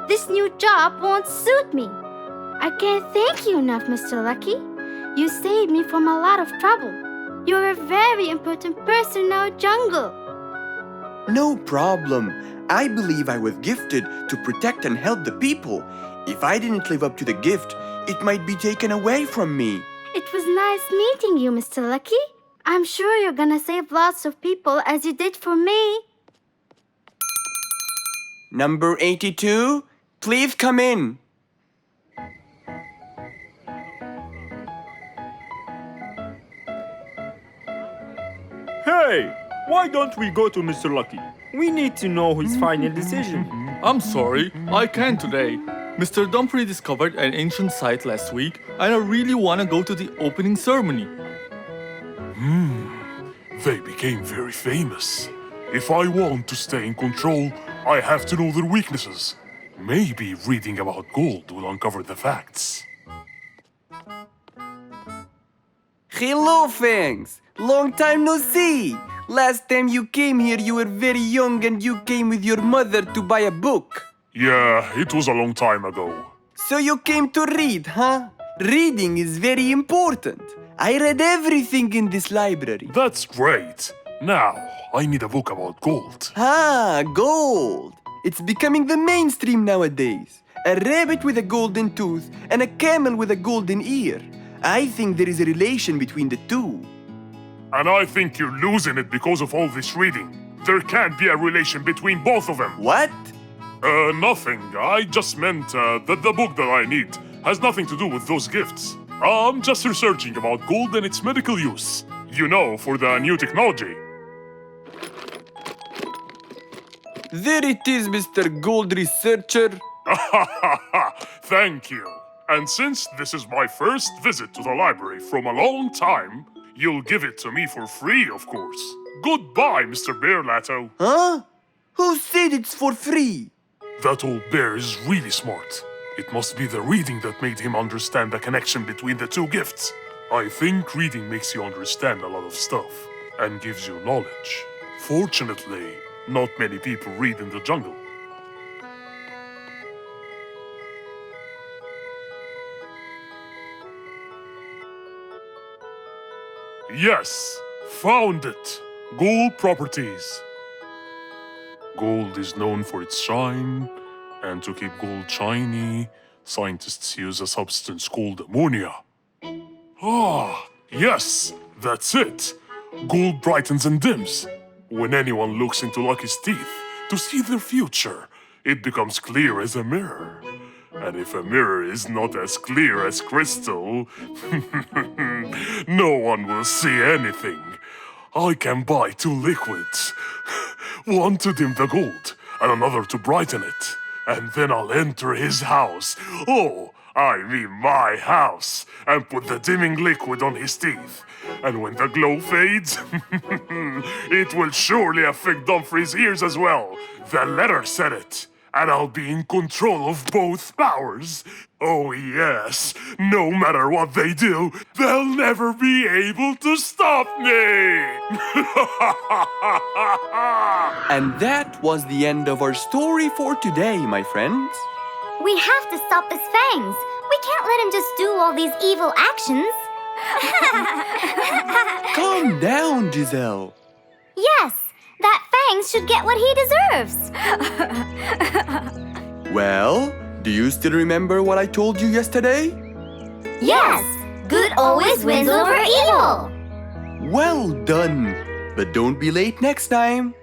This new job won't suit me. I can't thank you enough, Mr. Lucky. You saved me from a lot of trouble. You're a very important person in our jungle. No problem. I believe I was gifted to protect and help the people. If I didn't live up to the gift, it might be taken away from me. It was nice meeting you, Mr. Lucky. I'm sure you're gonna save lots of people as you did for me. Number 82, please come in. Hey, why don't we go to Mr. Lucky? We need to know his final decision. I'm sorry, I can't today. Mr. Dumfrey discovered an ancient site last week, and I really want to go to the opening ceremony. They became very famous. If I want to stay in control, I have to know their weaknesses. Maybe reading about gold will uncover the facts. Hello, Fangs. Long time no see. Last time you came here, you were very young and you came with your mother to buy a book. Yeah, it was a long time ago. So you came to read, huh? Reading is very important. I read everything in this library. That's great. Now, I need a book about gold. Ah, gold. It's becoming the mainstream nowadays. A rabbit with a golden tooth and a camel with a golden ear. I think there is a relation between the two. And I think you're losing it because of all this reading. There can't be a relation between both of them. What? Nothing. I just meant that the book that I need has nothing to do with those gifts. I'm just researching about gold and its medical use. You know, for the new technology. There it is, Mr. Gold Researcher. Thank you. And since this is my first visit to the library from a long time, you'll give it to me for free, of course. Goodbye, Mr. Bear Lato. Huh? Who said it's for free? That old bear is really smart. It must be the reading that made him understand the connection between the two gifts. I think reading makes you understand a lot of stuff and gives you knowledge. Fortunately, not many people read in the jungle. Yes, found it. Gold properties. Gold is known for its shine, and to keep gold shiny, scientists use a substance called ammonia. Ah, yes, that's it. Gold brightens and dims. When anyone looks into Lucky's teeth to see their future, it becomes clear as a mirror. And if a mirror is not as clear as crystal, no one will see anything. I can buy 2 liquids. One to dim the gold, and another to brighten it. And then I'll enter his house. Oh, I mean my house. And put the dimming liquid on his teeth. And when the glow fades, it will surely affect Dumfrey's ears as well. The letter said it. And I'll be in control of both powers. Oh yes, no matter what they do, they'll never be able to stop me! And that was the end of our story for today, my friends. We have to stop his fangs. We can't let him just do all these evil actions. Calm down, Giselle. Yes, that Fangs should get what he deserves. Well, do you still remember what I told you yesterday? Yes, good always wins over evil. Well done. But don't be late next time.